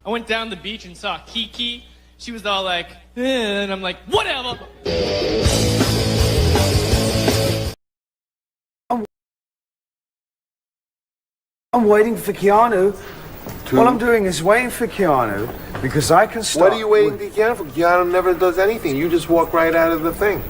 went down the beach and saw Kiki. She was all like, and I'm like, whatever. I'm waiting for Keanu. All I'm doing is waiting for Keanu because I can start. What are you waiting for Keanu for? Keanu never does anything. You just walk right out of the thing.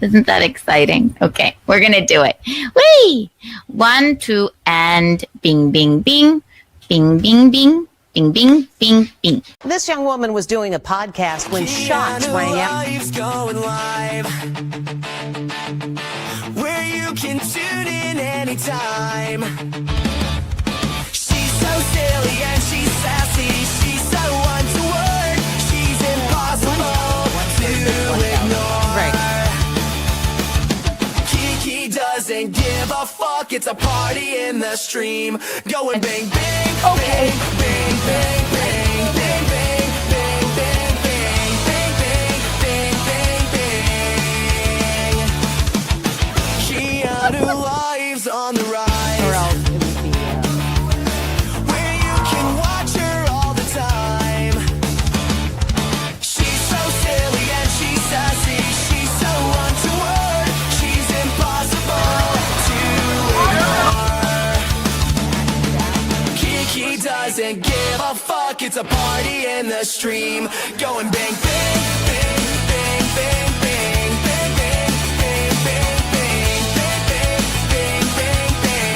Isn't that exciting? Okay, we're gonna do it. Whee! 1, 2, and bing, bing, bing, bing, bing, bing, bing, bing, bing, bing. This young woman was doing a podcast when shots rang out. Going live, where you can tune in anytime. She's so silly and she's sassy. She's so untoward. She's impossible to ignore. Right. Kiki doesn't give a fuck. It's a party in the stream. Going bang, bang, Okay. bang, bang, bang, bang, bang, bang, bang, bang, bang, bang, bang, bang, bang. Keanu lives on the rise. Or else it would be, Where you can watch her all the time. She's so silly and she's sassy. She's so untoward. She's impossible to ignore. Kiki doesn't give give a fuck. It's a party in the stream. Going bang, bang, bang, bang, bang, bang, bang, bang, bang, bang, bang, bang, bang, bang, bang, bang.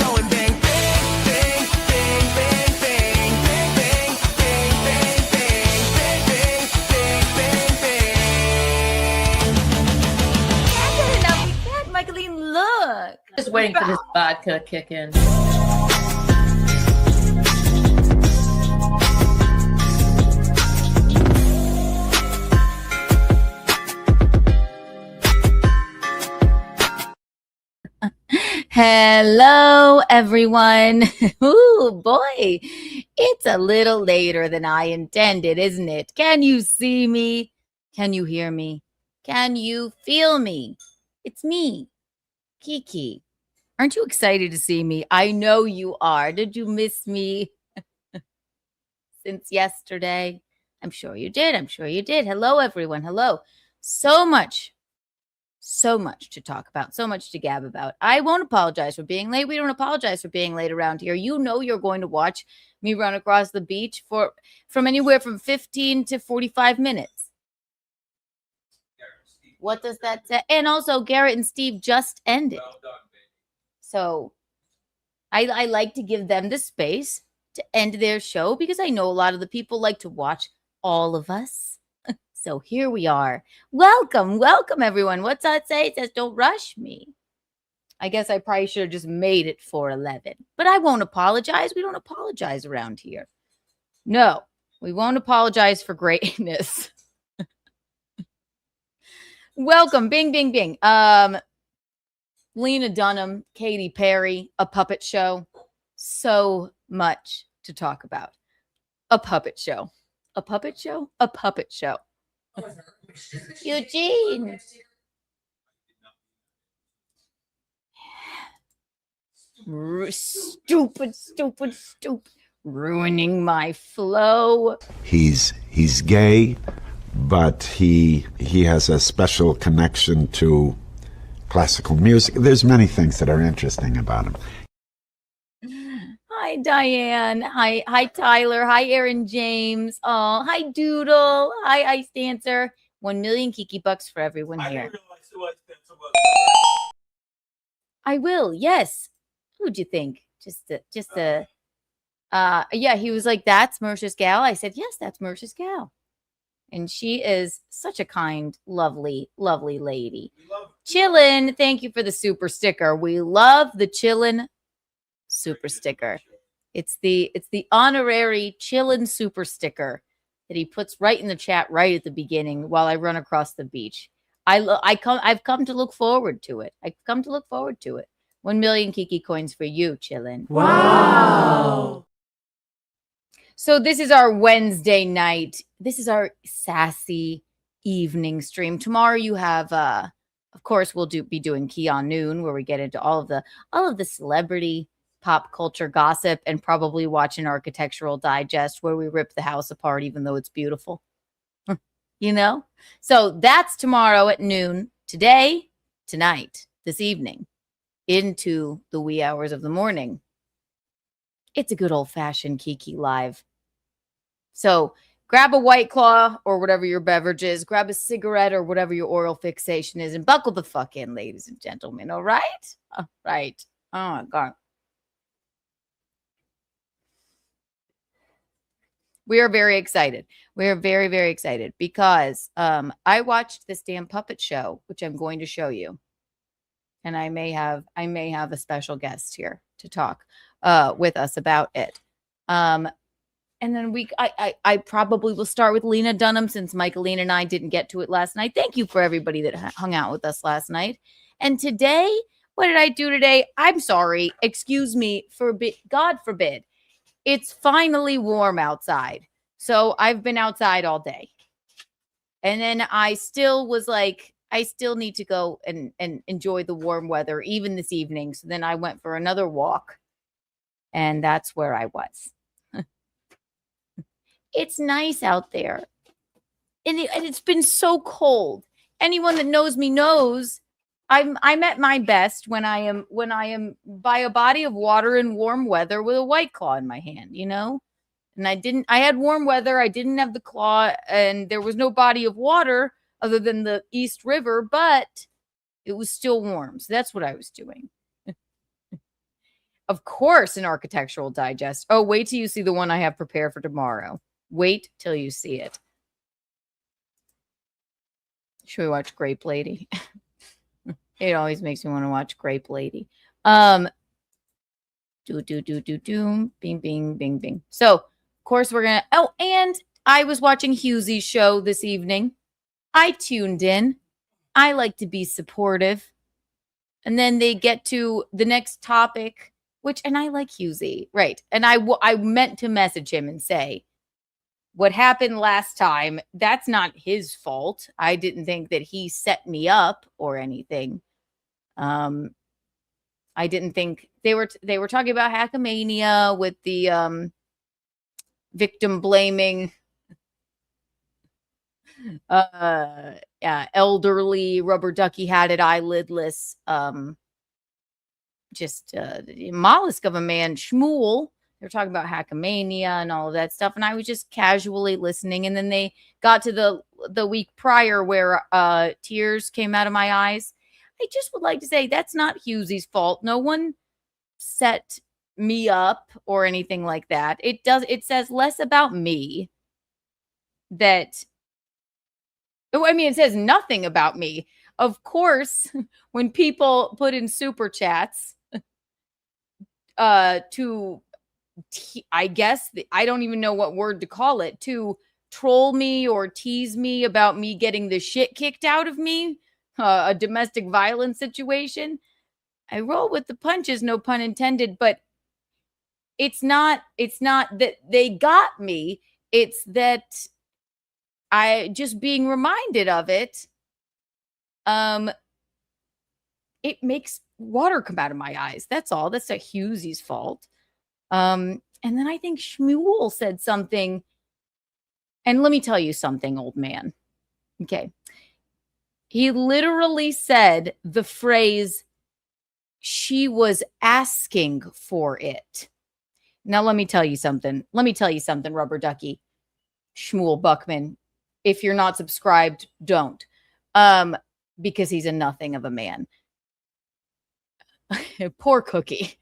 Going bang, bang, bang, bang, bang, bang, bang, bang, bang, bang, bang, bang, bang, bang, bang, bang. Michaeline, look. Just waiting for this vodka to kick in. Hello, everyone. Ooh, boy, it's a little later than I intended, isn't it? Can you see me? Can you hear me? Can you feel me? It's me, Kiki. Aren't you excited to see me? I know you are. Did you miss me since yesterday? I'm sure you did. I'm sure you did. Hello, everyone. Hello. So much to talk about, so much to gab about. I won't apologize for being late. We don't apologize for being late around here. You know you're going to watch me run across the beach from anywhere from 15 to 45 minutes. What does that say? And also, Garrett and Steve just ended. Well done, baby. So I like to give them the space to end their show because I know a lot of the people like to watch all of us. So here we are. Welcome, everyone. What's that say? It says, don't rush me. I guess I probably should have just made it 4:11. But I won't apologize. We don't apologize around here. No, we won't apologize for greatness. Welcome. Bing, bing, bing. Lena Dunham, Katy Perry, a puppet show. So much to talk about. A puppet show. A puppet show? A puppet show. Eugene. Stupid. Ruining my flow. He's gay, but he has a special connection to classical music. There's many things that are interesting about him. Hi, Diane. Hi, Tyler. Hi, Aaron James. Oh, hi, Doodle. Hi, Ice Dancer. 1 million Kiki bucks for everyone here. I will. Yes. Who'd you think? Yeah, he was like, that's Mersha's gal. I said, yes, that's Mersha's gal. And she is such a kind, lovely, lovely lady. Chillin', thank you for the super sticker. We love the Chillin' super sticker. It's the honorary Chillin' super sticker that he puts right in the chat right at the beginning while I run across the beach. I've come to look forward to it. 1 million Kiki coins for you, Chillin'. Wow. So this is our Wednesday night. This is our sassy evening stream. Tomorrow you have, of course, we'll be doing Keanu, where we get into all of the celebrity pop culture gossip and probably watch an architectural digest where we rip the house apart, even though it's beautiful. You know? So that's tomorrow at noon. Today, tonight, this evening, into the wee hours of the morning. It's a good old-fashioned Kiki Live. So grab a White Claw or whatever your beverage is. Grab a cigarette or whatever your oral fixation is and buckle the fuck in, ladies and gentlemen. All right? All right. Oh, my God. We are very excited. We are very, very excited because I watched this damn puppet show, which I'm going to show you. And I may have a special guest here to talk with us about it. And then I probably will start with Lena Dunham since Michaeline and I didn't get to it last night. Thank you for everybody that hung out with us last night. And today, what did I do today? I'm sorry. Excuse me. God forbid. It's finally warm outside. So I've been outside all day. And then I still was like, I still need to go and enjoy the warm weather, even this evening. So then I went for another walk. And that's where I was. It's nice out there. And it's been so cold. Anyone that knows me knows I'm at my best when I am by a body of water in warm weather with a White Claw in my hand, you know? And I had warm weather, I didn't have the claw, and there was no body of water other than the East River, but it was still warm. So that's what I was doing. Of course, an Architectural Digest. Oh, wait till you see the one I have prepared for tomorrow. Wait till you see it. Should we watch Grape Lady? It always makes me want to watch Grape Lady. Bing, bing, bing, bing. So, of course, we're going to... Oh, and I was watching Hughesy's show this evening. I tuned in. I like to be supportive. And then they get to the next topic, and I like Hughesy. Right. And I meant to message him and say, what happened last time, that's not his fault. I didn't think that he set me up or anything. I didn't think they were talking about Hackamania with the victim blaming elderly rubber ducky hatted eyelidless mollusk of a man, Shmuel. They're talking about Hackamania and all of that stuff, and I was just casually listening. And then they got to the week prior where tears came out of my eyes. I just would like to say that's not Hughesy's fault. No one set me up or anything like that. It says less about me that... I mean, it says nothing about me. Of course, when people put in super chats I guess, I don't even know what word to call it, to troll me or tease me about me getting the shit kicked out of me, a domestic violence situation, I roll with the punches, no pun intended, but it's not that they got me. It's that I just being reminded of it. It makes water come out of my eyes. That's all. That's not Hughesy's fault. And then I think Shmuel said something. And let me tell you something, old man. Okay. He literally said the phrase, she was asking for it. Now, let me tell you something. Rubber Ducky. Shmuel Buckman. If you're not subscribed, don't. Because he's a nothing of a man. Poor Cookie.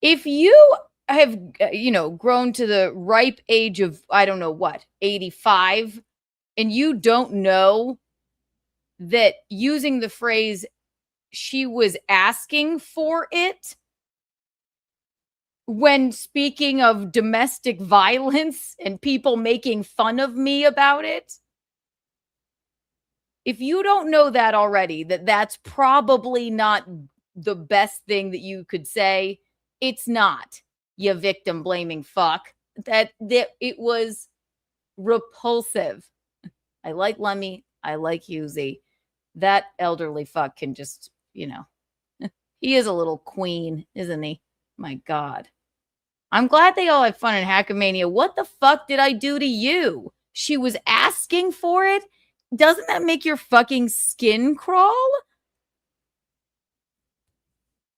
If you have, grown to the ripe age of, I don't know what, 85, and you don't know that using the phrase, she was asking for it, when speaking of domestic violence and people making fun of me about it, if you don't know that already, that's probably not the best thing that you could say, it's not, you victim blaming fuck. That it was repulsive. I like Lemmy. I like Hughes. That elderly fuck can just, he is a little queen, isn't he? My God. I'm glad they all had fun in Hackamania. What the fuck did I do to you? She was asking for it? Doesn't that make your fucking skin crawl?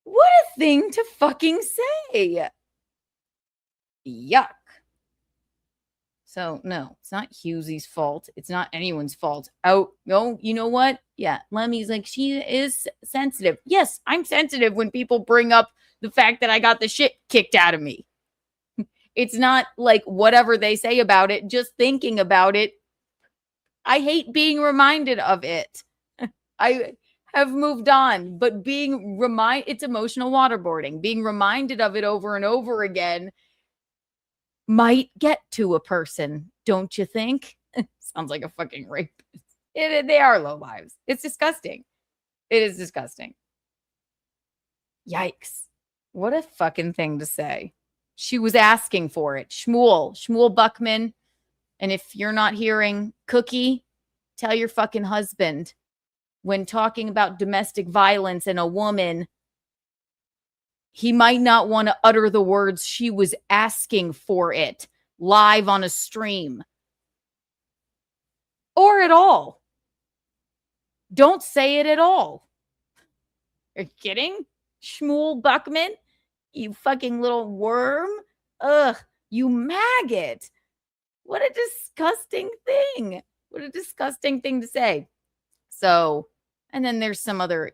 What a thing to fucking say. Yuck. So, no, it's not Hughesy's fault. It's not anyone's fault. Oh, no, you know what? Yeah, Lemmy's like, she is sensitive. Yes, I'm sensitive when people bring up the fact that I got the shit kicked out of me. It's not like whatever they say about it, just thinking about it. I hate being reminded of it. I have moved on, but it's emotional waterboarding. Being reminded of it over and over again might get to a person, don't you think? Sounds like a fucking rape. They are low lives. It's disgusting. It is disgusting. Yikes. What a fucking thing to say. She was asking for it. Shmuel Buckman. And if you're not hearing, Cookie, tell your fucking husband, when talking about domestic violence and a woman, he might not want to utter the words, she was asking for it, live on a stream. Or at all. Don't say it at all. Are you kidding? Shmuel Buckman? You fucking little worm? Ugh, you maggot. What a disgusting thing. What a disgusting thing to say. So, and then there's some other,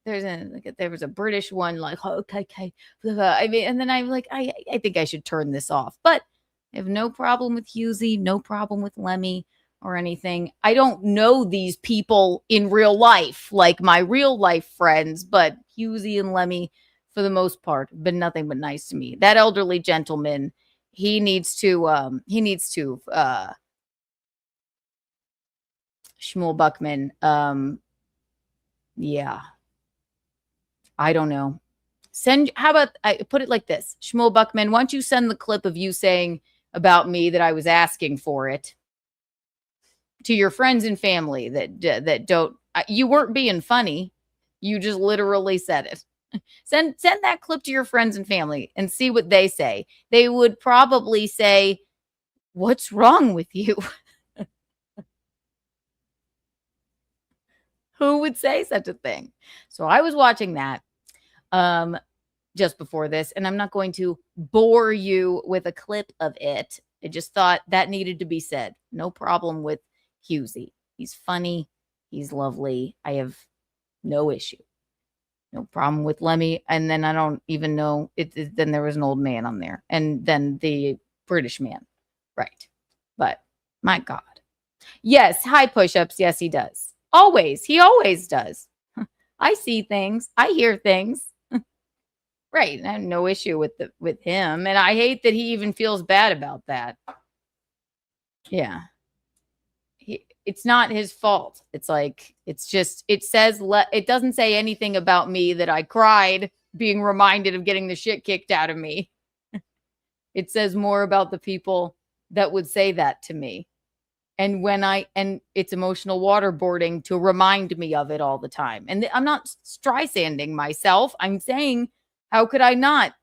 there was a British one like, oh, okay. I mean, and then I'm like, I think I should turn this off. But I have no problem with Husey, no problem with Lemmy or anything. I don't know these people in real life, like my real life friends, but Husey and Lemmy, for the most part, have been nothing but nice to me. That elderly gentleman, he needs to Shmuel Buckman, yeah, I don't know. How about I put it like this? Shmuel Buckman, why don't you send the clip of you saying about me that I was asking for it to your friends and family that don't, you weren't being funny. You just literally said it. Send that clip to your friends and family and see what they say. They would probably say, what's wrong with you? Who would say such a thing? So I was watching that just before this, and I'm not going to bore you with a clip of it. I just thought that needed to be said. No problem with Husey. He's funny. He's lovely. I have no issue. No problem with Lemmy. And then I don't even know. Then there was an old man on there. And then the British man. Right. But my God. Yes. High push-ups. Yes, he does. Always. He always does. I see things. I hear things. Right. I have no issue with him. And I hate that he even feels bad about that. Yeah. It's not his fault. It's like, it's just, it doesn't say anything about me that I cried being reminded of getting the shit kicked out of me. It says more about the people that would say that to me. And and it's emotional waterboarding to remind me of it all the time. And I'm not Streisanding myself. I'm saying, how could I not?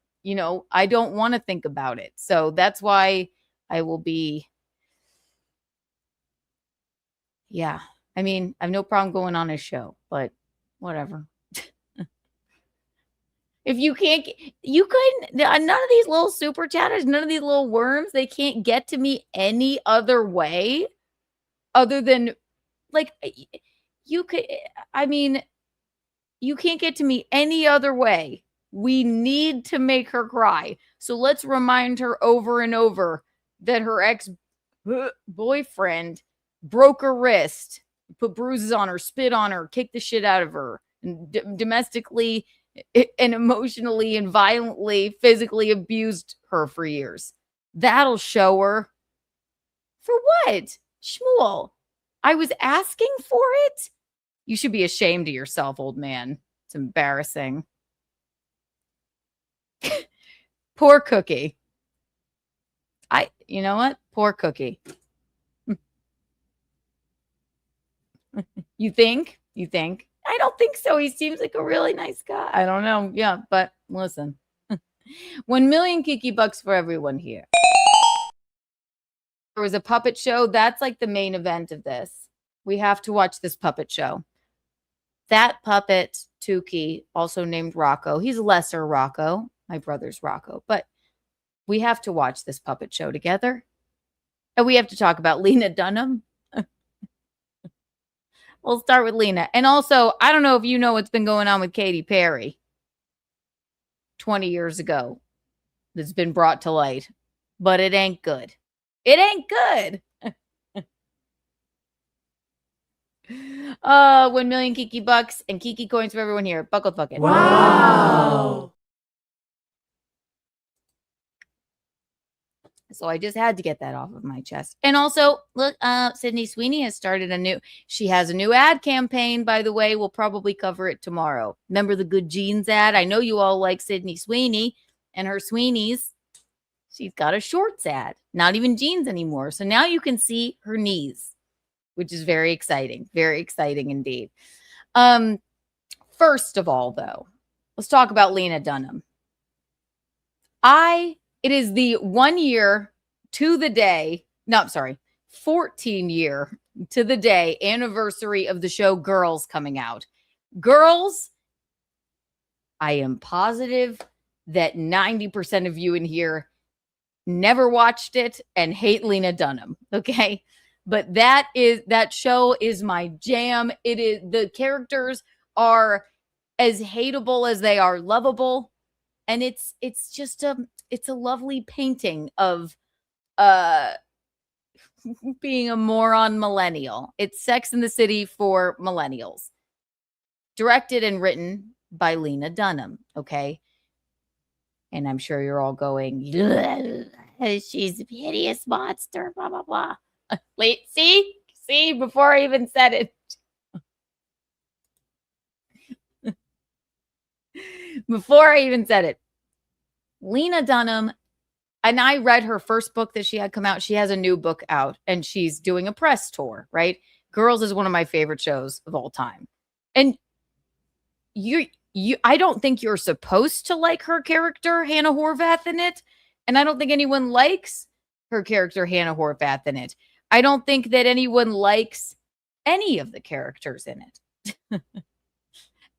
I don't want to think about it. So that's why I will be. Yeah. I mean, I have no problem going on his show, but whatever. If you can't, you couldn't, none of these little super chatters, none of these little worms, they can't get to me any other way other than like, you can't get to me any other way. We need to make her cry. So let's remind her over and over that her ex-boyfriend broke her wrist, put bruises on her, spit on her, kicked the shit out of her, and domestically and emotionally and violently, physically abused her for years. That'll show her. For what? Shmuel, I was asking for it? You should be ashamed of yourself, old man. It's embarrassing. Poor Cookie. You know what? Poor Cookie. You think? I don't think so. He seems like a really nice guy. I don't know. Yeah, but listen. 1 million Kiki bucks for everyone here. There was a puppet show. That's like the main event of this. We have to watch this puppet show. That puppet, Tukey, also named Rocco. He's lesser Rocco. My brother's Rocco. But we have to watch this puppet show together. And we have to talk about Lena Dunham. We'll start with Lena. And also, I don't know if you know what's been going on with Katy Perry 20 years ago that's been brought to light. But it ain't good. It ain't good. 1 million Kiki bucks and Kiki coins for everyone here. Buckle fucking. Wow. So I just had to get that off of my chest. And also, look, Sydney Sweeney has started she has a new ad campaign, by the way. We'll probably cover it tomorrow. Remember the Good Jeans ad? I know you all like Sydney Sweeney and her Sweeneys. She's got a shorts ad, not even jeans anymore. So now you can see her knees, which is very exciting. Very exciting indeed. First of all, though, let's talk about Lena Dunham. It is the 1 year to the day, 14 year to the day anniversary of the show Girls coming out. Girls, I am positive that 90% of you in here never watched it and hate Lena Dunham. Okay. But that show is my jam. It is, the characters are as hateable as they are lovable. And it's just a lovely painting of being a moron millennial. It's Sex in the City for millennials. Directed and written by Lena Dunham. Okay. And I'm sure you're all going, she's a hideous monster, blah, blah, blah. Wait, see, before I even said it. Before I even said it. Lena Dunham, and I read her first book that she had come out. She has a new book out, and she's doing a press tour, right? Girls is one of my favorite shows of all time. And I don't think you're supposed to like her character, Hannah Horvath, in it. And I don't think anyone likes her character, Hannah Horvath, in it. I don't think that anyone likes any of the characters in it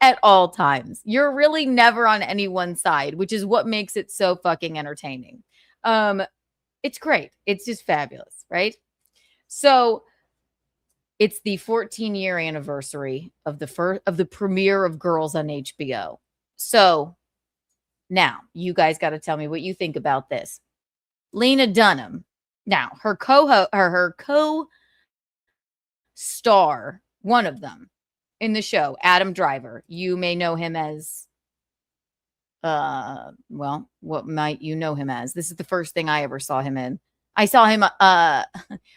at all times. You're really never on anyone's side, which is what makes it so fucking entertaining. It's great. It's just fabulous, right? So it's the 14-year anniversary of the premiere of Girls on HBO. So now you guys got to tell me what you think about this. Lena Dunham. Now, her co-star, one of them in the show, Adam Driver. You may know him as, well, what might you know him as? This is the first thing I ever saw him in. I saw him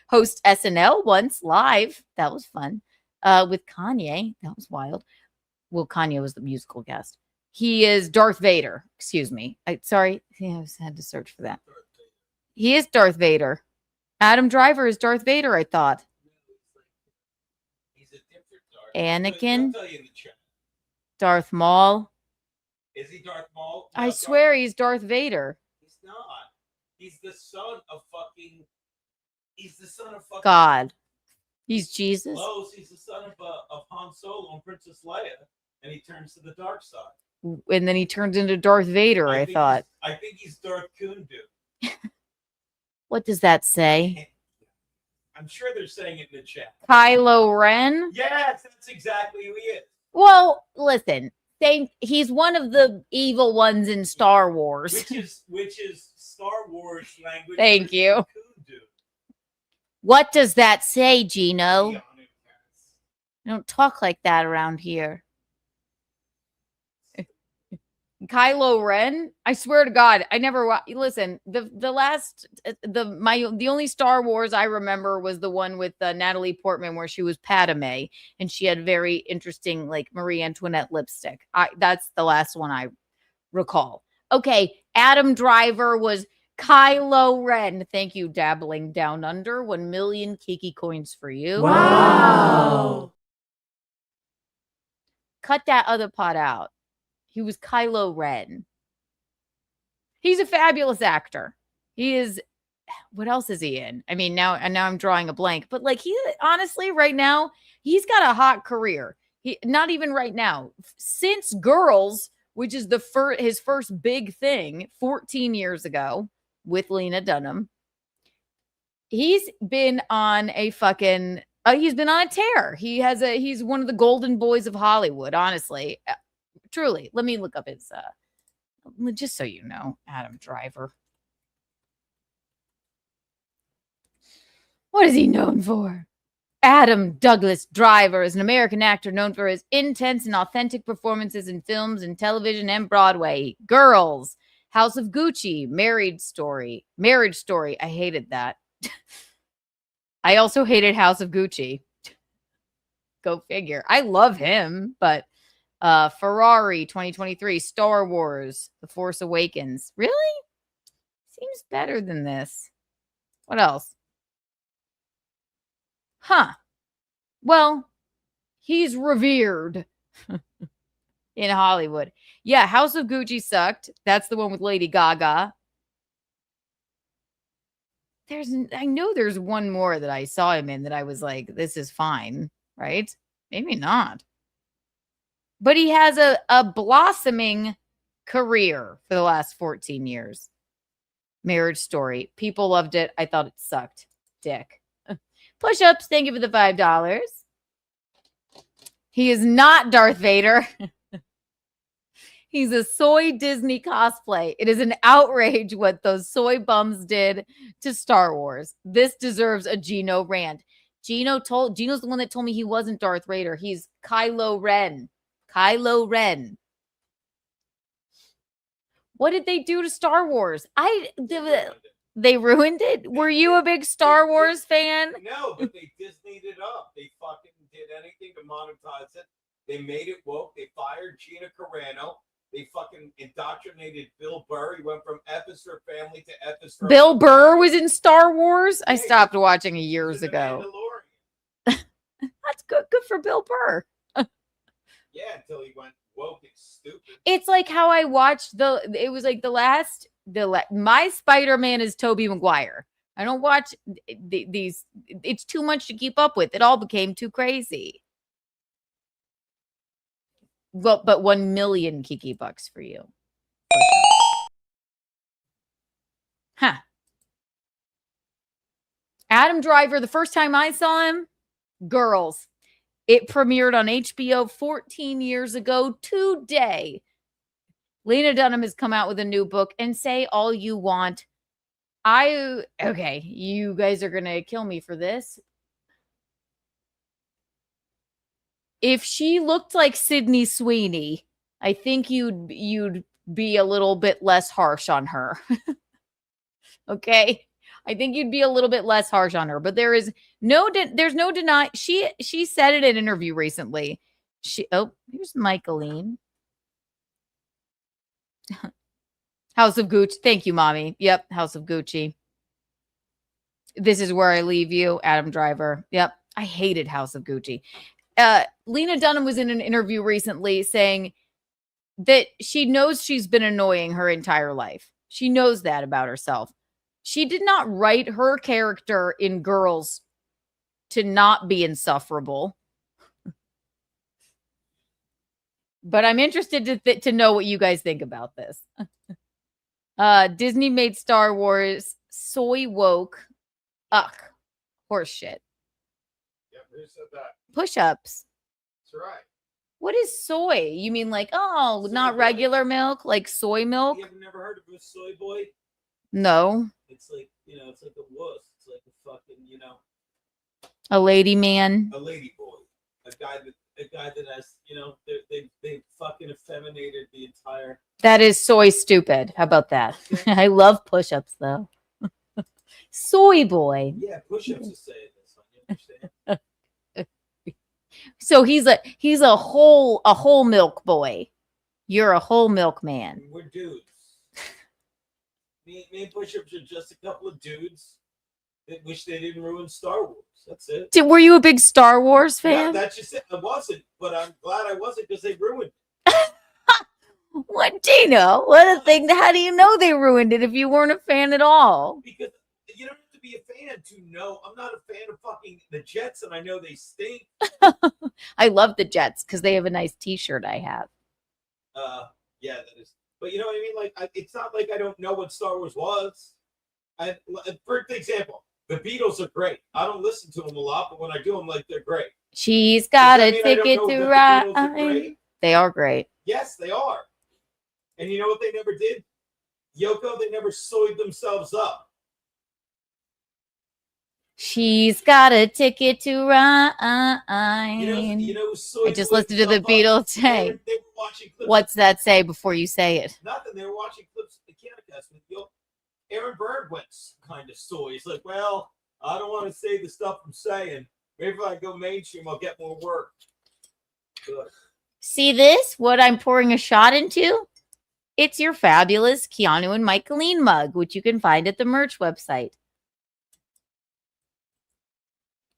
host SNL once live. That was fun. With Kanye. That was wild. Well, Kanye was the musical guest. He is Darth Vader. Excuse me. Sorry. I had to search for that. He is Darth Vader. Adam Driver is Darth Vader, I thought. He's a different Darth. Anakin. I'll tell you in the chat. Darth Maul. Is he Darth Maul? I swear he's Darth Vader. He's not. He's the son of fucking. He's the son of fucking God. He's Jesus. Close. He's the son of Han Solo and Princess Leia, and he turns to the dark side. And then he turns into Darth Vader, I thought. I think he's Darth Kundu. What does that say? I'm sure they're saying it in the chat. Kylo Ren? Yes, that's exactly who he is. Well, listen. He's one of the evil ones in Star Wars. Which is Star Wars language. Thank you. Kundu. What does that say, Gino? You don't talk like that around here. Kylo Ren? I swear to God, I never listen. The only Star Wars I remember was the one with Natalie Portman where she was Padme and she had very interesting like Marie Antoinette lipstick. That's the last one I recall. Okay, Adam Driver was Kylo Ren. Thank you, Dabbling Down Under. 1 million Kiki coins for you. Wow. Cut that other part out. He was Kylo Ren. He's a fabulous actor. He is. What else is he in? I mean, now I'm drawing a blank. But like he honestly, right now, he's got a hot career. Not even right now. Since Girls, which is his first big thing, 14 years ago with Lena Dunham, he's been on a fucking. He's been on a tear. He's one of the golden boys of Hollywood. Honestly. Truly, let me look up his, just so you know, Adam Driver. What is he known for? Adam Douglas Driver is an American actor known for his intense and authentic performances in films and television and Broadway. Girls, House of Gucci, Marriage Story. I hated that. I also hated House of Gucci. Go figure. I love him, but... Ferrari 2023, Star Wars, The Force Awakens. Really? Seems better than this. What else? Huh. Well, he's revered in Hollywood. Yeah, House of Gucci sucked. That's the one with Lady Gaga. I know there's one more that I saw him in that I was like, this is fine, right? Maybe not. But he has a blossoming career for the last 14 years. Marriage Story. People loved it. I thought it sucked. Dick. Push-ups. Thank you for the $5. He is not Darth Vader. He's a soy Disney cosplay. It is an outrage what those soy bums did to Star Wars. This deserves a Gino rant. Gino's the one that told me he wasn't Darth Vader. He's Kylo Ren. Kylo Ren. What did they do to Star Wars? They ruined it. Were you a big Star Wars fan? No, but they Disneyed it up. They fucking did anything to monetize it. They made it woke. They fired Gina Carano. They fucking indoctrinated Bill Burr. He went from Eppister family to Eppister. Bill Burr was in Star Wars? I stopped watching it years ago. That's good. Good for Bill Burr. Yeah, until he went woke and stupid. It's like how I watched my Spider-Man is Tobey Maguire. I don't watch these. It's too much to keep up with. It all became too crazy. But 1 million Kiki bucks for you. Huh. Adam Driver, the first time I saw him, Girls. It premiered on HBO 14 years ago today. Lena Dunham has come out with a new book, and say all you want. Okay, you guys are going to kill me for this. If she looked like Sydney Sweeney, I think you'd be a little bit less harsh on her. Okay? I think you'd be a little bit less harsh on her, but there's no deny. She said in an interview recently. Here's Michaeline. House of Gucci. Thank you, mommy. Yep, House of Gucci. This is where I leave you, Adam Driver. Yep, I hated House of Gucci. Lena Dunham was in an interview recently saying that she knows she's been annoying her entire life. She knows that about herself. She did not write her character in Girls to not be insufferable. But I'm interested to know what you guys think about this. Disney made Star Wars soy woke. Ugh. Horse shit. Yeah, who said that? Push-ups. That's right. What is soy? You mean like, soy not boy. Regular milk, like soy milk? You ever never heard of a soy boy? No. It's like, it's like a wuss. It's like a fucking, a lady man. A lady boy. A guy that has, they fucking effeminated the entire. That is soy stupid. How about that? I love push-ups though. Soy boy. Yeah, push-ups is saying this. You understand? So he's a whole milk boy. You're a whole milk man. We're dudes. Me and push-ups are just a couple of dudes that wish they didn't ruin Star Wars. That's it. Were you a big Star Wars fan? That's just it. I wasn't, but I'm glad I wasn't because they ruined it. What, Gino? What a thing. How do you know they ruined it if you weren't a fan at all? Because you don't have to be a fan to know. I'm not a fan of fucking the Jets, and I know they stink. I love the Jets because they have a nice T-shirt I have. Yeah, that is. But you know what I mean? Like, it's not like I don't know what Star Wars was. For example, the Beatles are great. I don't listen to them a lot, but when I do, I'm like, they're great. She's got a ticket to ride. They are great. Yes, they are. And you know what they never did? Yoko, they never soyed themselves up. She's got a ticket to ride. I just listened to the Beatles say. They were watching clips. What's that say before you say it? Nothing. They were watching clips of the Canicast. Aaron Bird went kind of soy. He's like, well, I don't want to say the stuff I'm saying. Maybe if I go mainstream, I'll get more work. Good. See this? What I'm pouring a shot into? It's your fabulous Keanu and Michaeline mug, which you can find at the merch website.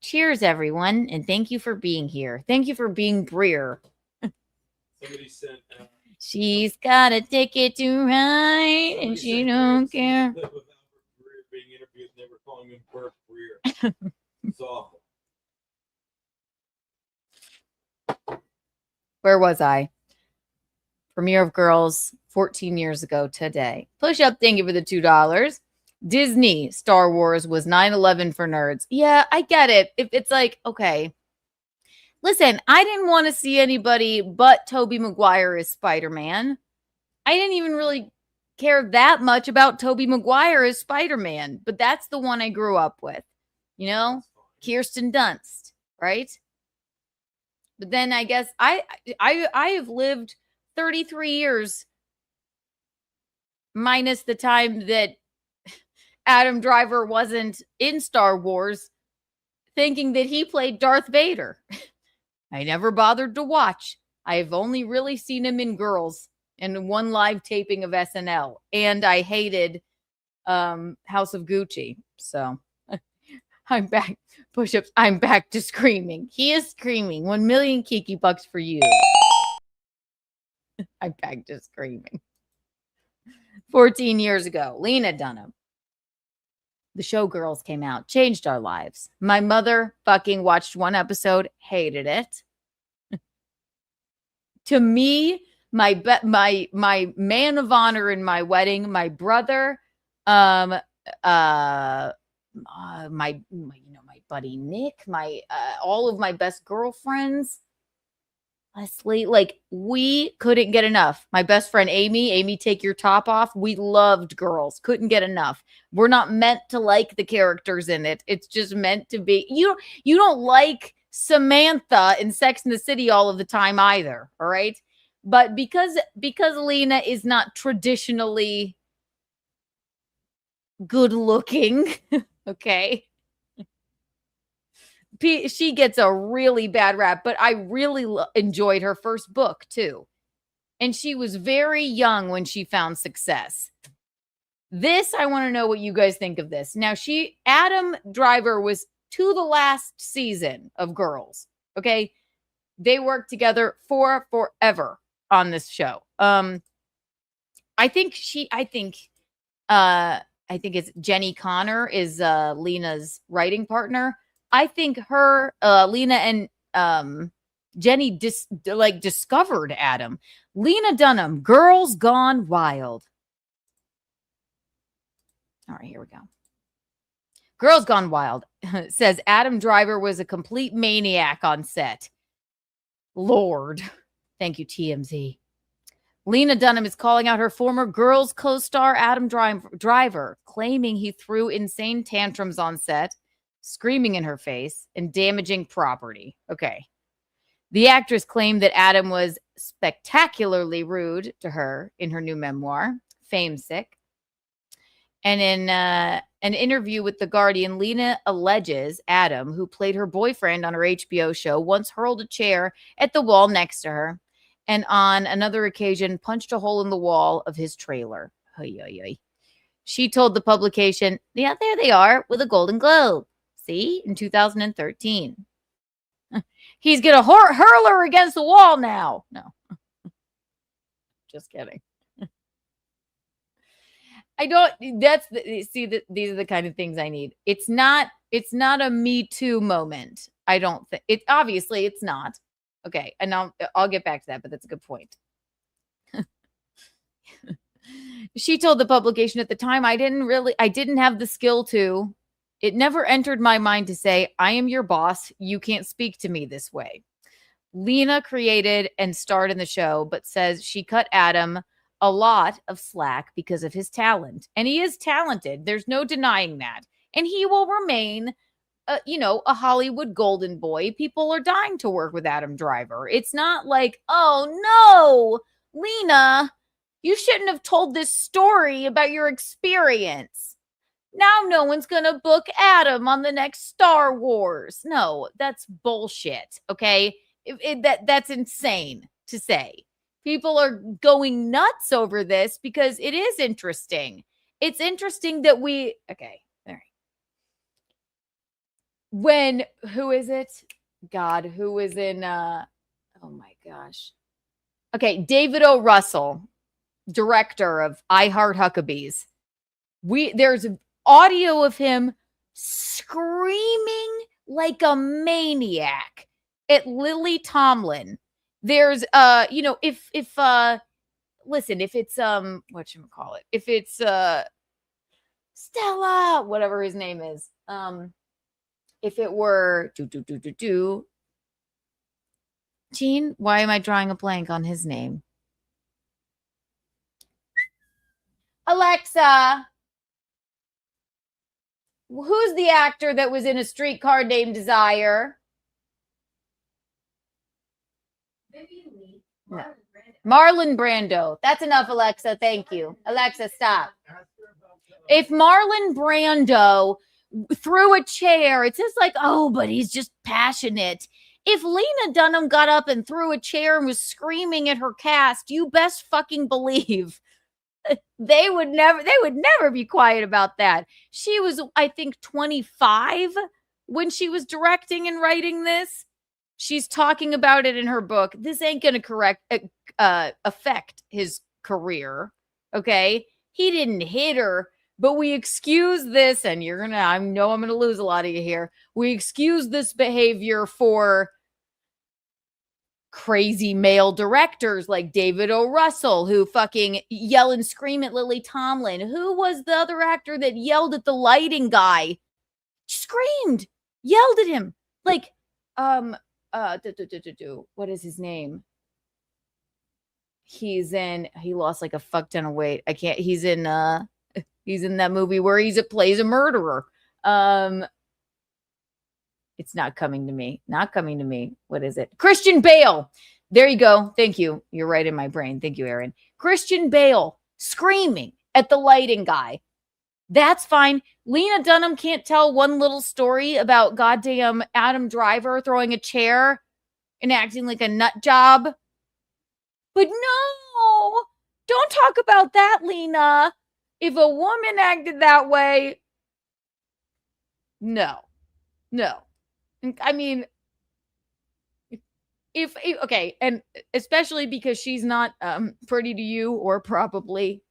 Cheers, everyone, and thank you for being here. Thank you for being Breer. Somebody sent. She's got a ticket to ride, and she don't care. Being interviewed, they were calling It's awful. Where was I? Premiere of Girls 14 years ago today. Push up, thank you for the $2. Disney Star Wars was 9/11 for nerds. Yeah, I get it. If it's like, okay, listen, I didn't want to see anybody but Tobey Maguire as Spider-Man. I didn't even really care that much about Tobey Maguire as Spider-Man, but that's the one I grew up with. You know, Kirsten Dunst, right? But then I guess I have lived 33 years minus the time that Adam Driver wasn't in Star Wars, thinking that he played Darth Vader. I never bothered to watch. I've only really seen him in Girls and one live taping of SNL. And I hated House of Gucci. So I'm back. Push-ups. I'm back to screaming. He is screaming. 1 million Kiki bucks for you. I'm back to screaming. 14 years ago, Lena Dunham. The show Girls came out, changed our lives. My mother fucking watched one episode, hated it. To me, my man of honor in my wedding, my brother, my buddy Nick, all of my best girlfriends, Leslie, like we couldn't get enough. My best friend Amy, take your top off. We loved Girls, couldn't get enough. We're not meant to like the characters in it. It's just meant to be. You don't like Samantha in Sex and the City all of the time either, all right? But because Lena is not traditionally good looking, okay? She gets a really bad rap, but I really enjoyed her first book too. And she was very young when she found success. This, I want to know what you guys think of this. Now, Adam Driver was to the last season of Girls. Okay. They worked together for forever on this show. I think it's Jenny Connor is Lena's writing partner. I think Lena and Jenny discovered Adam. Lena Dunham, Girls Gone Wild. All right, here we go. Girls Gone Wild says Adam Driver was a complete maniac on set. Lord. Thank you, TMZ. Lena Dunham is calling out her former Girls co-star Adam Driver, claiming he threw insane tantrums on set, screaming in her face, and damaging property. Okay. The actress claimed that Adam was spectacularly rude to her in her new memoir, Fame Sick. And in an interview with The Guardian, Lena alleges Adam, who played her boyfriend on her HBO show, once hurled a chair at the wall next to her, and on another occasion punched a hole in the wall of his trailer. She told the publication, yeah, there they are with a Golden Globe. See, in 2013. He's going to hurl her against the wall now. No. Just kidding. These are the kind of things I need. It's not a Me Too moment. I don't think it. Obviously, it's not. Okay. And I'll get back to that, but that's a good point. She told the publication at the time, I didn't have the skill to. It never entered my mind to say, I am your boss. You can't speak to me this way. Lena created and starred in the show, but says she cut Adam a lot of slack because of his talent. And he is talented. There's no denying that. And he will remain, a Hollywood golden boy. People are dying to work with Adam Driver. It's not like, oh, no, Lena, you shouldn't have told this story about your experience. Now no one's going to book Adam on the next Star Wars. No, that's bullshit, okay? That's insane to say. People are going nuts over this because it is interesting. It's interesting that okay, all right. Who is it? God, who was in, oh my gosh. Okay, David O. Russell, director of I Heart Huckabees. There's audio of him screaming like a maniac at Lily Tomlin. There's if listen, if it's whatchamacallit, if it's Stella, whatever his name is, if it were Gene, why am I drawing a blank on his name? Alexa, who's the actor that was in A Streetcar Named Desire? No. Marlon Brando. That's enough, Alexa. Thank you. Alexa, stop. If Marlon Brando threw a chair, it's just like, oh, but he's just passionate. If Lena Dunham got up and threw a chair and was screaming at her cast, you best fucking believe they would never be quiet about that. She was, I think, 25 when she was directing and writing this. She's talking about it in her book. This ain't going to affect his career. Okay. He didn't hit her, but we excuse this. And I know I'm going to lose a lot of you here. We excuse this behavior for crazy male directors like David O. Russell, who fucking yell and scream at Lily Tomlin. Who was the other actor that yelled at the lighting guy? Screamed, yelled at him. Like, what is his name? He lost like a fuck ton of weight. He's in that movie where plays a murderer. It's not coming to me. What is it? Christian Bale. There you go. Thank you. You're right in my brain. Thank you, Aaron. Christian Bale screaming at the lighting guy. That's fine. Lena Dunham can't tell one little story about goddamn Adam Driver throwing a chair and acting like a nut job. But no, don't talk about that, Lena. If a woman acted that way, no. I mean, okay, and especially because she's not pretty to you or probably.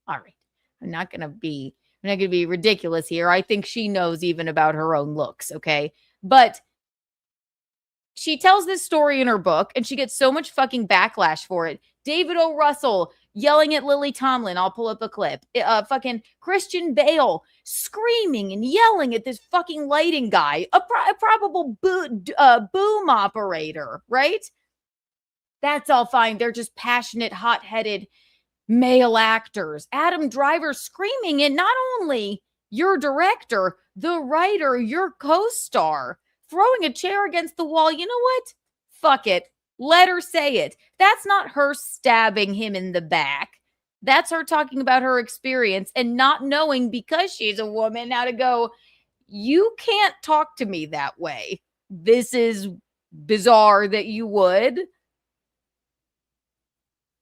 All right, I'm not gonna be ridiculous here. I think she knows even about her own looks, okay? But she tells this story in her book, and she gets so much fucking backlash for it. David O. Russell yelling at Lily Tomlin. I'll pull up a clip. Fucking Christian Bale screaming and yelling at this fucking lighting guy, a probable boom operator, right? That's all fine. They're just passionate, hot-headed male actors. Adam Driver screaming at not only your director, the writer, your co-star, throwing a chair against the wall. You know what? Fuck it. Let her say it. That's not her stabbing him in the back. That's her talking about her experience and not knowing, because she's a woman, how to go, you can't talk to me that way. This is bizarre that you would.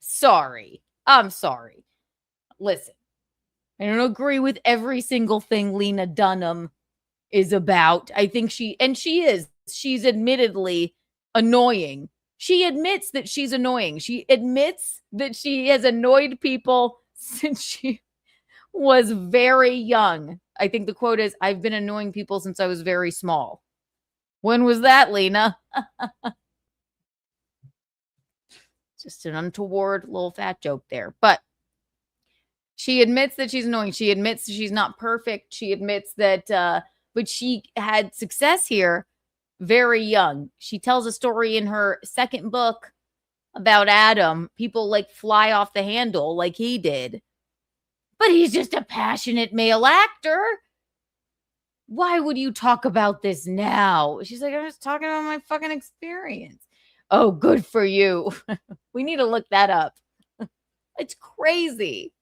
Sorry. I'm sorry. Listen, I don't agree with every single thing Lena Dunham is about. I think she's admittedly annoying. She admits that she's annoying. She admits that she has annoyed people since she was very young. I think the quote is, I've been annoying people since I was very small. When was that, Lena? Just an untoward little fat joke there. But she admits that she's annoying. She admits that she's not perfect. She admits that, but she had success here very young. She tells a story in her second book about Adam. People like fly off the handle like he did. But he's just a passionate male actor. Why would you talk about this now? She's like, I'm just talking about my fucking experience. Oh, good for you. We need to look that up. It's crazy.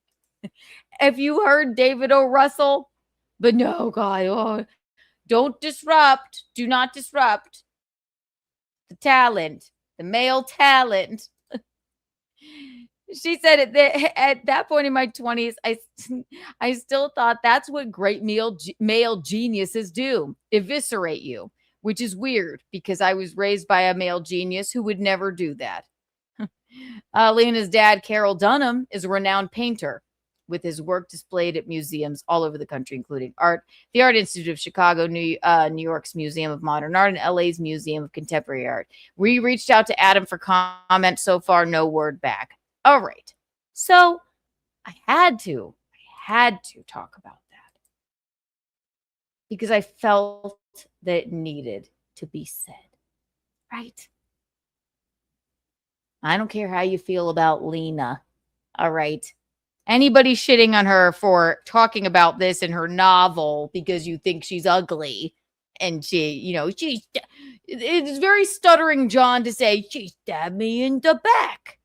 Have you heard David O. Russell? But no, God, oh, don't disrupt. Do not disrupt the talent, the male talent. She said at that point in my 20s, I still thought that's what great male geniuses do, eviscerate you, which is weird because I was raised by a male genius who would never do that. Lena's dad, Carol Dunham, is a renowned painter. with his work displayed at museums all over the country, including the Art Institute of Chicago, New York's Museum of Modern Art, and LA's Museum of Contemporary Art. We reached out to Adam for comment. So far, no word back. All right. So I had to talk about that because I felt that it needed to be said, right? I don't care how you feel about Lena. All right. Anybody shitting on her for talking about this in her novel because you think she's ugly and it's very stuttering John to say she stabbed me in the back.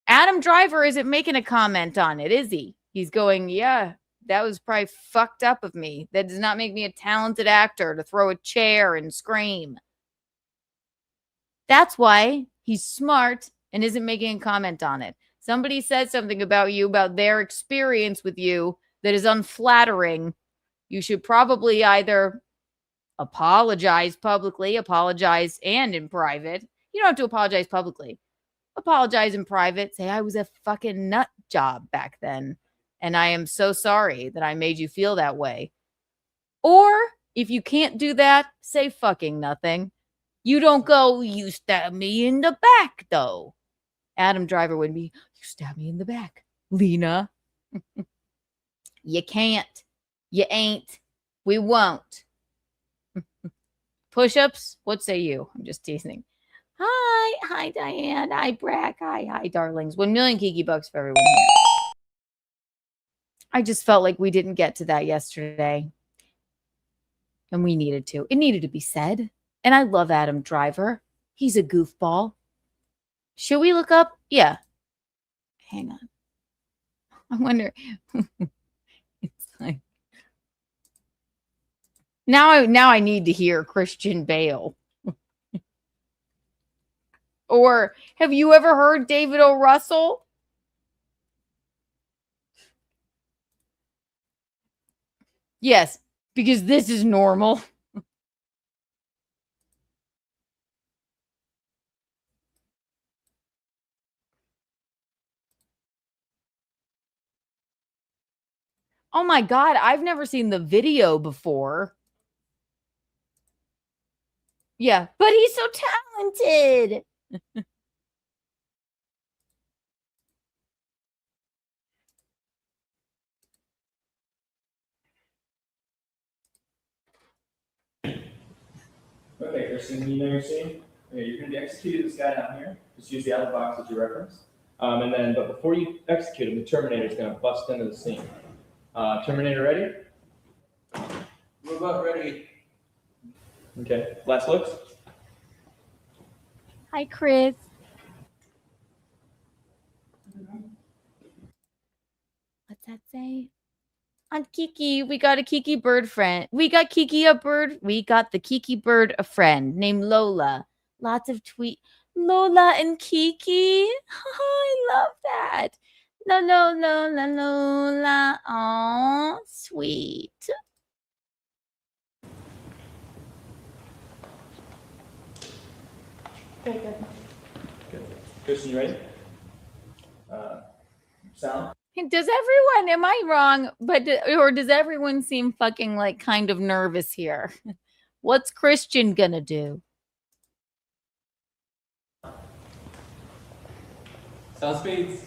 Adam Driver isn't making a comment on it, is he? He's going, yeah, that was probably fucked up of me. That does not make me a talented actor to throw a chair and scream. That's why he's smart and isn't making a comment on it. Somebody said something about you, about their experience with you that is unflattering. You should probably either apologize publicly, apologize and in private. You don't have to apologize publicly. Apologize in private. Say, I was a fucking nut job back then. And I am so sorry that I made you feel that way. Or if you can't do that, say fucking nothing. You don't go, you stabbed me in the back, though. Adam Driver would be, you stabbed me in the back, Lena. You can't. You ain't. We won't. Push-ups? What say you? I'm just teasing. Hi, Diane. Hi, Brack. Hi, darlings. 1 million Kiki bucks for everyone here. I just felt like we didn't get to that yesterday. And we needed to. It needed to be said. And I love Adam Driver. He's a goofball. Should we look up? Yeah. Hang on. I wonder. It's like now I need to hear Christian Bale. Or have you ever heard David O. Russell? Yes, because this is normal. Oh my God, I've never seen the video before. Yeah, but he's so talented. Okay, first thing you know your scene. Okay, you're going to be executing this guy down here. Just use the other box as your reference. But before you execute him, the Terminator is going to bust into the scene. Terminator ready? Robot ready. Okay, last looks. Hi, Chris. What's that say? On Kiki, we got a Kiki bird friend. We got Kiki a bird. We got the Kiki bird a friend named Lola. Lots of Lola and Kiki. I love that. Lola. Aw, sweet. Okay, good. Kristen, you ready? Sound? Does everyone, am I wrong, or does everyone seem fucking like kind of nervous here? What's Christian gonna do? Sound speeds.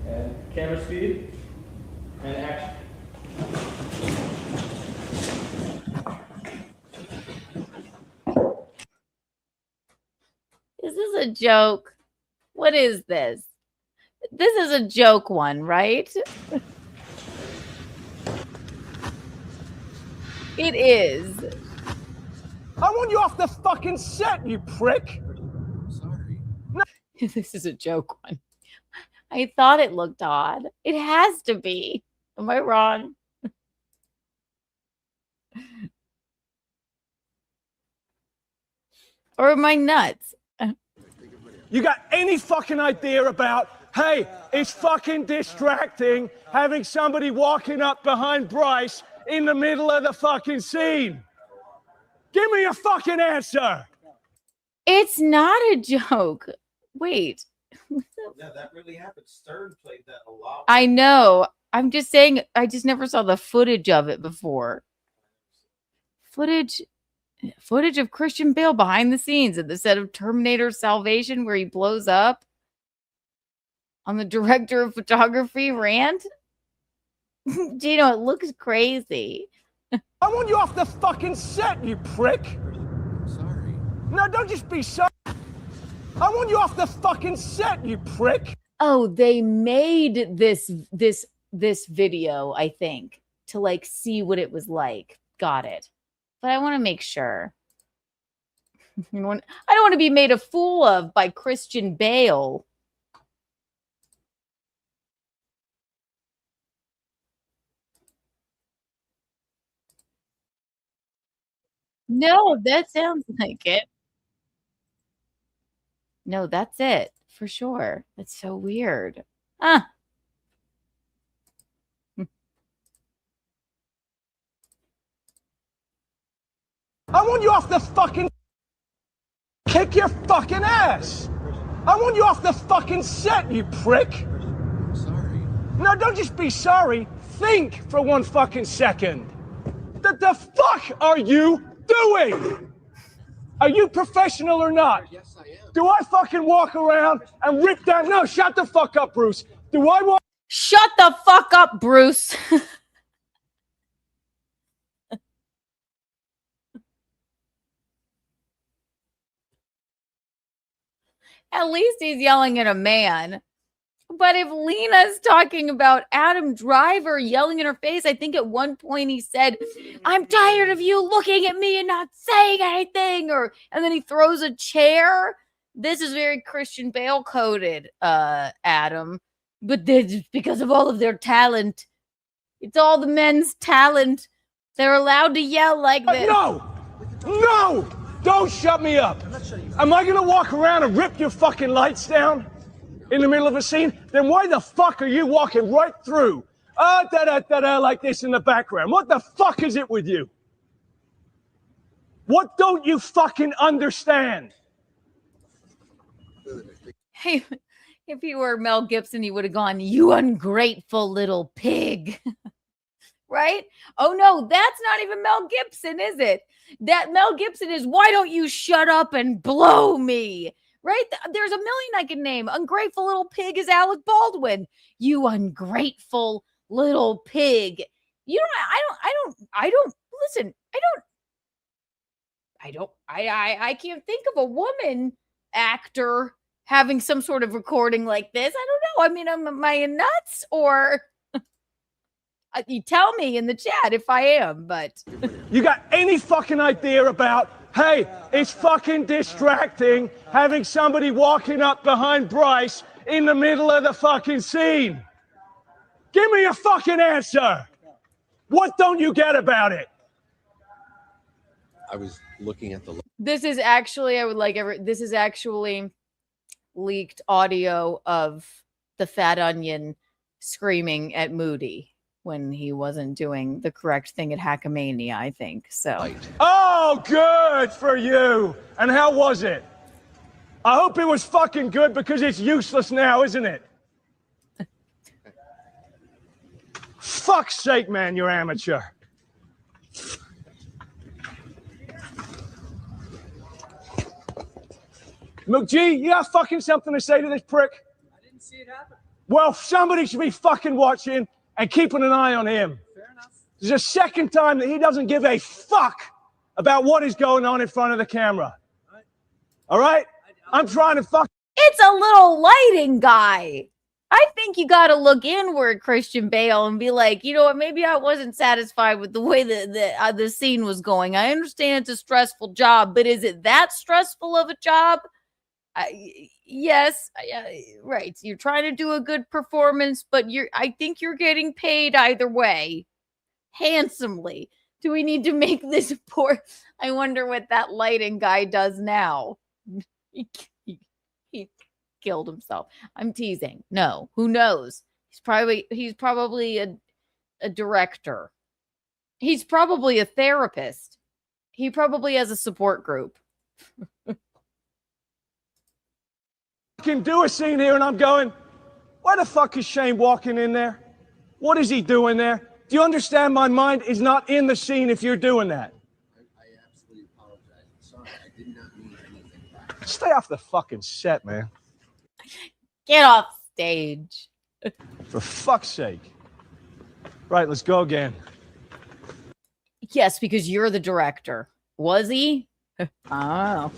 And camera speed. And action. Is this a joke? What is this? This is a joke one, right? It is. I want you off the fucking set, you prick. Sorry. This is a joke one. I thought it looked odd. It has to be. Am I wrong? Or am I nuts? You got any fucking idea about, hey, it's fucking distracting having somebody walking up behind Bryce in the middle of the fucking scene? Give me a fucking answer. It's not a joke. Wait. Yeah, that really happened. Stern played that a lot. I know. I'm just saying, I just never saw the footage of it before. Footage of Christian Bale behind the scenes at the set of Terminator Salvation where he blows up on the director of photography rant. Gino, it looks crazy. I want you off the fucking set, you prick. Sorry. No, don't just be sorry. I want you off the fucking set, you prick. Oh, they made this video, I think, to like see what it was like. Got it. But I want to make sure. I don't want to be made a fool of by Christian Bale. No, that sounds like it. No, that's it for sure. That's so weird. Ah. I want you off the fucking... Kick your fucking ass. I want you off the fucking set, you prick. Sorry. No, don't just be sorry. Think for one fucking second. The fuck are you doing? Are you professional or not? Yes, I am. Do I fucking walk around and rip that? No, shut the fuck up, Bruce. Do I walk... Shut the fuck up, Bruce. At least he's yelling at a man. But if Lena's talking about Adam Driver yelling in her face, I think at one point he said, I'm tired of you looking at me and not saying anything. And then he throws a chair. This is very Christian Bale coded, Adam. But it's because of all of their talent. It's all the men's talent. They're allowed to yell like this. No! Don't shut me up. Am I going to walk around and rip your fucking lights down in the middle of a scene? Then why the fuck are you walking right through? Da-da-da-da, like this in the background. What the fuck is it with you? What don't you fucking understand? Hey, if he were Mel Gibson, he would have gone, you ungrateful little pig. Right? Oh, no, that's not even Mel Gibson, is it? That Mel Gibson is, why don't you shut up and blow me? Right? There's a million I can name. Ungrateful little pig is Alec Baldwin. You ungrateful little pig. You know, I can't think of a woman actor having some sort of recording like this. I don't know. I mean, am I nuts or... You tell me in the chat if I am, but... You got any fucking idea about, hey, it's fucking distracting having somebody walking up behind Bryce in the middle of the fucking scene? Give me a fucking answer. What don't you get about it? I was looking at the... This is actually, this is actually leaked audio of the Fat Onion screaming at Moody when he wasn't doing the correct thing at Hackamania, I think. So. Oh, good for you. And how was it? I hope it was fucking good because it's useless now, isn't it? Fuck's sake, man, you're amateur. McGee, you got fucking something to say to this prick? I didn't see it happen. Well, somebody should be fucking watching and keeping an eye on him. Fair enough. This is the second time that he doesn't give a fuck about what is going on in front of the camera. All right? I'm trying to fuck. It's a little lighting guy. I think you got to look inward, Christian Bale, and be like, you know what? Maybe I wasn't satisfied with the way the scene was going. I understand it's a stressful job, but is it that stressful of a job? Yes, right. You're trying to do a good performance, but I think you're getting paid either way handsomely. Do we need to make this poor? I wonder what that lighting guy does now. He killed himself. I'm teasing. No, who knows? He's probably a director. He's probably a therapist. He probably has a support group. fucking do a scene here and I'm going, why the fuck is Shane walking in there? What is he doing there? Do you understand my mind is not in the scene if you're doing that? I absolutely apologize. I'm sorry. I did not mean anything by it. Stay off the fucking set, man. Get off stage. For fuck's sake. Right, let's go again. Yes, because you're the director. Was he? Oh.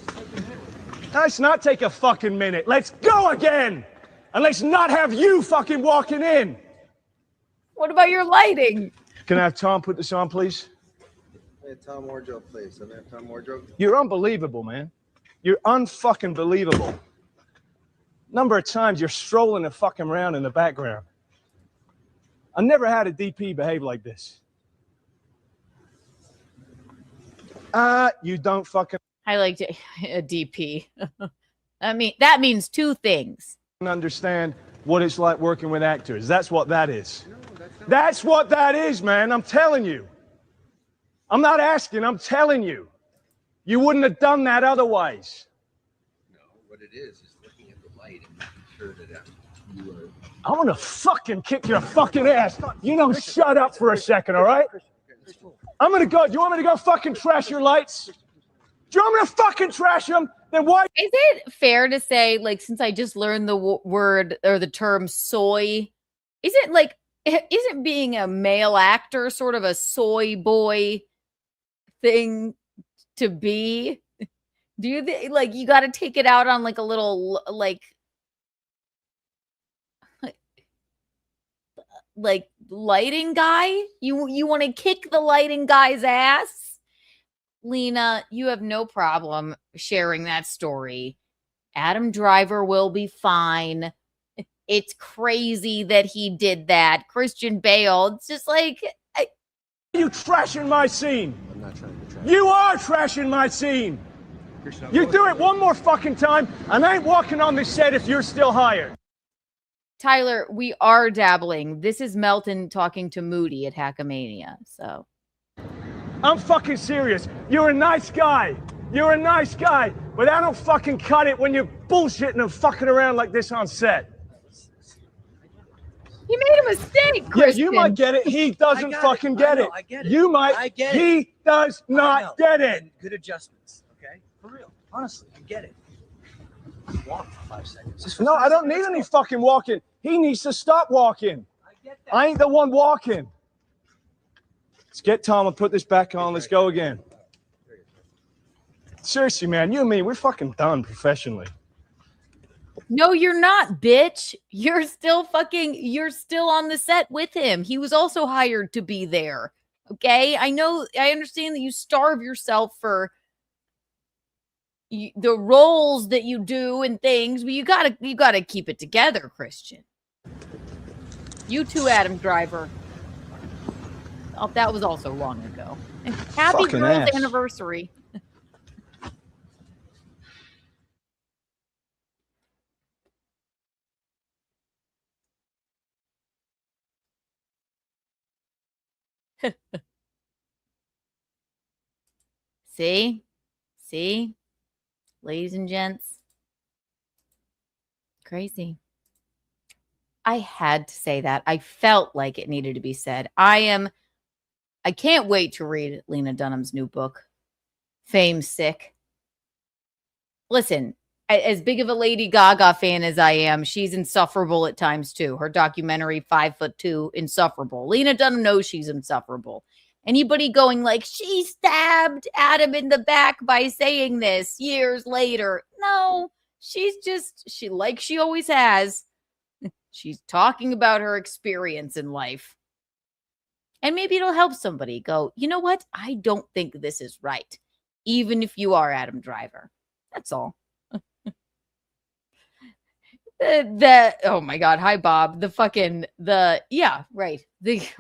Let's not take a fucking minute. Let's go again. And let's not have you fucking walking in. What about your lighting? Can I have Tom put this on, please? Hey, Tom Wardrobe, please. Can I have Tom Wardrobe? You're unbelievable, man. You're unfucking believable. Number of times you're strolling and fucking around in the background. I never had a DP behave like this. You don't fucking I liked it. A DP. I mean, that means two things. understand what it's like working with actors. That's what that is. That's what that is, man. I'm telling you. I'm not asking, I'm telling you. You wouldn't have done that otherwise. No, what it is looking at the light and making sure that you are. I'm gonna fucking kick your fucking ass. You know, shut up for a second, all right? I'm gonna go. Do you want me to go fucking trash your lights? Do you want me to fucking trash them? Then why? Is it fair to say, like, since I just learned the word or the term soy, isn't being a male actor sort of a soy boy thing to be? Do you think, like, you got to take it out on like a little like lighting guy? You want to kick the lighting guy's ass? Lena, you have no problem sharing that story. Adam Driver will be fine. It's crazy that he did that. Christian Bale, it's just like... You trashing my scene. I'm not trying to trash. You are trashing my scene. You do it one more fucking time, and I ain't walking on this set if you're still hired. Tyler, we are dabbling. This is Melton talking to Moody at Hackamania, so... I'm fucking serious. You're a nice guy. You're a nice guy. But I don't fucking cut it when you're bullshitting and fucking around like this on set. You made a mistake, Christian. Yeah, you might get it. He doesn't fucking get it. I get it. You might. I get he it. does not get it. And good adjustments, okay? For real. Honestly, I get it. Walk for 5 seconds. Just for No, 5 I don't need seconds. any fucking walking. He needs to stop walking. I get that. I ain't the one walking. Let's get Tom and put this back on. Let's go again. Seriously, man, you and me, we're fucking done professionally. No, you're not, bitch. You're still on the set with him. He was also hired to be there. Okay? I understand that you starve yourself for the roles that you do and things, but you gotta keep it together, Christian. You too, Adam Driver. Oh, that was also long ago. And happy Fucking girls' ass. anniversary. See? Ladies and gents. Crazy. I had to say that. I felt like it needed to be said. I can't wait to read Lena Dunham's new book, Fame Sick. Listen, as big of a Lady Gaga fan as I am, she's insufferable at times too. Her documentary, 5'2", insufferable. Lena Dunham knows she's insufferable. Anybody going like, she stabbed Adam in the back by saying this years later. No, she like she always has. She's talking about her experience in life. And maybe it'll help somebody go, you know what? I don't think this is right. Even if you are Adam Driver. That's all. Oh my God. Hi, Bob. Yeah, right.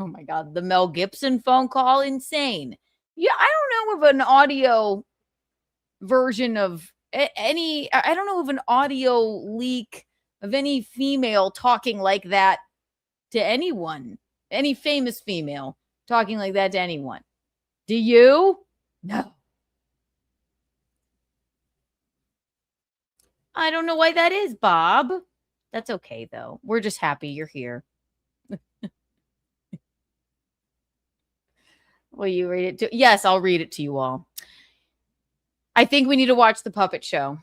Oh my God. The Mel Gibson phone call. Insane. Yeah. I don't know of an audio version of I don't know of an audio leak of any female talking like that to anyone, any famous female talking like that to anyone. Do you? No. I don't know why that is, Bob. That's okay, though. We're just happy you're here. Will you read it? Yes, I'll read it to you all. I think we need to watch the puppet show.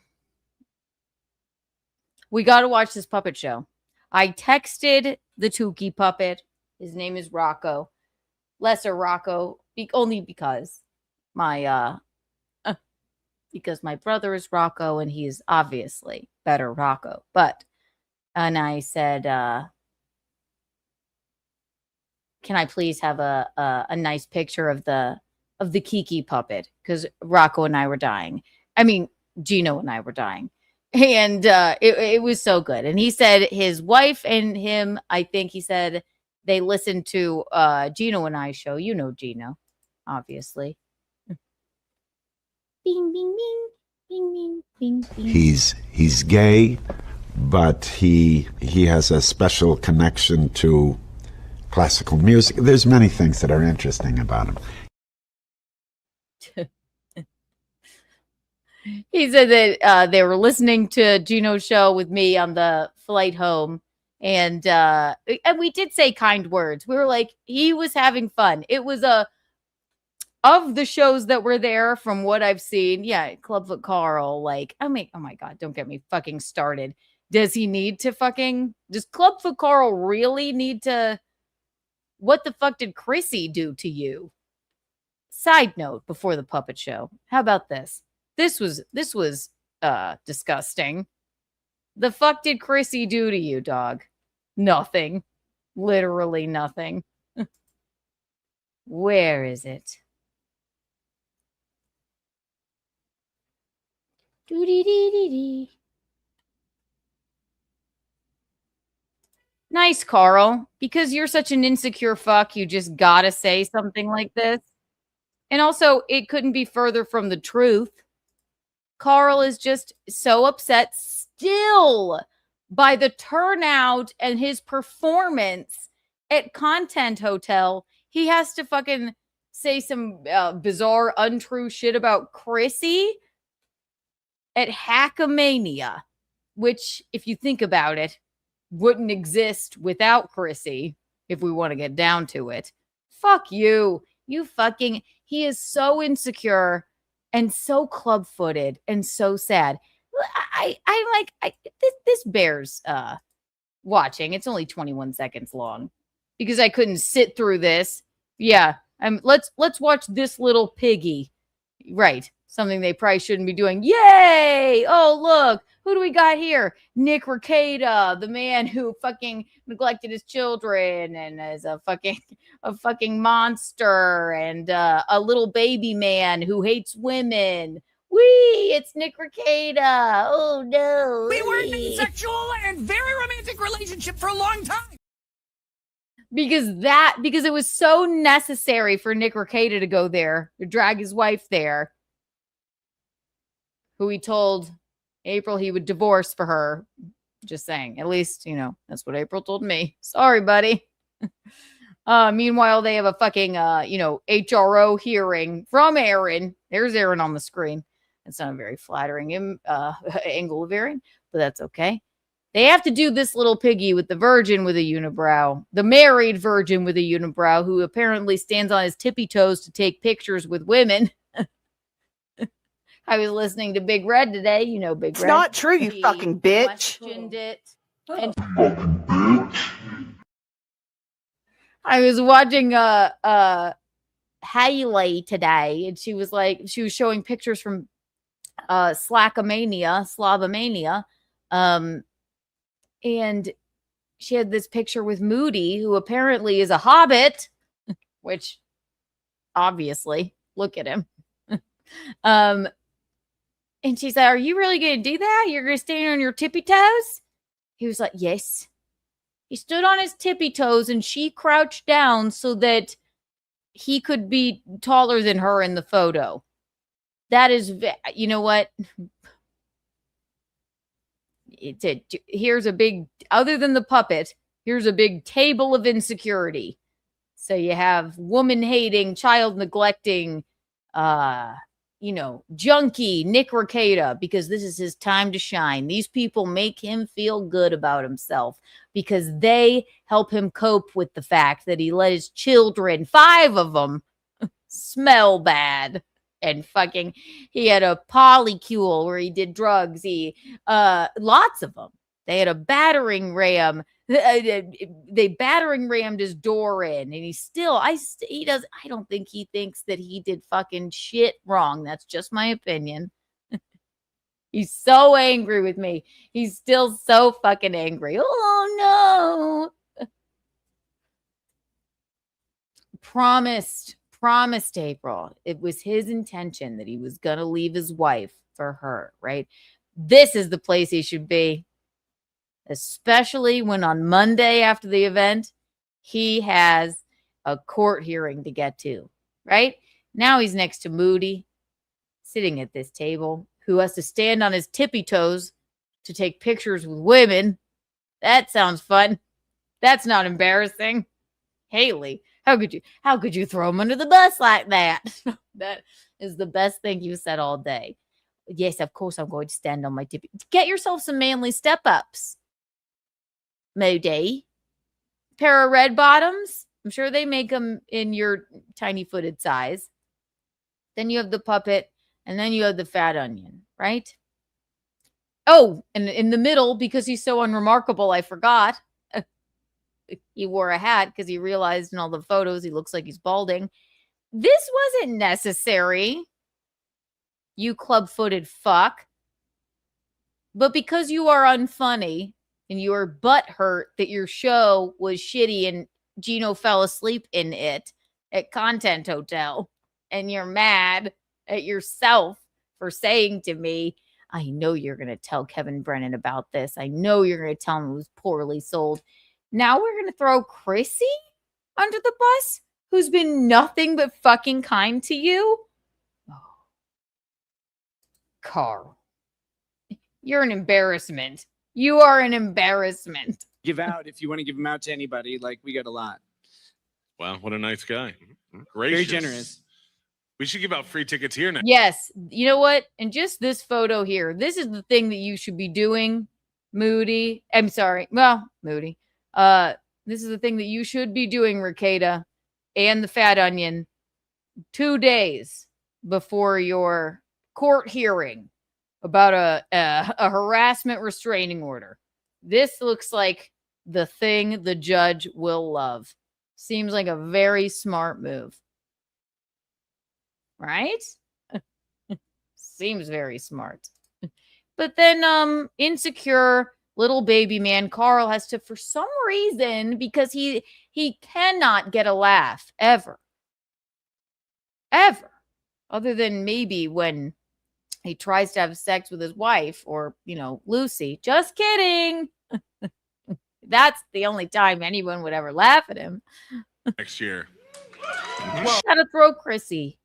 We got to watch this puppet show. I texted the Tukey puppet. His name is Rocco. Lesser Rocco, only because my brother is Rocco and he is obviously better Rocco. And I said, can I please have a nice picture of the Kiki puppet? Because Rocco and I were dying. I mean, Gino and I were dying. And it was so good. And he said his wife and him, I think he said they listened to Gino and I's show. You know Gino, obviously. Bing, bing, bing, bing, bing, bing, bing. He's gay, but he has a special connection to classical music. There's many things that are interesting about him. He said that they were listening to Gino's show with me on the flight home. And we did say kind words. We were like, he was having fun. It was of the shows that were there from what I've seen. Yeah, Clubfoot Carl. Like, I mean, oh my God, don't get me fucking started. Does Clubfoot Carl really need to? What the fuck did Chrissy do to you? Side note before the puppet show. How about this? This was disgusting. The fuck did Chrissy do to you, dog? Nothing. Literally nothing. Where is it? Doo-dee-dee-dee-dee. Nice, Carl. Because you're such an insecure fuck, you just gotta say something like this. And also, it couldn't be further from the truth. Carl is just so upset still by the turnout and his performance at Content Hotel. He has to fucking say some bizarre, untrue shit about Chrissy at Hackamania, which, if you think about it, wouldn't exist without Chrissy, if we want to get down to it. Fuck you. You fucking... He is so insecure and so club-footed and so sad. This bears watching. It's only 21 seconds long because I couldn't sit through this. Yeah, let's watch this little piggy. Right, something they probably shouldn't be doing. Yay! Oh, look, who do we got here? Nick Rekieta, the man who fucking neglected his children and is a fucking monster, and a little baby man who hates women. Wee! It's Nick Rekieta. Oh no. We were in an sexual and very romantic relationship for a long time. Because it was so necessary for Nick Rekieta to go there, to drag his wife there, who he told April he would divorce for her. Just saying. At least, that's what April told me. Sorry, buddy. Meanwhile, they have a fucking, HRO hearing from Aaron. There's Aaron on the screen. It's not a very flattering angle of Aaron, but that's okay. They have to do this little piggy with the virgin with a unibrow, the married virgin with a unibrow, who apparently stands on his tippy toes to take pictures with women. I was listening to Big Red today. You know Big Red. It's not true, you fucking bitch. Questioned it. And I was watching Haley today, and she was showing pictures from Slavomania. And she had this picture with Moody, who apparently is a hobbit, which obviously, look at him. And she said, "Are you really going to do that? You're going to stand on your tippy toes?" He was like, "Yes." He stood on his tippy toes and she crouched down so that he could be taller than her in the photo. That is, you know what? Here's a big, other than the puppet, here's a big table of insecurity. So you have woman hating, child neglecting, junkie Nick Rekieta, because this is his time to shine. These people make him feel good about himself because they help him cope with the fact that he let his children, 5 of them, smell bad. And he had a polycule where he did drugs. Lots of them. They had a battering ram. They battering rammed his door in, and I don't think he thinks that he did fucking shit wrong. That's just my opinion. He's so angry with me. He's still so fucking angry. Oh no. Promised April. It was his intention that he was going to leave his wife for her, right? This is the place he should be. Especially when on Monday after the event, he has a court hearing to get to, right? Now he's next to Moody, sitting at this table, who has to stand on his tippy toes to take pictures with women. That sounds fun. That's not embarrassing. Haley, how could you throw him under the bus like that? That is the best thing you said all day. Yes, of course I'm going to stand on my tippy. Get yourself some manly step-ups. Moody. Pair of red bottoms. I'm sure they make them in your tiny footed size. Then you have the puppet, and then you have the fat onion, right? Oh, and in the middle, because he's so unremarkable, I forgot. He wore a hat because he realized in all the photos he looks like he's balding. This wasn't necessary, you club-footed fuck. But because you are unfunny, and you are butthurt that your show was shitty and Gino fell asleep in it at Content Hotel, and you're mad at yourself for saying to me, I know you're going to tell Kevin Brennan about this. I know you're going to tell him it was poorly sold. Now we're going to throw Chrissy under the bus, who's been nothing but fucking kind to you? Oh. Carl, you're an embarrassment. You are an embarrassment. Give out if you want to give them out to anybody. Like, we got a lot. Wow, what a nice guy. Very Gracious. generous. We should give out free tickets here now. Yes. You know what? And just this photo here, this is the thing that you should be doing, Moody. I'm sorry. Well, Moody. This is the thing that you should be doing, Rekieta, and the fat onion, 2 days before your court hearing about a harassment restraining order. This looks like the thing the judge will love. Seems like a very smart move. Right? Seems very smart. But then Insecure little baby man Carl has to, for some reason, because he cannot get a laugh ever. Other than maybe when he tries to have sex with his wife or, Lucy. Just kidding. That's the only time anyone would ever laugh at him. Next year. Gotta throw Chrissy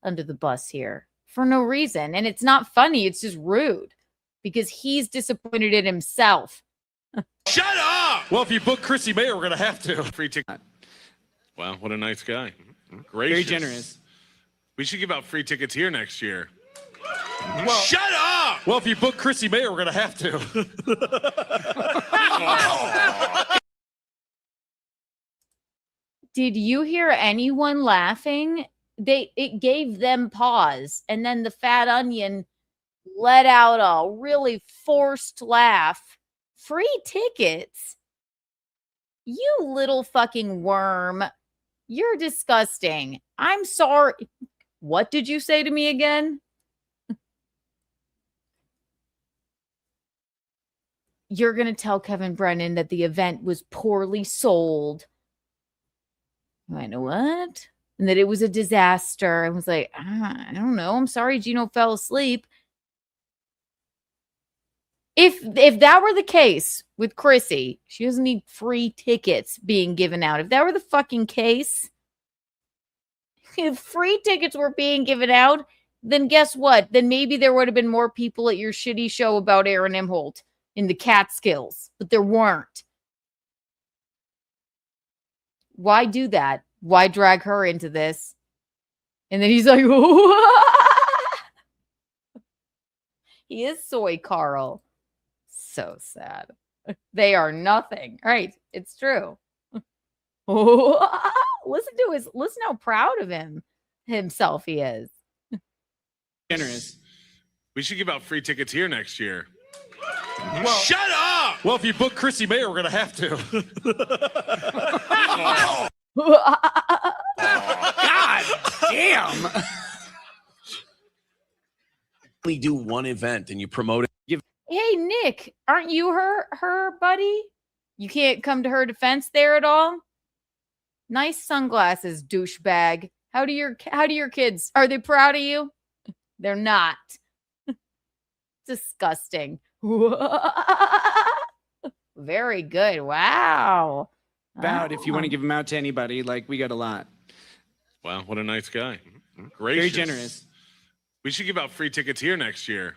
under the bus here for no reason. And it's not funny. It's just rude because he's disappointed in himself. Shut up! Well, if you book Chrissy Mayer, we're going to have to. Free ticket. Wow, what a nice guy. Gracious. Very generous. We should give out free tickets here next year. Well, shut up! Well, if you book Chrissy Mayer, we're going to have to. Did you hear anyone laughing? It gave them pause, and then the fat onion let out a really forced laugh. Free tickets? You little fucking worm. You're disgusting. I'm sorry. What did you say to me again? You're going to tell Kevin Brennan that the event was poorly sold. I know what? And that it was a disaster. I was like, I don't know. I'm sorry Gino fell asleep. If that were the case with Chrissy, she doesn't need free tickets being given out. If that were the fucking case, if free tickets were being given out, then guess what? Then maybe there would have been more people at your shitty show about Aaron Imholt in the Catskills, but there weren't. Why do that? Why drag her into this? And then he's like, oh. He is soy Carl. So sad. They are nothing. Right. It's true. Oh, listen how proud of himself he is. Generous. We should give out free tickets here next year. Well, Shut up! well, if you book Chrissy Mayer, we're gonna have to. God damn. We do one event and you promote it. Hey Nick, aren't you her buddy? You can't come to her defense there at all? Nice sunglasses, douchebag. How do your kids, are they proud of you? They're not. Disgusting. Very good. Wow. About if you want to give them out to anybody, like we got a lot. Wow, what a nice guy. Very Gracious. generous. We should give out free tickets here next year.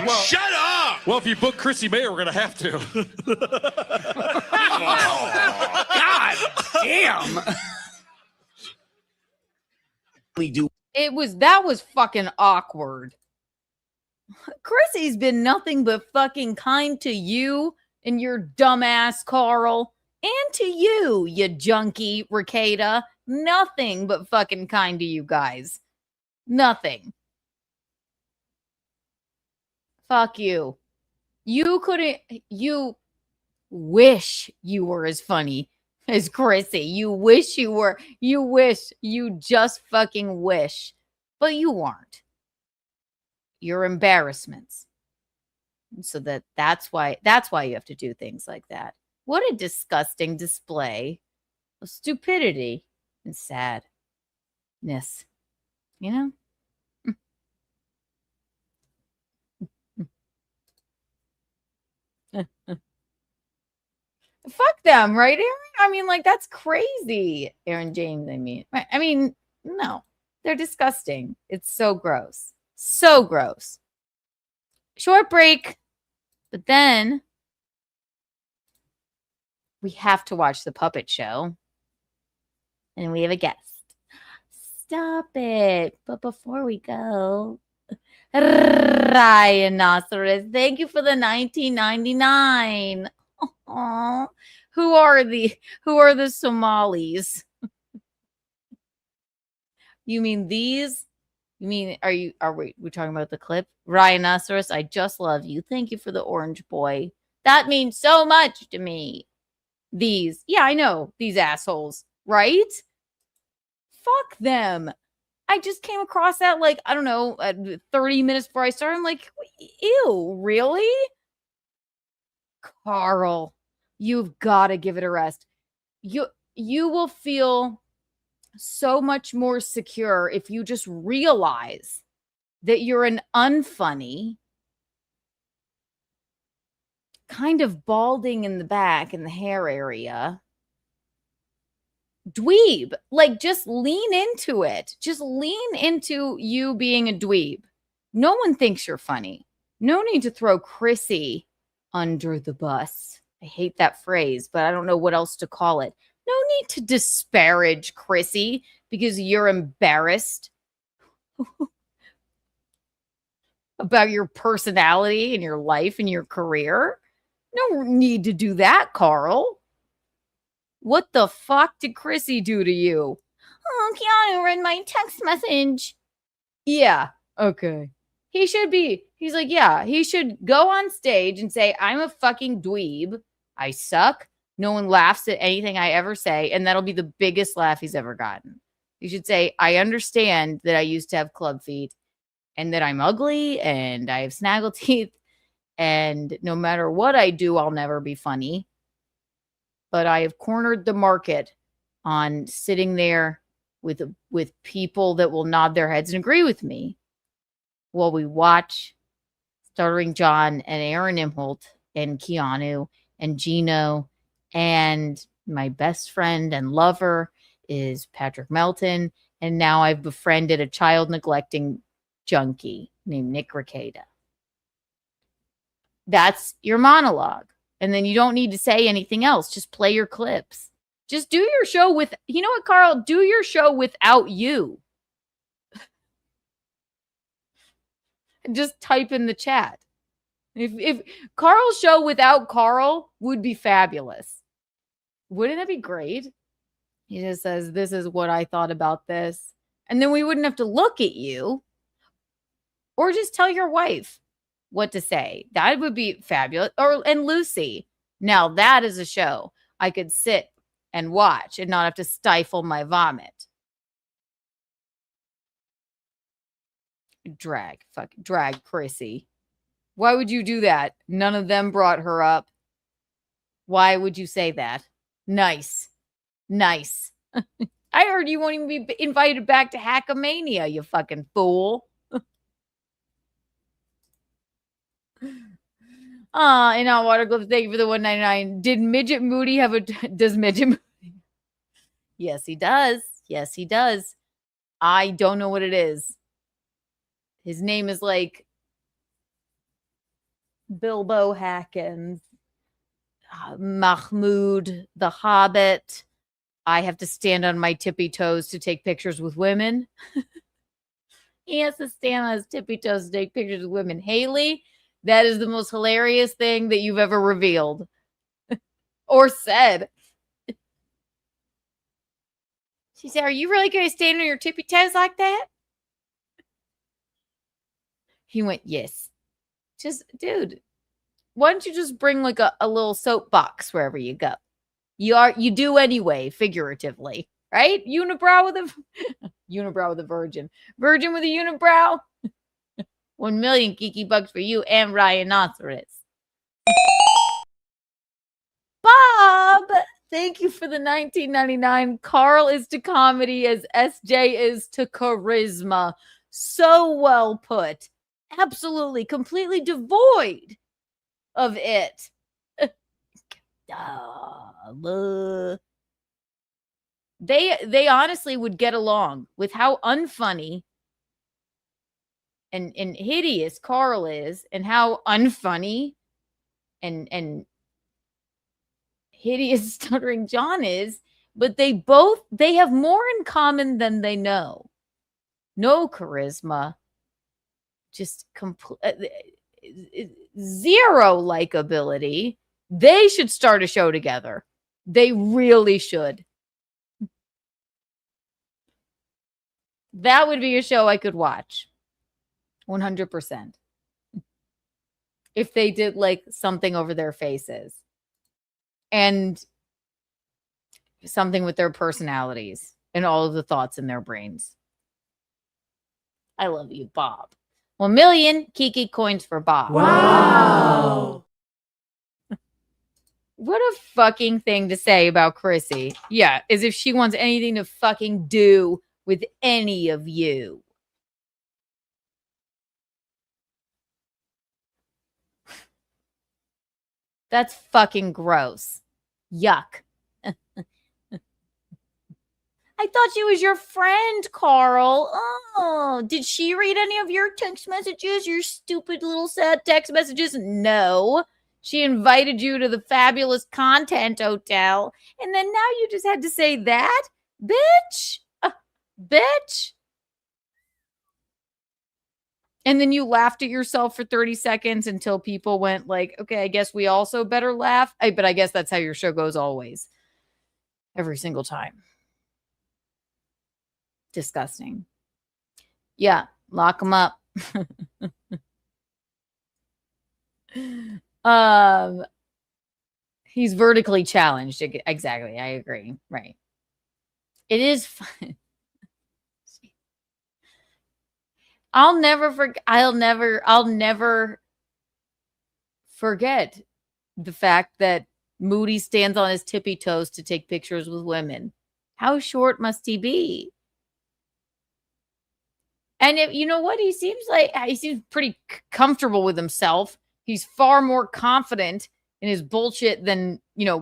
Well, Shut up! well, if you book Chrissy Mayer, we're gonna have to. God damn. We do. That was fucking awkward. Chrissy's been nothing but fucking kind to you and your dumbass Carl, and to you, you junkie Ricada. Nothing but fucking kind to you guys. Nothing. Fuck you. You wish you were as funny as Chrissy. You wish you were. You just fucking wish. But you aren't. You're embarrassments. So that's why you have to do things like that. What a disgusting display of stupidity and sadness. You know? Fuck them, right, Aaron? I mean, like, that's crazy. Aaron James, I mean, no. They're disgusting. It's so gross. So gross. Short break. But then we have to watch the puppet show. And we have a guest. Stop it. But before we go, Rhinoceros, thank you for the $19.99. Aww. Who are the Somalis? You mean these? You mean are we talking about the clip? Rhinoceros, I just love you. Thank you for the orange boy. That means so much to me. These. Yeah, I know. These assholes, right? Fuck them. I just came across that, like, I don't know, 30 minutes before I started. I'm like, ew, really? Carl, you've got to give it a rest. You will feel so much more secure if you just realize that you're an unfunny, kind of balding in the back in the hair area dweeb. Like, just lean into it. Just lean into you being a dweeb. No one thinks you're funny. No need to throw Chrissy under the bus. I hate that phrase, but I don't know what else to call it. No need to disparage Chrissy because you're embarrassed about your personality and your life and your career. No need to do that, Carl. What the fuck did Chrissy do to you? Oh, Keanu read my text message. Yeah, okay. He's like, yeah, he should go on stage and say, I'm a fucking dweeb. I suck. No one laughs at anything I ever say. And that'll be the biggest laugh he's ever gotten. You should say, I understand that I used to have club feet and that I'm ugly and I have snaggle teeth. And no matter what I do, I'll never be funny. But I have cornered the market on sitting there with people that will nod their heads and agree with me while we watch Stuttering John and Aaron Imholt and Keanu and Gino, and my best friend and lover is Patrick Melton, and now I've befriended a child neglecting junkie named Nick Ricada. That's your monologue. And then you don't need to say anything else. Just play your clips. Just do your show with, you know what, Carl? Do your show without you. Just type in the chat. If Carl's show without Carl would be fabulous. Wouldn't that be great? He just says, this is what I thought about this. And then we wouldn't have to look at you or just tell your wife what to say. That would be fabulous. And Lucy. Now that is a show I could sit and watch and not have to stifle my vomit. Drag Chrissy. Why would you do that? None of them brought her up. Why would you say that? Nice. I heard you won't even be invited back to Hackamania, you fucking fool. In our water gloves, thank you for the $1.99. Did Midget Moody have does Midget Moody? Yes, he does. I don't know what it is. His name is like Bilbo Hackens, Mahmoud the Hobbit. I have to stand on my tippy toes to take pictures with women. He has to stand on his tippy toes to take pictures with women. Haley, that is the most hilarious thing that you've ever revealed or said. She said, are you really going to stand on your tippy toes like that? He went, yes. Just, dude, why don't you just bring like a little soapbox wherever you go? You do anyway, figuratively, right? Unibrow with a virgin. Virgin with a unibrow. 1 million Kiki bucks for you and Rhinoceros. Bob, thank you for the $19.99. Carl is to comedy as SJ is to charisma. So well put. Absolutely, completely devoid of it. They honestly would get along with how unfunny and hideous Carl is, and how unfunny and hideous Stuttering John is, but they have more in common than they know. No charisma, just zero likability. They should start a show together. They really should. That would be a show I could watch. 100%. If they did like something over their faces and something with their personalities and all of the thoughts in their brains. I love you, Bob. 1 million Kiki coins for Bob. Wow. What a fucking thing to say about Chrissy. Yeah, as if she wants anything to fucking do with any of you. That's fucking gross. Yuck. I thought she was your friend, Carl. Oh, did she read any of your text messages? Your stupid little sad text messages? No. She invited you to the fabulous content hotel. And then now you just had to say that? Bitch. Bitch. And then you laughed at yourself for 30 seconds until people went like, okay, I guess we also better laugh. But I guess that's how your show goes always. Every single time. Disgusting. Yeah, lock them up. He's vertically challenged. Exactly. I agree. Right. It is fun. I'll never forget the fact that Moody stands on his tippy toes to take pictures with women. How short must he be? And you know what? He seems pretty comfortable with himself. He's far more confident in his bullshit than,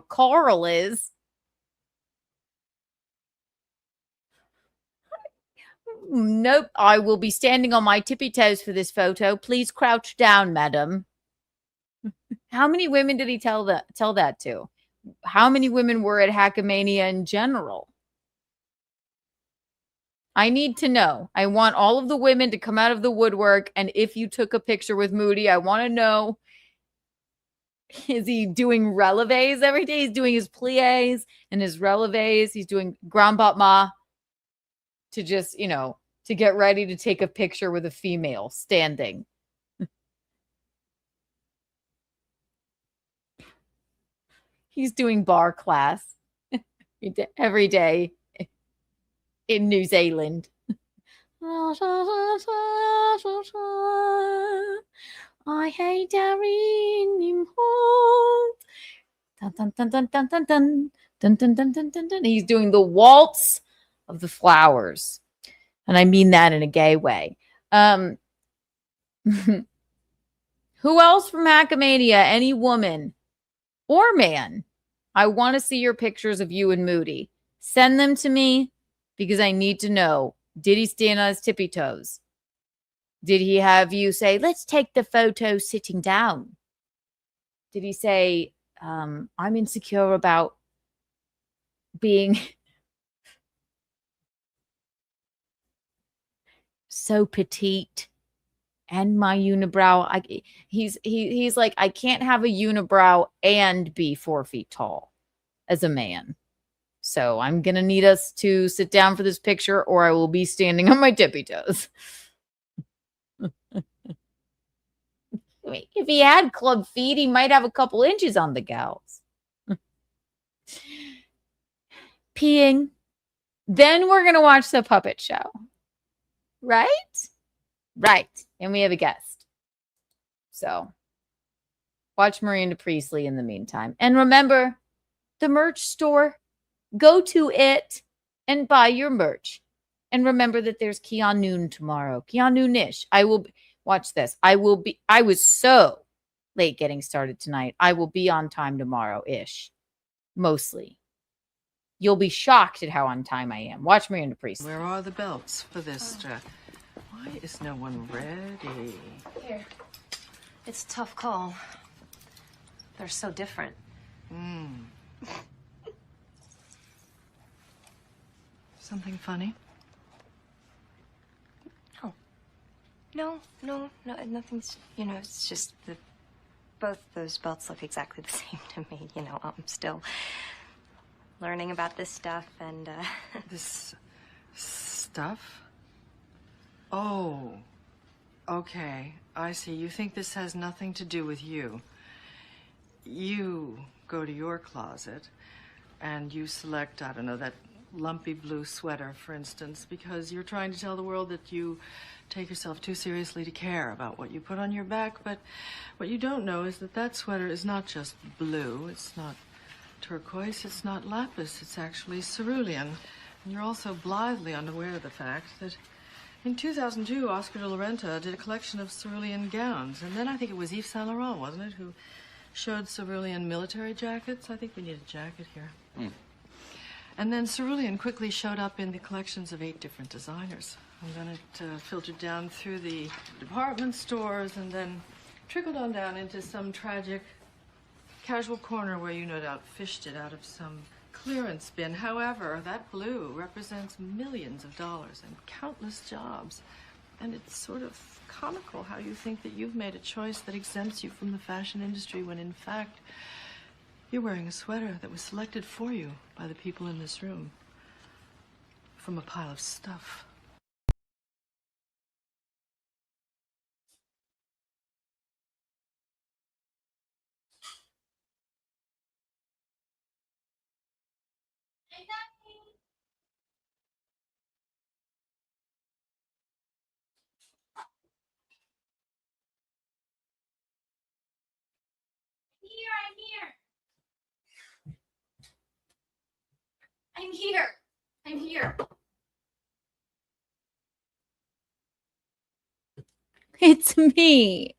Carl is. Nope. I will be standing on my tippy toes for this photo. Please crouch down, madam. How many women did he tell that to? How many women were at Hackamania in general? I need to know. I want all of the women to come out of the woodwork. And if you took a picture with Moody, I want to know, is he doing releves every day? He's doing his pliés and his releves. He's doing grand battement to just, to get ready to take a picture with a female standing. He's doing bar class every day in New Zealand. I hate Darren him home. Dun, dun, dun, dun, dun, dun, dun, dun, dun, dun, dun, dun, dun. He's doing the waltz of the flowers. And I mean that in a gay way. Who else from Hackmania? Any woman or man? I want to see your pictures of you and Moody. Send them to me because I need to know. Did he stand on his tippy toes? Did he have you say, let's take the photo sitting down? Did he say, I'm insecure about being so petite and my unibrow? He's like, I can't have a unibrow and be 4 feet tall as a man. So I'm going to need us to sit down for this picture or I will be standing on my tippy toes. If he had club feet, he might have a couple inches on the gals. Peeing. Then we're going to watch the puppet show. Right? Right. And we have a guest. So watch Miranda Priestley in the meantime. And remember, the merch store. Go to it and buy your merch. And remember that there's Keanu tomorrow. Keanu-ish. I will be, watch this. I was so late getting started tonight. I will be on time tomorrow-ish. Mostly. You'll be shocked at how on time I am. Watch Miranda Priestley. Where are the belts for this dress? Why is no one ready? Here. It's a tough call. They're so different. Something funny? No, nothing's, it's just that both those belts look exactly the same to me. I'm still learning about this stuff and, This stuff? Oh, okay. I see. You think this has nothing to do with you. You go to your closet and you select, I don't know, that lumpy blue sweater, for instance, because you're trying to tell the world that you take yourself too seriously to care about what you put on your back. But what you don't know is that that sweater is not just blue. It's not turquoise. It's not lapis. It's actually cerulean. And you're also blithely unaware of the fact that in 2002, Oscar de la Renta did a collection of cerulean gowns. And then I think it was Yves Saint Laurent, wasn't it, who showed cerulean military jackets? I think we need a jacket here. And then cerulean quickly showed up in the collections of 8 different designers. And then it filtered down through the department stores and then trickled on down into some tragic casual corner where you no doubt fished it out of some clearance bin. However, that blue represents millions of dollars and countless jobs. And it's sort of comical how you think that you've made a choice that exempts you from the fashion industry when in fact you're wearing a sweater that was selected for you by the people in this room from a pile of stuff. I'm here. It's me.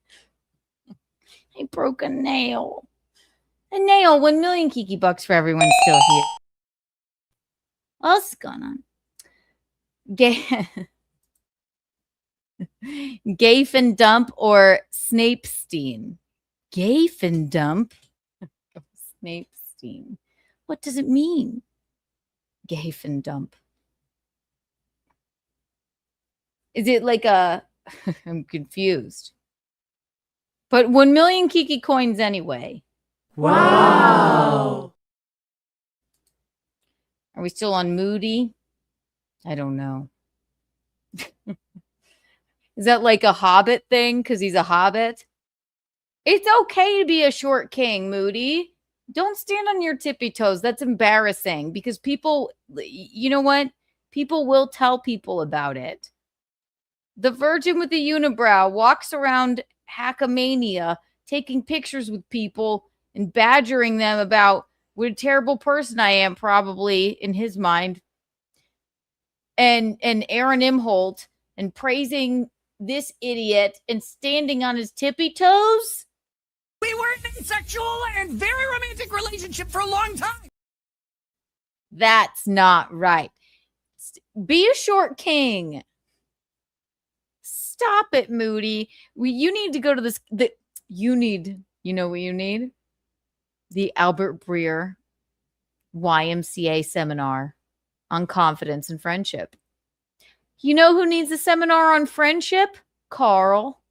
I broke a nail. A nail, 1 million Kiki bucks for everyone still here. What's going on? Gafe and Dump or Snapestein? Gafe and Dump? Snapestein. What does it mean? Gafe and Dump. Is it like a I'm confused. But 1 million Kiki coins anyway. Wow. Are we still on Moody? I don't know. Is that like a Hobbit thing? Because he's a Hobbit? It's okay to be a short king, Moody. Don't stand on your tippy toes. That's embarrassing because people, you know what? People will tell people about it. The virgin with the unibrow walks around Hackamania taking pictures with people and badgering them about what a terrible person I am, probably in his mind. And Aaron Imholt and praising this idiot and standing on his tippy toes. We were in a sexual and very romantic relationship for a long time. That's not right. Be a short king. Stop it, Moody. You need to go to this. You know what you need? The Albert Breer YMCA seminar on confidence and friendship. You know who needs a seminar on friendship? Carl.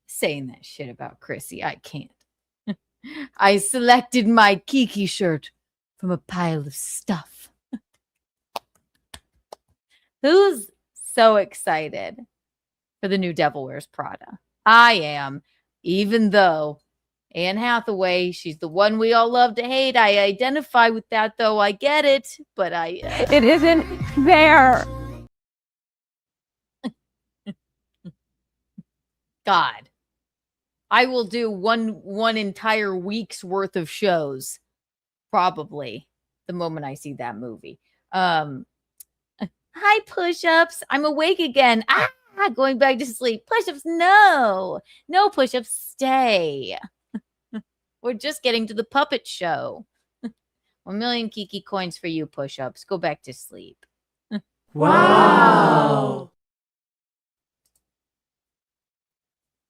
Saying that shit about Chrissy, I can't. I selected my Kiki shirt from a pile of stuff. Who's so excited for the new Devil Wears Prada? I am, even though Anne Hathaway, she's the one we all love to hate. I identify with that, though. I get it, but it isn't fair. God. I will do one entire week's worth of shows, probably, the moment I see that movie. Hi, push-ups. I'm awake again. Going back to sleep. Push-ups, no push-ups, stay. We're just getting to the puppet show. 1 million Kiki coins for you, push-ups. Go back to sleep. Wow.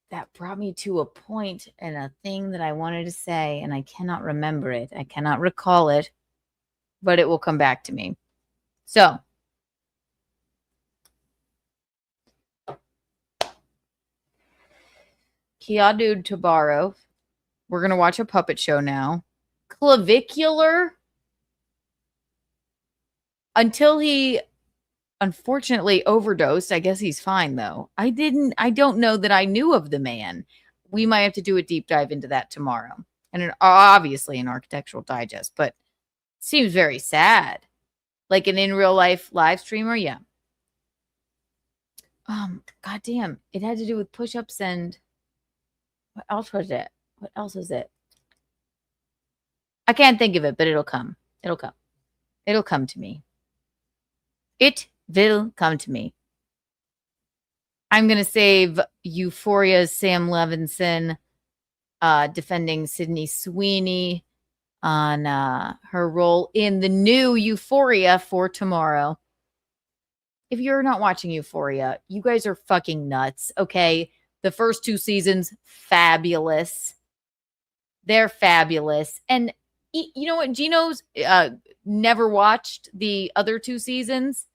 That brought me to a point and a thing that I wanted to say, and I cannot remember it. I cannot recall it, but it will come back to me. So, Keanu Tabarov. We're going to watch a puppet show now. Clavicular. Until he unfortunately overdosed. I guess he's fine though. I don't know that I knew of the man. We might have to do a deep dive into that tomorrow. And obviously an Architectural Digest, but seems very sad. Like an in real life live streamer, yeah. Goddamn. It had to do with push-ups and what else was it? What else is it? I can't think of it, but it'll come. It'll come. It'll come to me. It will come to me. I'm going to save Euphoria's Sam Levinson defending Sydney Sweeney on her role in the new Euphoria for tomorrow. If you're not watching Euphoria, you guys are fucking nuts, okay? The first 2 seasons, fabulous. They're fabulous. And you know what? Gino's never watched the other 2 seasons.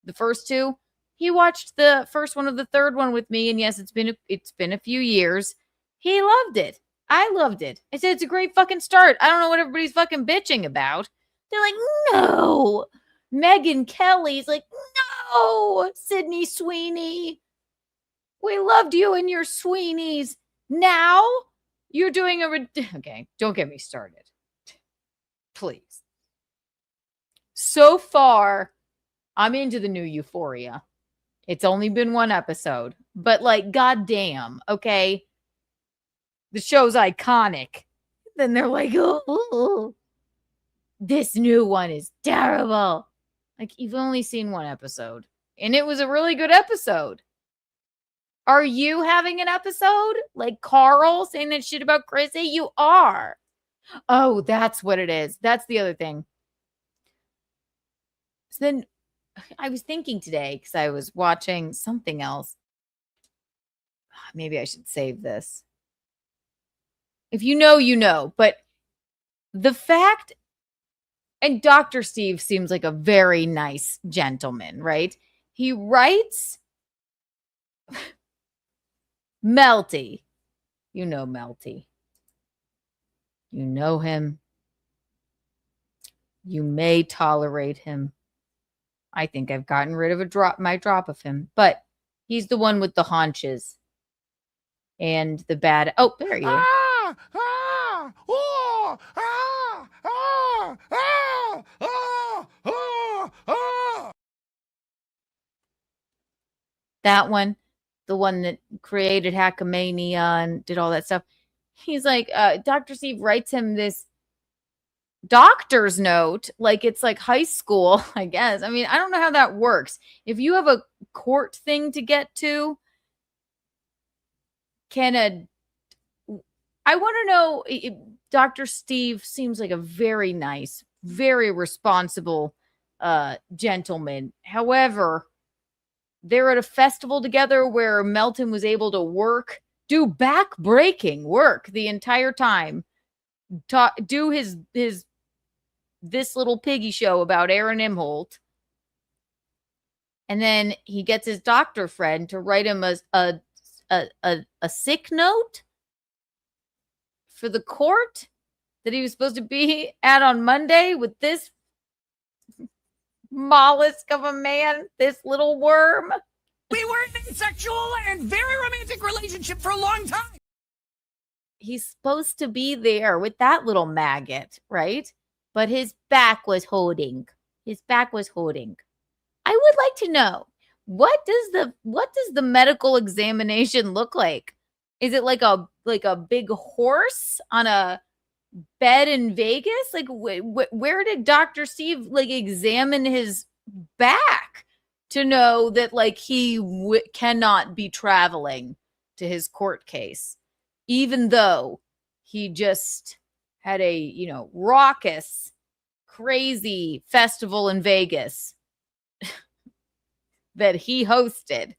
The first 2. He watched the first one of the third one with me. And yes, it's been a few years. He loved it. I loved it. I said, it's a great fucking start. I don't know what everybody's fucking bitching about. They're like, no. Megyn Kelly's like, no, Sydney Sweeney. We loved you and your Sweeneys. Now you're doing okay, don't get me started. Please. So far, I'm into the new Euphoria. It's only been 1 episode, but like, goddamn, okay? The show's iconic. Then they're like, oh, this new one is terrible. Like, you've only seen 1 episode, and it was a really good episode. Are you having an episode? Like Carl saying that shit about Chrissy? You are. Oh, that's what it is. That's the other thing. So then I was thinking today, because I was watching something else. Maybe I should save this. If you know, you know. But the fact, and Dr. Steve seems like a very nice gentleman, right? He writes Melty. You know Melty. You know him. You may tolerate him. I think I've gotten rid of my drop of him, but he's the one with the haunches and the bad. Oh, there you are. That one, the one that created Hackamania and did all that stuff. He's like, Dr. Steve writes him this doctor's note, like it's like high school, I guess. I mean, I don't know how that works. If you have a court thing to get to, I want to know, Dr. Steve seems like a very nice, very responsible gentleman. However, they're at a festival together where Melton was able to do back-breaking work the entire time. Do his this little piggy show about Aaron Imholt. And then he gets his doctor friend to write him a sick note for the court that he was supposed to be at on Monday with this mollusk of a man, this little worm. We were in a sexual and very romantic relationship for a long time. He's supposed to be there with that little maggot, right? But his back was holding. His back was holding. I would like to know, what does the medical examination look like? Is it like a big horse on a bed in Vegas? Like where did Dr. Steve like examine his back to know that like he cannot be traveling to his court case, even though he just had a, raucous, crazy festival in Vegas that he hosted,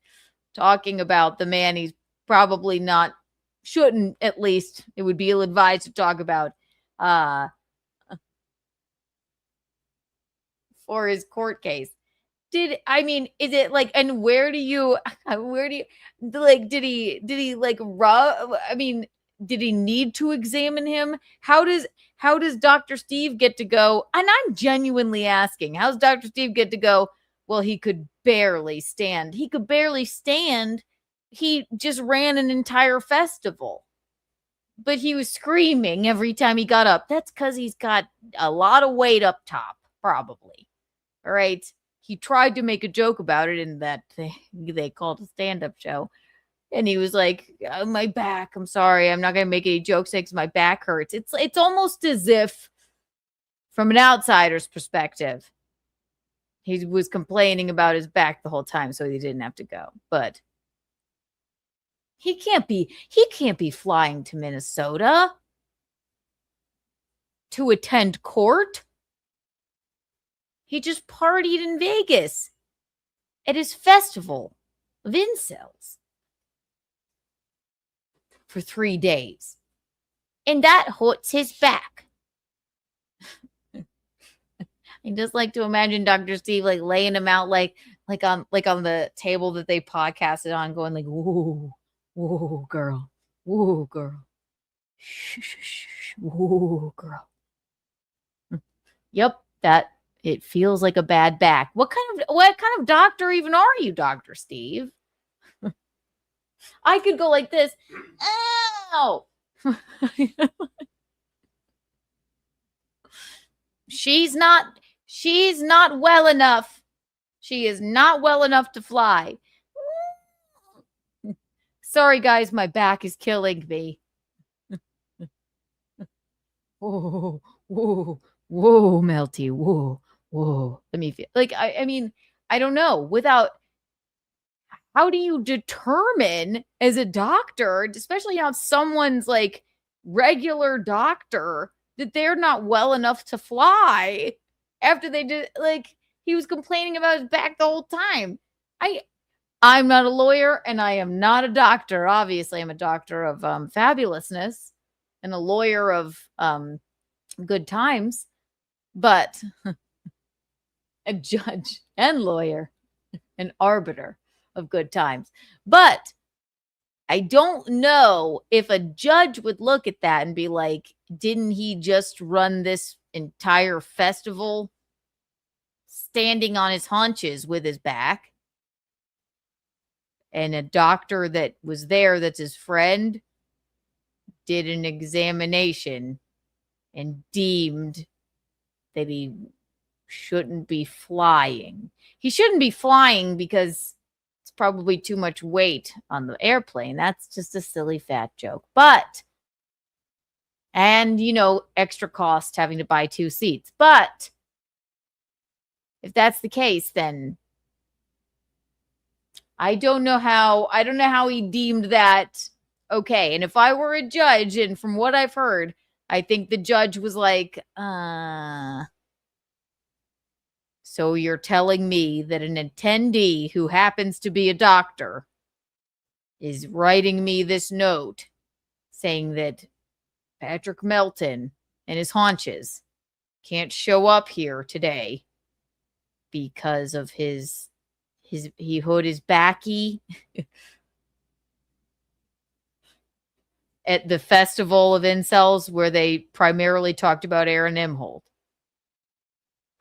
talking about the man he's probably shouldn't, at least it would be ill-advised to talk about for his court case. Is it like, and where do you like, did he like rub? I mean, did he need to examine him? How does Dr. Steve get to go? And I'm genuinely asking, how's Dr. Steve get to go? Well, he could barely stand. He could barely stand. He just ran an entire festival, but he was screaming every time he got up. That's because he's got a lot of weight up top, probably. All right. He tried to make a joke about it in that they called a stand-up show. And he was like, oh, my back, I'm sorry. I'm not going to make any jokes because my back hurts. It's almost as if, from an outsider's perspective, he was complaining about his back the whole time so he didn't have to go. But he can't be flying to Minnesota to attend court. He just partied in Vegas at his festival of incels for 3 days. And that hurts his back. I just like to imagine Dr. Steve like laying him out like on the table that they podcasted on, going like, whoa, whoa, girl. Whoa, girl. Shh, shh, shh, whoa, girl. Yep, it feels like a bad back. What kind of doctor even are you, Dr. Steve? I could go like this. Ow! She's not well enough. She is not well enough to fly. Sorry, guys, my back is killing me. Whoa, whoa, whoa, Melty, whoa, whoa. Let me feel like I mean, I don't know. How do you determine as a doctor, especially not someone's like regular doctor, that they're not well enough to fly after they did, like, he was complaining about his back the whole time. I'm not a lawyer and I am not a doctor. Obviously, I'm a doctor of fabulousness and a lawyer of good times, but a judge and lawyer. an arbiter of good times. But I don't know if a judge would look at that and be like, didn't he just run this entire festival standing on his haunches with his back? And a doctor that was there, that's his friend, did an examination and deemed that he shouldn't be flying. He shouldn't be flying because it's probably too much weight on the airplane. That's just a silly fat joke. But, and extra cost having to buy 2 seats. But if that's the case, then I don't know how he deemed that okay. And if I were a judge, and from what I've heard, I think the judge was like, so you're telling me that an attendee who happens to be a doctor is writing me this note saying that Patrick Melton and his haunches can't show up here today because of he hurt his backy at the Festival of Incels, where they primarily talked about Aaron Imholt,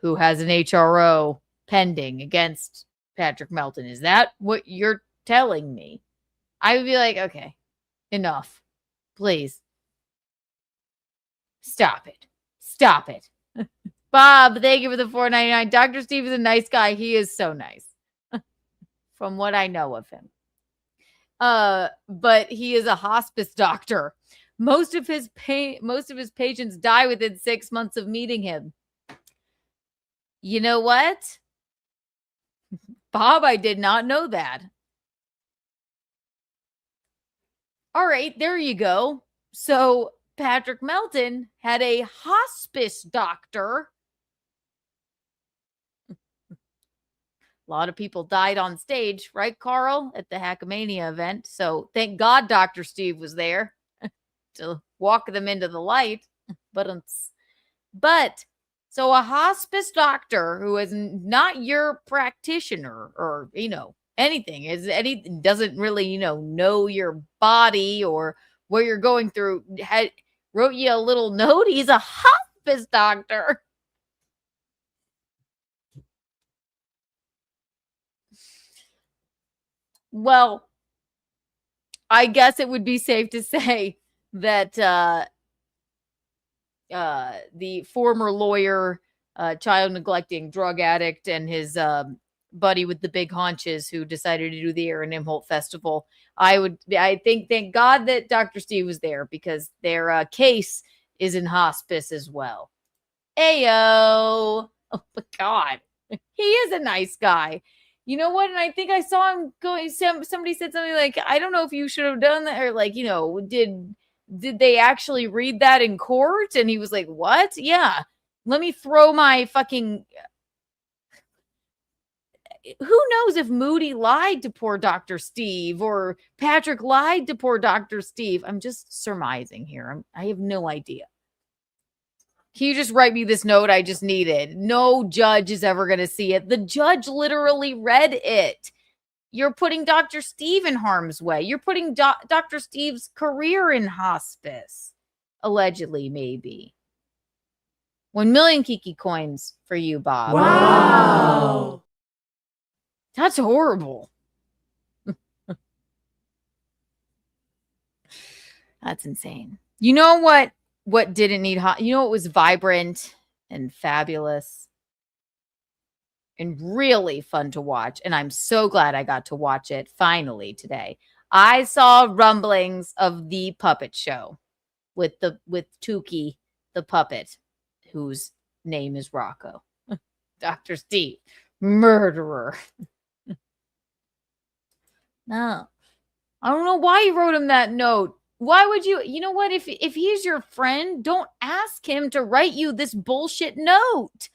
who has an HRO pending against Patrick Melton. Is that what you're telling me? I would be like, okay, enough. Please. Stop it. Stop it. Bob, thank you for the $4.99. Dr. Steve is a nice guy. He is so nice. From what I know of him. But he is a hospice doctor. Most of his patients die within 6 months of meeting him. You know what? Bob, I did not know that. All right, there you go. So Patrick Melton had a hospice doctor. A lot of people died on stage, right, Carl, at the Hackamania event. So thank God Dr. Steve was there to walk them into the light. But so a hospice doctor who is not your practitioner or, anything, doesn't really, know your body or what you're going through, wrote you a little note. He's a hospice doctor. Well, I guess it would be safe to say that the former lawyer, child neglecting drug addict, and his buddy with the big haunches who decided to do the Aaron Imholt Festival, thank God that Dr. Steve was there, because their case is in hospice as well. Ayo. Oh my God. He is a nice guy. You know what? And I think I saw him going. Somebody said something like, I don't know if you should have done that, or like, did they actually read that in court? And he was like, what? Yeah. Let me throw my fucking. Who knows if Moody lied to poor Dr. Steve or Patrick lied to poor Dr. Steve? I'm just surmising here. I have no idea. Can you just write me this note? I just need it. No judge is ever going to see it. The judge literally read it. You're putting Dr. Steve in harm's way. You're putting Dr. Steve's career in hospice. Allegedly, maybe. 1 million Kiki coins for you, Bob. Wow. That's horrible. That's insane. You know what didn't need what was vibrant and fabulous and really fun to watch, and I'm so glad I got to watch it finally today. I saw rumblings of the puppet show with Tukey the puppet, whose name is Rocco. Dr. Steve, murderer. No. I don't know why you wrote him that note. Why would you? You know what? If he's your friend, don't ask him to write you this bullshit note.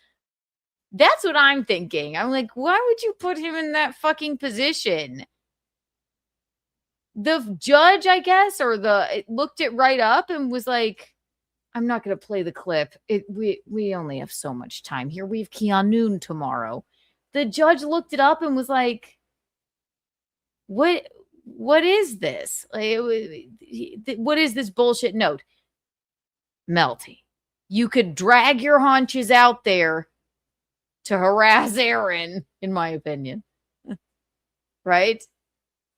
That's what I'm thinking. I'm like, why would you put him in that fucking position? The judge, I guess, or looked it right up and was like, I'm not going to play the clip. We only have so much time here. We have Keanu tomorrow. The judge looked it up and was like, what is this? Like, what is this bullshit note? Melty, you could drag your haunches out there to harass Aaron, in my opinion. Right?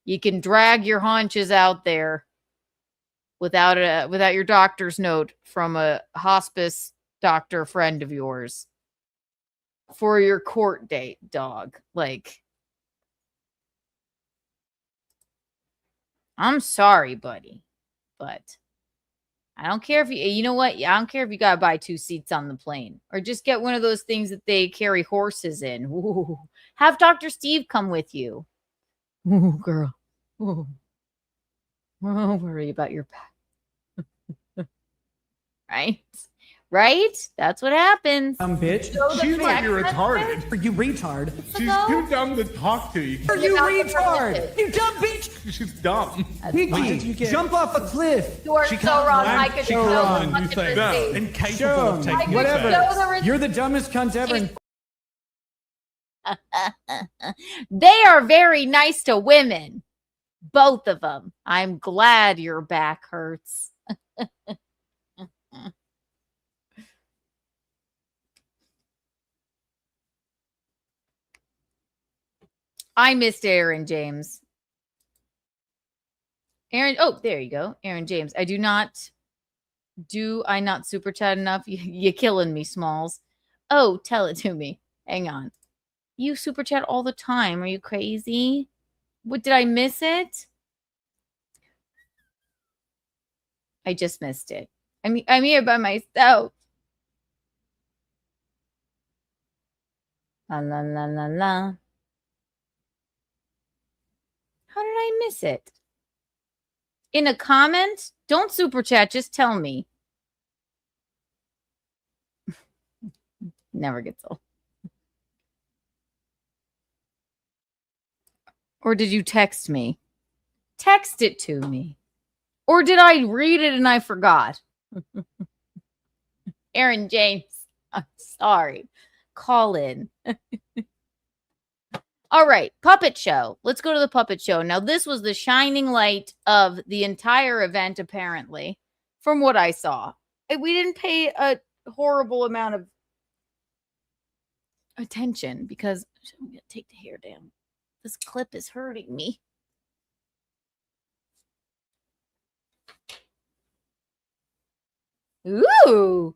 You can drag your haunches out there without your doctor's note from a hospice doctor friend of yours for your court date, dog. Like, I'm sorry, buddy, but I don't care if you know what? I don't care if you got to buy 2 seats on the plane or just get one of those things that they carry horses in. Ooh. Have Dr. Steve come with you. Ooh, girl. Ooh. Don't worry about your back. Right? Right? That's what happens. Bitch. So the She's like, text you're message- retarded. You retard. She's too dumb to talk to you. Are you retard? You dumb bitch. She's dumb. Kiki, jump off a cliff. You are so wrong. I could show the fucking receipt. Incapable of taking I could whatever. show the receipt. You're the dumbest cunt ever. and They are very nice to women. Both of them. I'm glad your back hurts. I missed Aaron James. Aaron, oh, there you go. Aaron James. Do I not super chat enough? You're killing me, Smalls. Oh, tell it to me. Hang on. You super chat all the time. Are you crazy? What, did I miss it? I just missed it. I'm here by myself. La la la la la. How did I miss it? In a comment? Don't super chat. Just tell me. Never gets old. Or did you text me? Text it to me. Or did I read it and I forgot? Aaron James, I'm sorry. Call in. All right, puppet show. Let's go to the puppet show. Now, this was the shining light of the entire event, apparently, from what I saw. We didn't pay a horrible amount of attention because I'm going to take the hair down. This clip is hurting me. Ooh.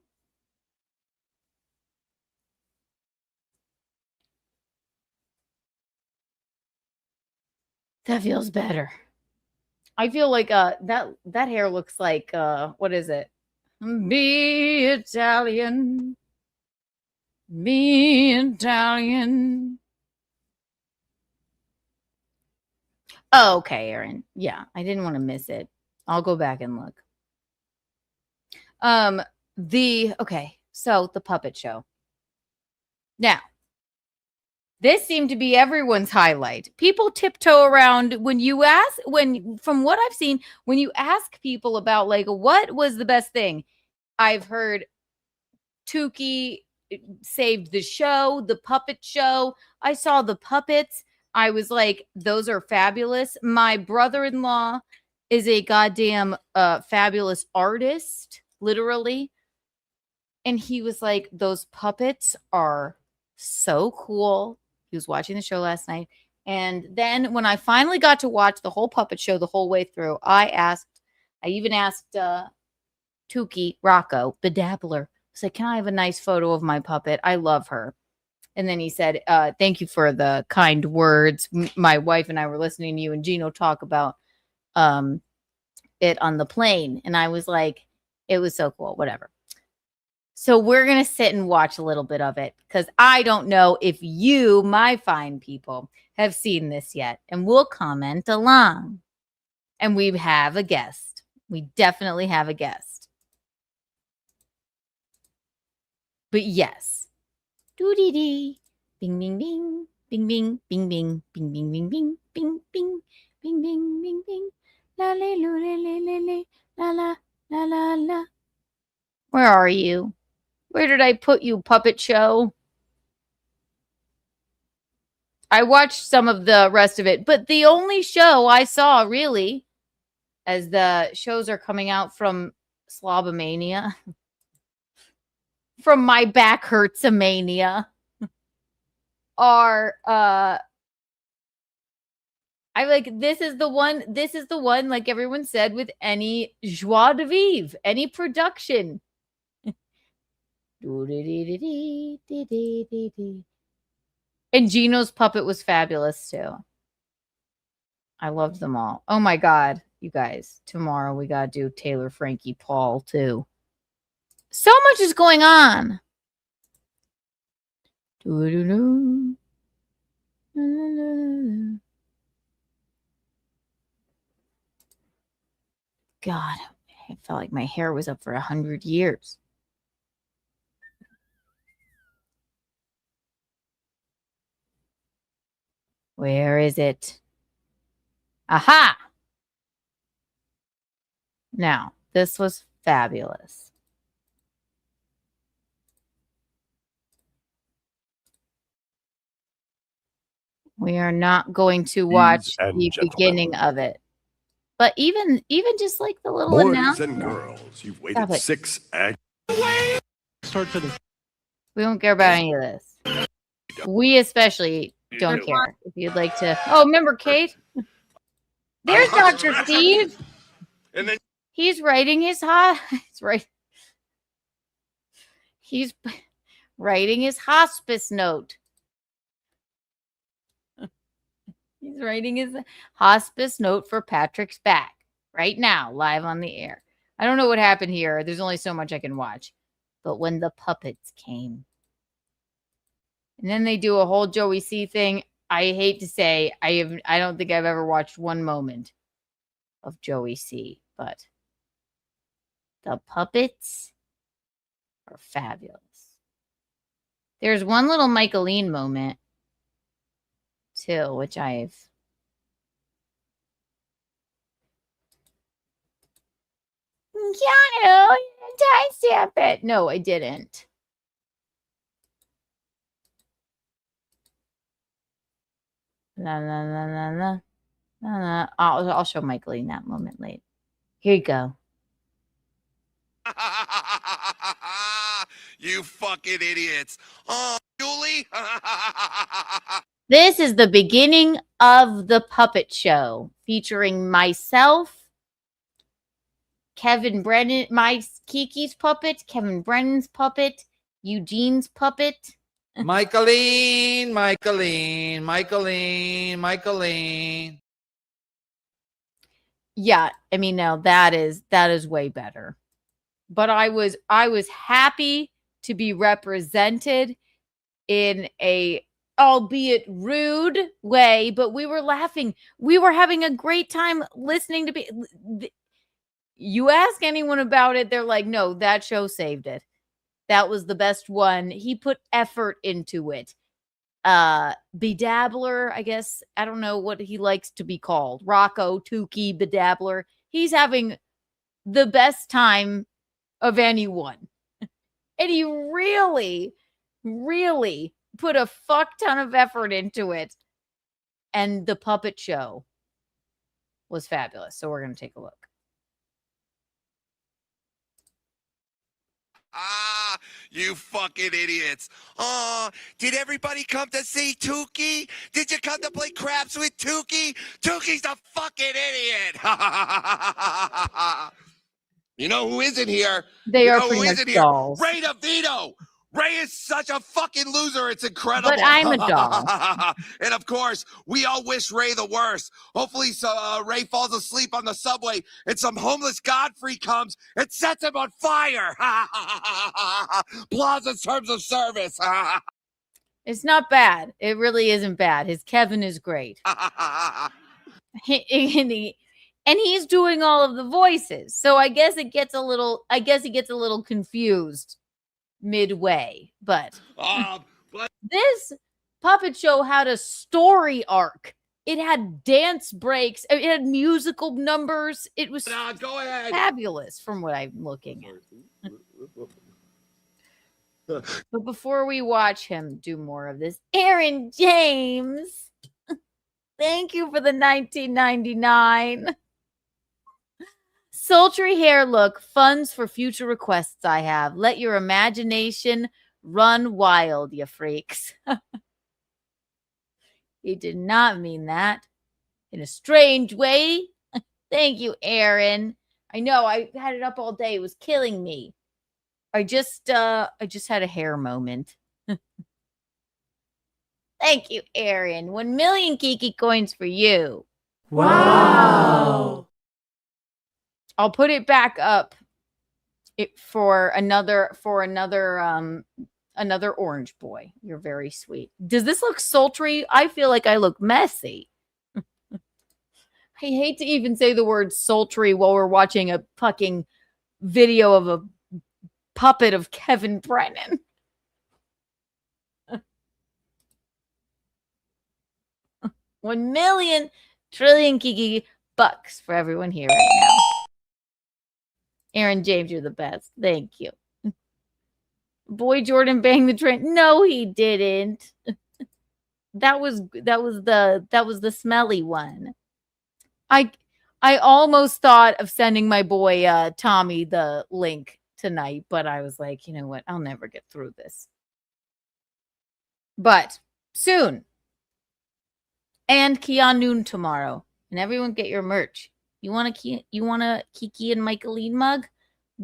That feels better. I feel like that hair looks like what is it? Be Italian. Be Italian. Oh, okay, Aaron. Yeah, I didn't want to miss it. I'll go back and look. Okay, so the puppet show. Now, this seemed to be everyone's highlight. People tiptoe around from what I've seen, when you ask people about like what was the best thing, I've heard Tukey saved the show, the puppet show. I saw the puppets. I was like, those are fabulous. My brother-in-law is a goddamn fabulous artist, literally. And he was like, those puppets are so cool. He was watching the show last night. And then when I finally got to watch the whole puppet show the whole way through, I even asked Tukey, Rocco, Bedabbler. I was like, can I have a nice photo of my puppet? I love her. And then he said, thank you for the kind words. My wife and I were listening to you and Gino talk about it on the plane. And I was like, it was so cool, whatever. So we're going to sit and watch a little bit of it because I don't know if you, my fine people, have seen this yet. And we'll comment along. And we have a guest. We definitely have a guest. But yes. Doo-dee-dee. Bing, bing, bing. Bing, bing, bing, bing. Bing, bing, bing, bing. Bing, bing. Bing, bing, bing, bing. La, la, la, la, la, la, la, la, la, la, la. Where are you? Where did I put you, puppet show? I watched some of the rest of it, but the only show I saw really, as the shows are coming out from Slobomania, from my back hurts-a-mania, are I like this is the one like everyone said with any joie de vivre, any production. And Gino's puppet was fabulous too. I loved them all. Oh my god, you guys, tomorrow we gotta do Taylor, Frankie, Paul too. So much is going on. God, I felt like my hair was up for 100 years. Where is it? Aha! Now, this was fabulous. We are not going to watch the beginning of it. But even just like the little Boys announcement. and girls, you've Stop waited it. 6 acts. Start to the. We don't care about any of this. We especially don't care. If you'd like to. Oh, remember Kate? There's Dr. Steve. And then He's writing his He's writing his hospice note. He's writing his hospice note for Patrick's back right now, live on the air. I don't know what happened here. There's only so much I can watch. But when the puppets came, and then they do a whole Joey C thing. I hate to say, I don't think I've ever watched one moment of Joey C, but the puppets are fabulous. There's one little Michaeline moment too, which I've Keanu, timestamp it. No, I didn't. La la la la la. La. I'll show Michaeline that moment later. Here you go. You fucking idiots. Oh, Julie. This is the beginning of the puppet show featuring myself, Kevin Brennan, Kiki's puppet, Kevin Brennan's puppet, Eugene's puppet. Michaeline. Yeah, I mean, now that is way better. But I was happy to be represented in a albeit rude way, but we were laughing. We were having a great time listening to you ask anyone about it, they're like, no, that show saved it. That was the best one. He put effort into it. Bedabbler, I guess. I don't know what he likes to be called. Rocco, Tukey, Bedabbler. He's having the best time of anyone. And he really, really put a fuck ton of effort into it. And the puppet show was fabulous. So we're going to take a look. You fucking idiots. Oh, did everybody come to see Tukey? Did you come to play craps with Tukey? Tukey's a fucking idiot. You know who isn't here? They you are know pretty who much isn't dolls. here? Ray DeVito. Ray is such a fucking loser. It's incredible. But I'm a doll. And of course, we all wish Ray the worst. Hopefully, Ray falls asleep on the subway and some homeless Godfrey comes and sets him on fire. Plaza's terms of service. It's not bad. It really isn't bad. His Kevin is great. And he's doing all of the voices. So I guess he gets a little confused midway. But this puppet show had a story arc. It had dance breaks. It had musical numbers. It was go ahead. fabulous from what I'm looking at. But before we watch him do more of this, Aaron James, thank you for the 1999. Sultry hair look, funds for future requests I have. Let your imagination run wild, you freaks. He did not mean that in a strange way. Thank you, Aaron. I know I had it up all day. It was killing me. I just had a hair moment. Thank you, Aaron. 1 million Kiki coins for you. Wow. I'll put it back up for another orange boy. You're very sweet. Does this look sultry? I feel like I look messy. I hate to even say the word sultry while we're watching a fucking video of a puppet of Kevin Brennan. $1 trillion Kiki bucks for everyone here right now. Aaron James, you're the best. Thank you. Boy Jordan banged the train. No, he didn't. That was the smelly one. I almost thought of sending my boy Tommy the link tonight, but I was like, you know what? I'll never get through this. But soon. And Keanu tomorrow. And everyone get your merch. You want a Kiki and Michaeline mug?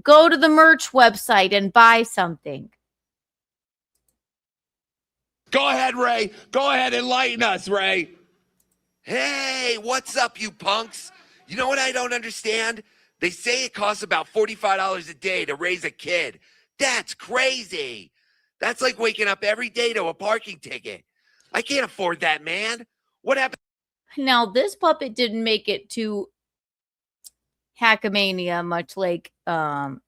Go to the merch website and buy something. Go ahead, Ray. Go ahead, enlighten us, Ray. Hey, what's up, you punks? You know what I don't understand? They say it costs about $45 a day to raise a kid. That's crazy. That's like waking up every day to a parking ticket. I can't afford that, man. What happened? Now, this puppet didn't make it to Hackamania, much like the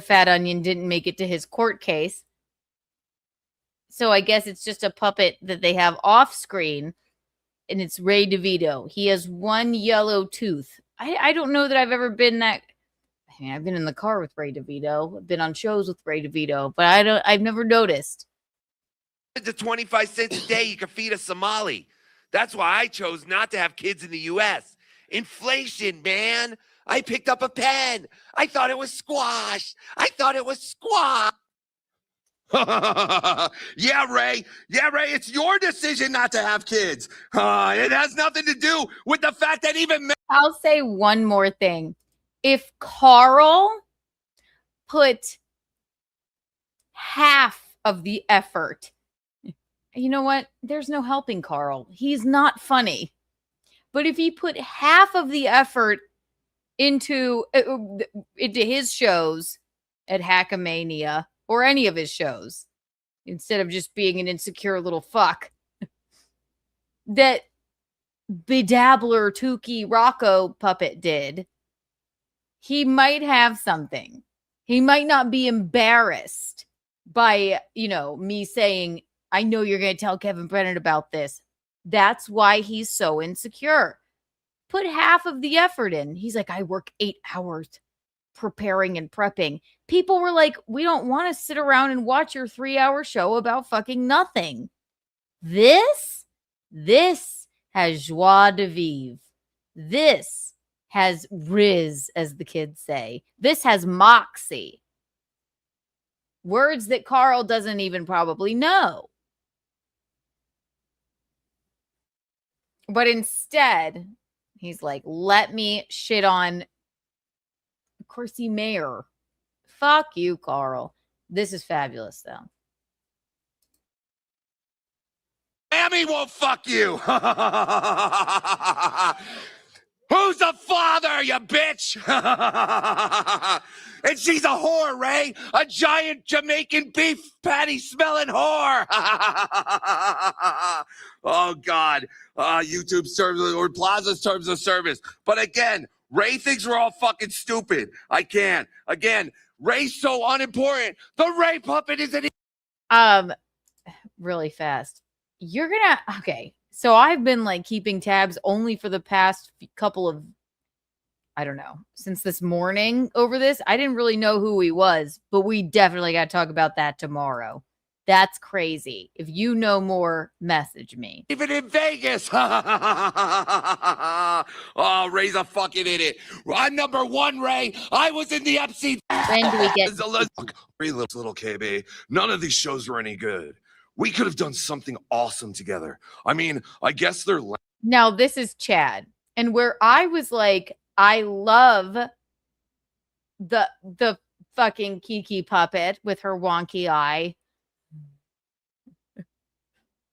Fat Onion didn't make it to his court case. So I guess it's just a puppet that they have off screen, and it's Ray DeVito. He has one yellow tooth. I don't know that I've ever been that. I mean, I've been in the car with Ray DeVito. I've been on shows with Ray DeVito, but I've never noticed. To 25 cents a day, you can feed a Somali. That's why I chose not to have kids in the U.S. Inflation, man. I picked up a pen. I thought it was squash. Yeah, Ray. It's your decision not to have kids. It has nothing to do with the fact that even... I'll say one more thing. If Carl put half of the effort, you know what? There's no helping Carl. He's not funny. But if he put half of the effort into his shows at Hackamania or any of his shows, instead of just being an insecure little fuck, that Bedabbler Tukey Rocco puppet did, he might have something. He might not be embarrassed by, me saying, I know you're going to tell Kevin Brennan about this. That's why he's so insecure. Put half of the effort in. He's like, I work 8 hours preparing and prepping. People were like, we don't want to sit around and watch your 3-hour show about fucking nothing. This has joie de vivre. This has riz, as the kids say. This has moxie. Words that Carl doesn't even probably know. But instead, he's like, let me shit on Chrissy Mayer. Fuck you, Carl. This is fabulous, though. Mammy won't fuck you. Who's the father, you bitch? And she's a whore, Ray. A giant Jamaican beef patty smelling whore. Oh, God. YouTube service or Plaza's terms of service. But again, Ray thinks we're all fucking stupid. I can't. Again, Ray's so unimportant. The Ray puppet is an... Really fast. Okay. So I've been like keeping tabs only for the past couple of I don't know, since this morning over this. I didn't really know who he was, but we definitely got to talk about that tomorrow. That's crazy. If you know more, message me. Even in Vegas. Oh, Ray's a fucking idiot. I'm number one, Ray. I was in the Epstein. When do we get little KB? None of these shows were any good. We could have done something awesome together. I mean, I guess they're. Now, this is Chad. And where I was like, I love the fucking Kiki puppet with her wonky eye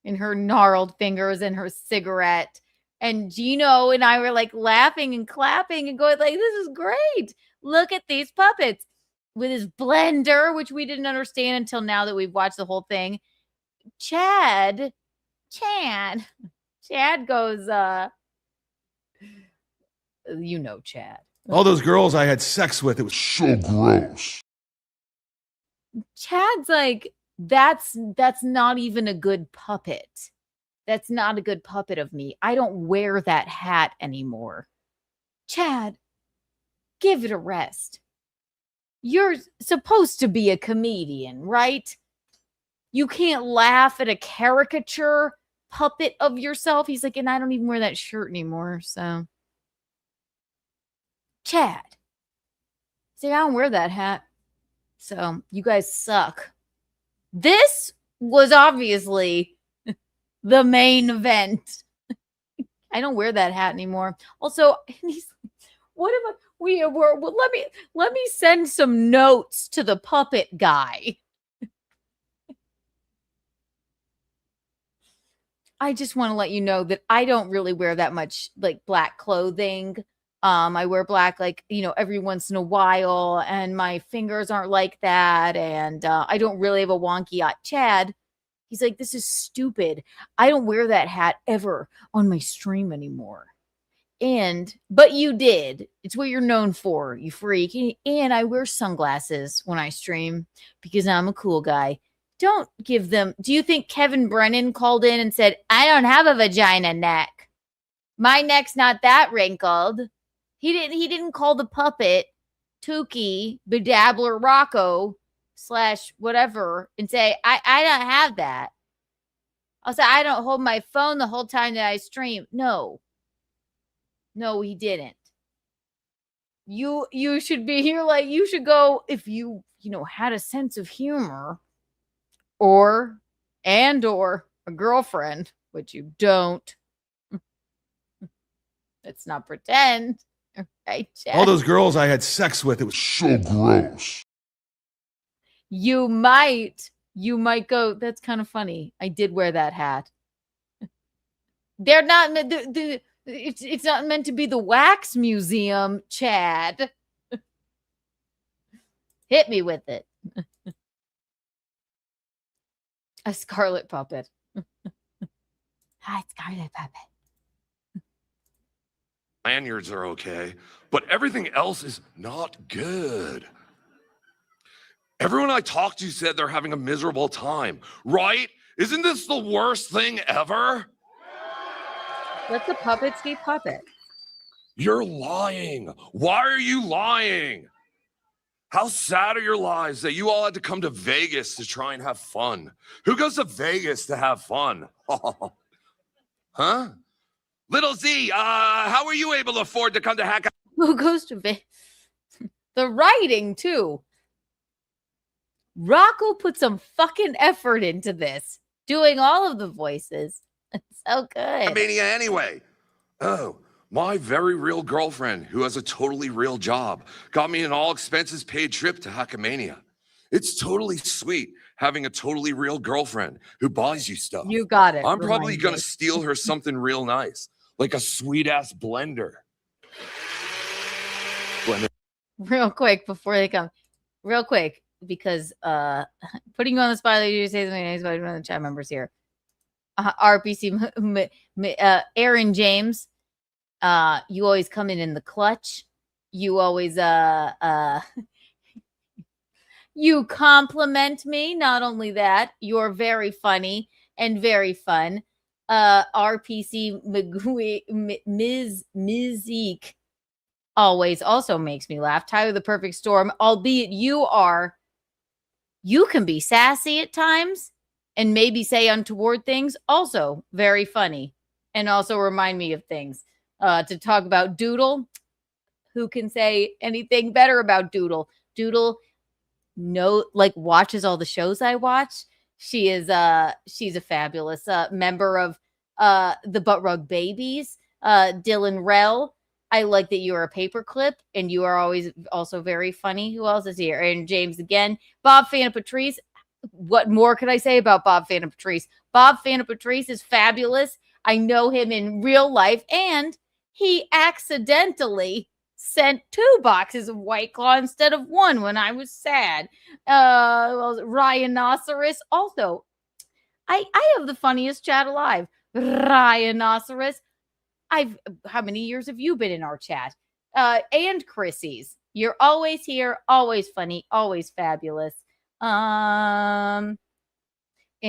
and her gnarled fingers and her cigarette. And Gino and I were like laughing and clapping and going like, this is great. Look at these puppets with his blender, which we didn't understand until now that we've watched the whole thing. Chad goes, you know, Chad. All those girls I had sex with, it was so gross. Chad's like, that's not even a good puppet. That's not a good puppet of me. I don't wear that hat anymore. Chad, give it a rest. You're supposed to be a comedian, right? You can't laugh at a caricature puppet of yourself. He's like, and I don't even wear that shirt anymore, so. Chad. See, I don't wear that hat. So you guys suck. This was obviously the main event. I don't wear that hat anymore. Also, what am I? Let me send some notes to the puppet guy. I just want to let you know that I don't really wear that much like black clothing. I wear black, like, you know, every once in a while, and my fingers aren't like that. And I don't really have a wonky eye. Chad, he's like, this is stupid. I don't wear that hat ever on my stream anymore. But you did. It's what you're known for, you freak. And I wear sunglasses when I stream because I'm a cool guy. Don't give them. Do you think Kevin Brennan called in and said, I don't have a vagina neck? My neck's not that wrinkled. He didn't call the puppet Tukey, Bedabbler Rocco / whatever and say, I don't have that. I'll say, I don't hold my phone the whole time that I stream. No, he didn't. You should be here. Like, you should go if you had a sense of humor or a girlfriend, which you don't. Let's not pretend. Right, Chad? All those girls I had sex with, it was so gross. You might go, that's kind of funny. I did wear that hat. They're not it's not meant to be the wax museum, Chad. Hit me with it. A scarlet puppet. Hi, scarlet puppet. Lanyards are okay, but everything else is not good. Everyone I talked to said they're having a miserable time, right? Isn't this the worst thing ever? Let the puppets be puppet. You're lying. Why are you lying? How sad are your lives that you all had to come to Vegas to try and have fun? Who goes to Vegas to have fun? Huh? Little Z, how were you able to afford to come to Hack? Who goes to Vegas? The writing, too. Rocco put some fucking effort into this, doing all of the voices. It's so good. Mania anyway. Oh, my very real girlfriend who has a totally real job got me an all expenses paid trip to Hakamania. It's totally sweet having a totally real girlfriend who buys you stuff. You got it. I'm probably going to steal her something real nice, like a sweet ass blender. Real quick before they come. Real quick, because putting you on the spot, you say something nice about one of the chat members here. RPC Aaron James, you always come in the clutch. You always you compliment me. Not only that, you're very funny and very fun. RPC Ms. Zeke always also makes me laugh. Tyler the Perfect Storm, albeit you can be sassy at times and maybe say untoward things. Also very funny and also remind me of things. To talk about Doodle, who can say anything better about Doodle? Doodle watches all the shows I watch. She's a fabulous member of the Butt Rug Babies. Dylan Rell, I like that you're a paperclip and you are always also very funny. Who else is here? And James again. Bob Fana Patrice. What more could I say about Bob Fana Patrice? Bob Fana Patrice is fabulous. I know him in real life, and he accidentally sent 2 boxes of White Claw instead of 1 when I was sad. Rhinoceros. Also, I have the funniest chat alive. Rhinoceros. How many years have you been in our chat? And Chrissy's. You're always here, always funny, always fabulous. In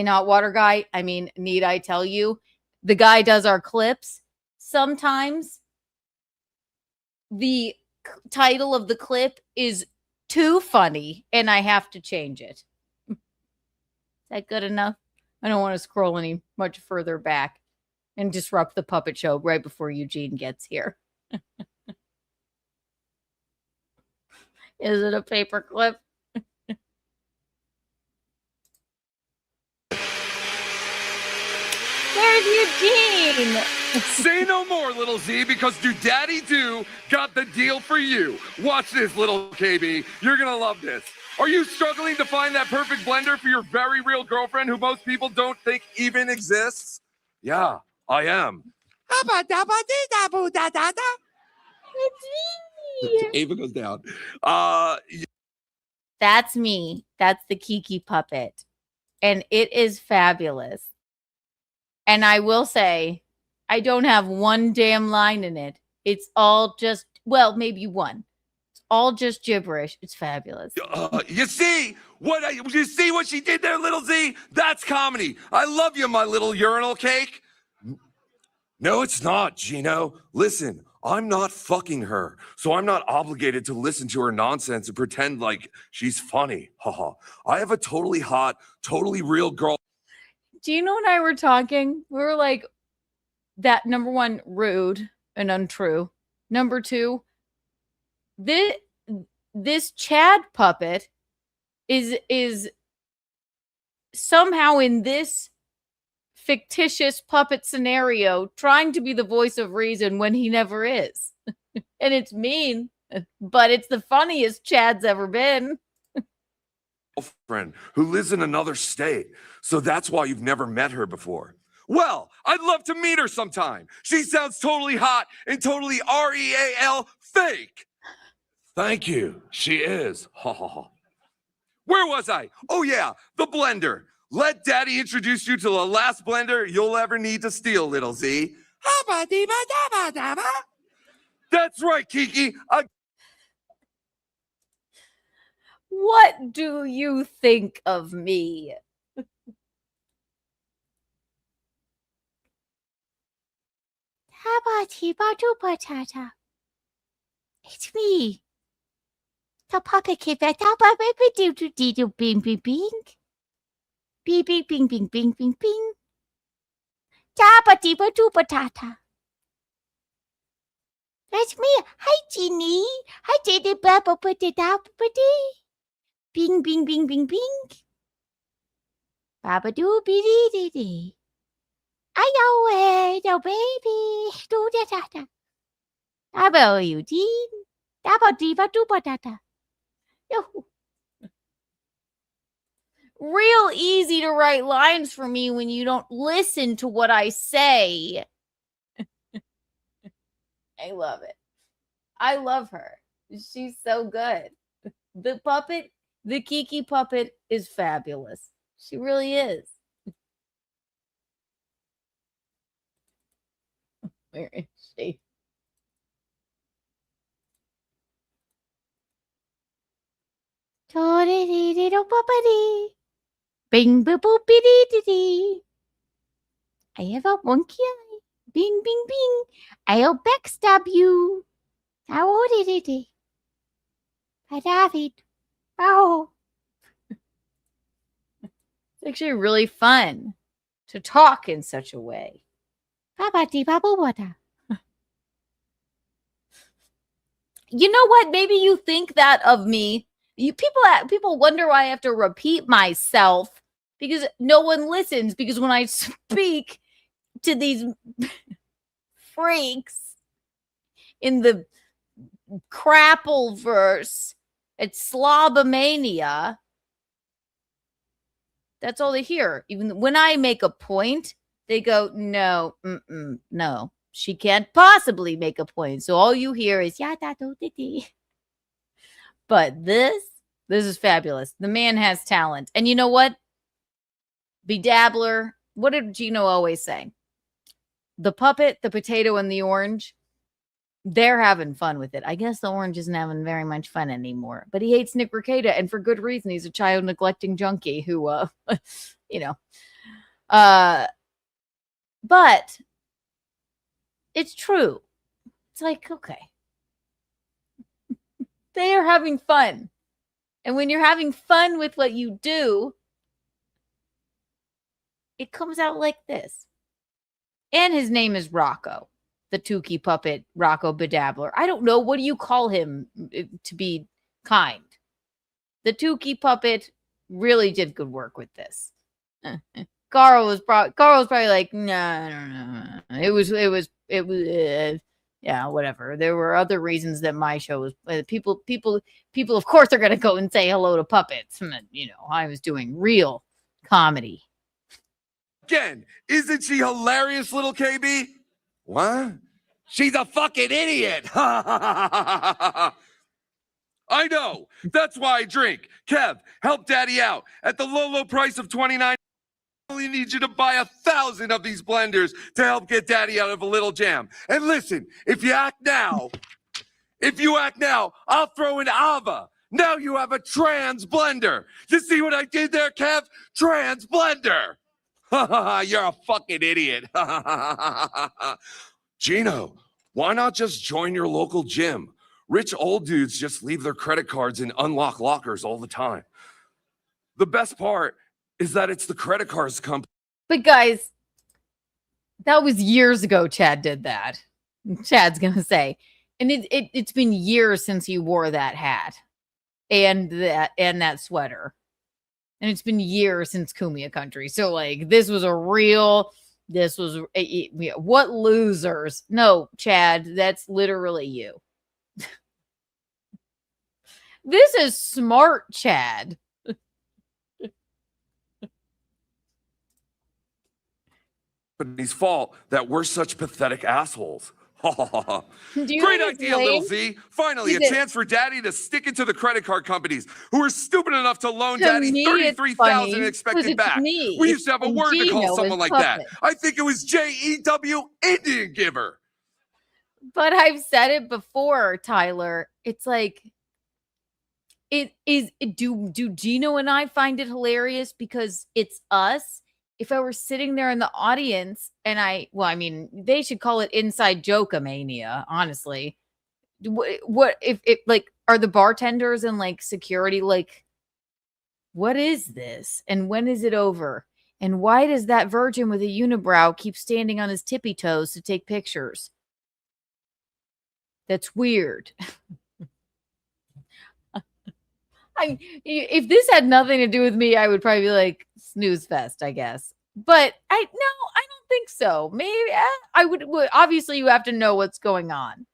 Hot Water Guy, I mean, need I tell you, the guy does our clips. Sometimes the title of the clip is too funny and I have to change it. Is that good enough? I don't want to scroll any much further back and disrupt the puppet show right before Eugene gets here. Is it a paper clip? There's Eugene. Say no more, little Z, because Do Daddy Do got the deal for you. Watch this, little KB. You're going to love this. Are you struggling to find that perfect blender for your very real girlfriend who most people don't think even exists? Yeah, I am. Ava goes down. That's me. That's the Kiki puppet. And it is fabulous. And I will say, I don't have one damn line in it. It's all just, well, maybe one. It's all just gibberish. It's fabulous. You see what she did there, little Z? That's comedy. I love you, my little urinal cake. No, it's not, Gino. Listen, I'm not fucking her, so I'm not obligated to listen to her nonsense and pretend like she's funny. Haha. I have a totally hot, totally real girl. Gino and I were talking. We were like, that number 1, rude and untrue. Number 2, this Chad puppet is somehow in this fictitious puppet scenario trying to be the voice of reason when he never is. And it's mean, but it's the funniest Chad's ever been. Girlfriend who lives in another state, so that's why you've never met her before. Well, I'd love to meet her sometime. She sounds totally hot and totally real fake. Thank you. She is. Ha ha ha. Where was I? Oh yeah, the blender. Let Daddy introduce you to the last blender you'll ever need to steal, little Z. That's right, Kiki. What do you think of me? It's me. The puppet kid. Bing, bing, bing. Bing, bing, bing, bing, bing, bing, bing. Patata. That's me. Hi, Jeannie. Hi, Jeannie. Bing, bing, bing, bing, bing. Babadoo, biddy, diddy. I know it, oh baby. Do da. How about you, Jean? How about diva do patata? Real easy to write lines for me when you don't listen to what I say. I love it. I love her. She's so good. The puppet, the Kiki puppet is fabulous. She really is. Where is she? Bing, boo, boo, biddy. I have a monkey eye. Bing, bing, bing. I'll backstab you. Oh, David. Oh. It's actually really fun to talk in such a way. You know what? Maybe you think that of me. People wonder why I have to repeat myself because no one listens. Because when I speak to these freaks in the crapple verse at Slobomania, that's all they hear. Even when I make a point, they go, no, no. She can't possibly make a point. So all you hear is yada do di. But this is fabulous. The man has talent. And you know what? Bedabbler. What did Gino always say? The puppet, the potato, and the orange, they're having fun with it. I guess the orange isn't having very much fun anymore. But he hates Nick Rekieta, and for good reason. He's a child neglecting junkie who but it's true. It's like, okay. They are having fun. And when you're having fun with what you do, it comes out like this. And his name is Rocco, the Tukey puppet, Rocco Bedabbler. I don't know. What do you call him to be kind? The Tukey puppet really did good work with this. Carl was probably like, no. It was, yeah, whatever. There were other reasons that my show was people, of course, are going to go and say hello to puppets. I was doing real comedy. Again, isn't she hilarious, little KB? What? She's a fucking idiot. I know. That's why I drink. Kev, help daddy out. At the low price of $29, I only need you to buy 1,000 of these blenders to help get daddy out of a little jam. And listen, if you act now, I'll throw in Ava. Now you have a trans blender. You see what I did there, Kev? Trans blender. You're a fucking idiot. Gino, why not just join your local gym? Rich old dudes just leave their credit cards in unlocked lockers all the time. The best part is that it's the credit cards company. But guys, that was years ago Chad did that. Chad's going to say. And it's been years since he wore that hat and that sweater. And it's been years since Kumia Country. So, like, what losers? No, Chad, that's literally you. This is smart, Chad. Company's fault that we're such pathetic assholes. Great idea, little Z. Finally, a chance for daddy to stick it to the credit card companies who are stupid enough to loan daddy $33,000 and expect it back. We used to have a word to call someone like that. I think it was JEW, Indian giver. But I've said it before, Tyler. It's like, do Gino and I find it hilarious because it's us? If I were sitting there in the audience and they should call it inside joke-a-mania, honestly. What if like, are the bartenders and like security like, what is this? And when is it over? And why does that virgin with a unibrow keep standing on his tippy toes to take pictures? That's weird. If this had nothing to do with me, I would probably be like, snooze fest, I guess. But I don't think so. Maybe I would. Obviously, you have to know what's going on,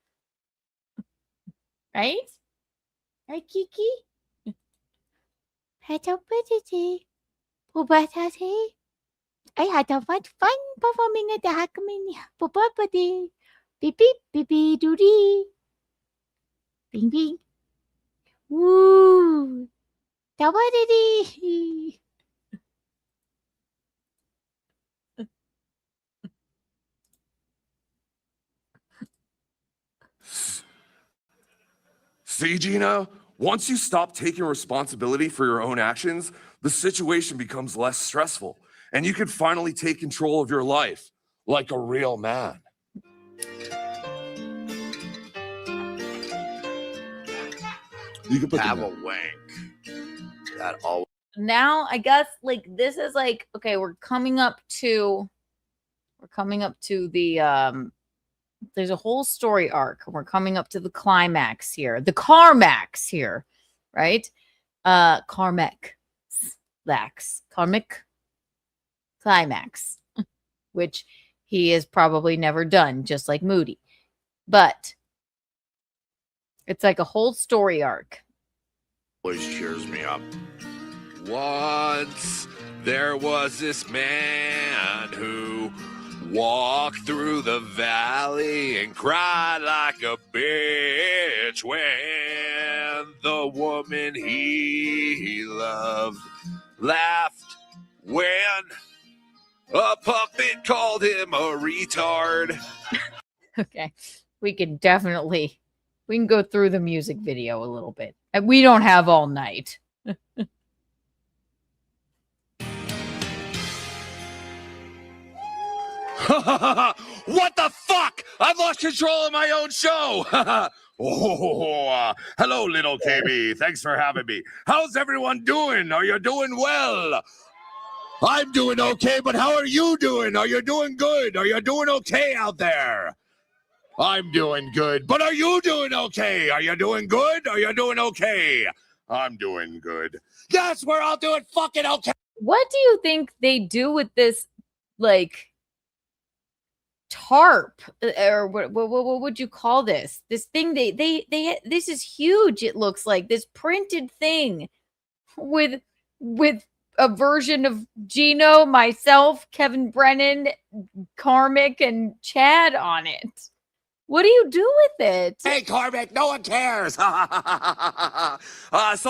right? Right, Kiki? I had so much fun performing at the Hakamania. Beep beep beep beep doody. Bing bing. Woo! Tawadidi. See, Gino, once you stop taking responsibility for your own actions, the situation becomes less stressful, and you can finally take control of your life like a real man. You can put have them a wank. That always. Now I guess like this is like okay, we're coming up to the there's a whole story arc. We're coming up to the climax here, the Carmax here, right? Karmic climax, which he has probably never done, just like Moody. But it's like a whole story arc. Always cheers me up. Once there was this man who walked through the valley and cried like a bitch when the woman he loved laughed when a puppet called him a retard. Okay. We can go through the music video a little bit. And we don't have all night. What the fuck? I've lost control of my own show. Hello, little KB. Thanks for having me. How's everyone doing? Are you doing well? I'm doing okay, but how are you doing? Are you doing good? Are you doing okay out there? I'm doing good, but are you doing okay? Are you doing good? Are you doing okay? I'm doing good. Yes, we're all doing fucking okay. What do you think they do with this, like, tarp or what would you call this? This thing they this is huge. It looks like this printed thing with a version of Gino, myself, Kevin Brennan, Karmic, and Chad on it. What do you do with it? Hey, Karmic, no one cares. So,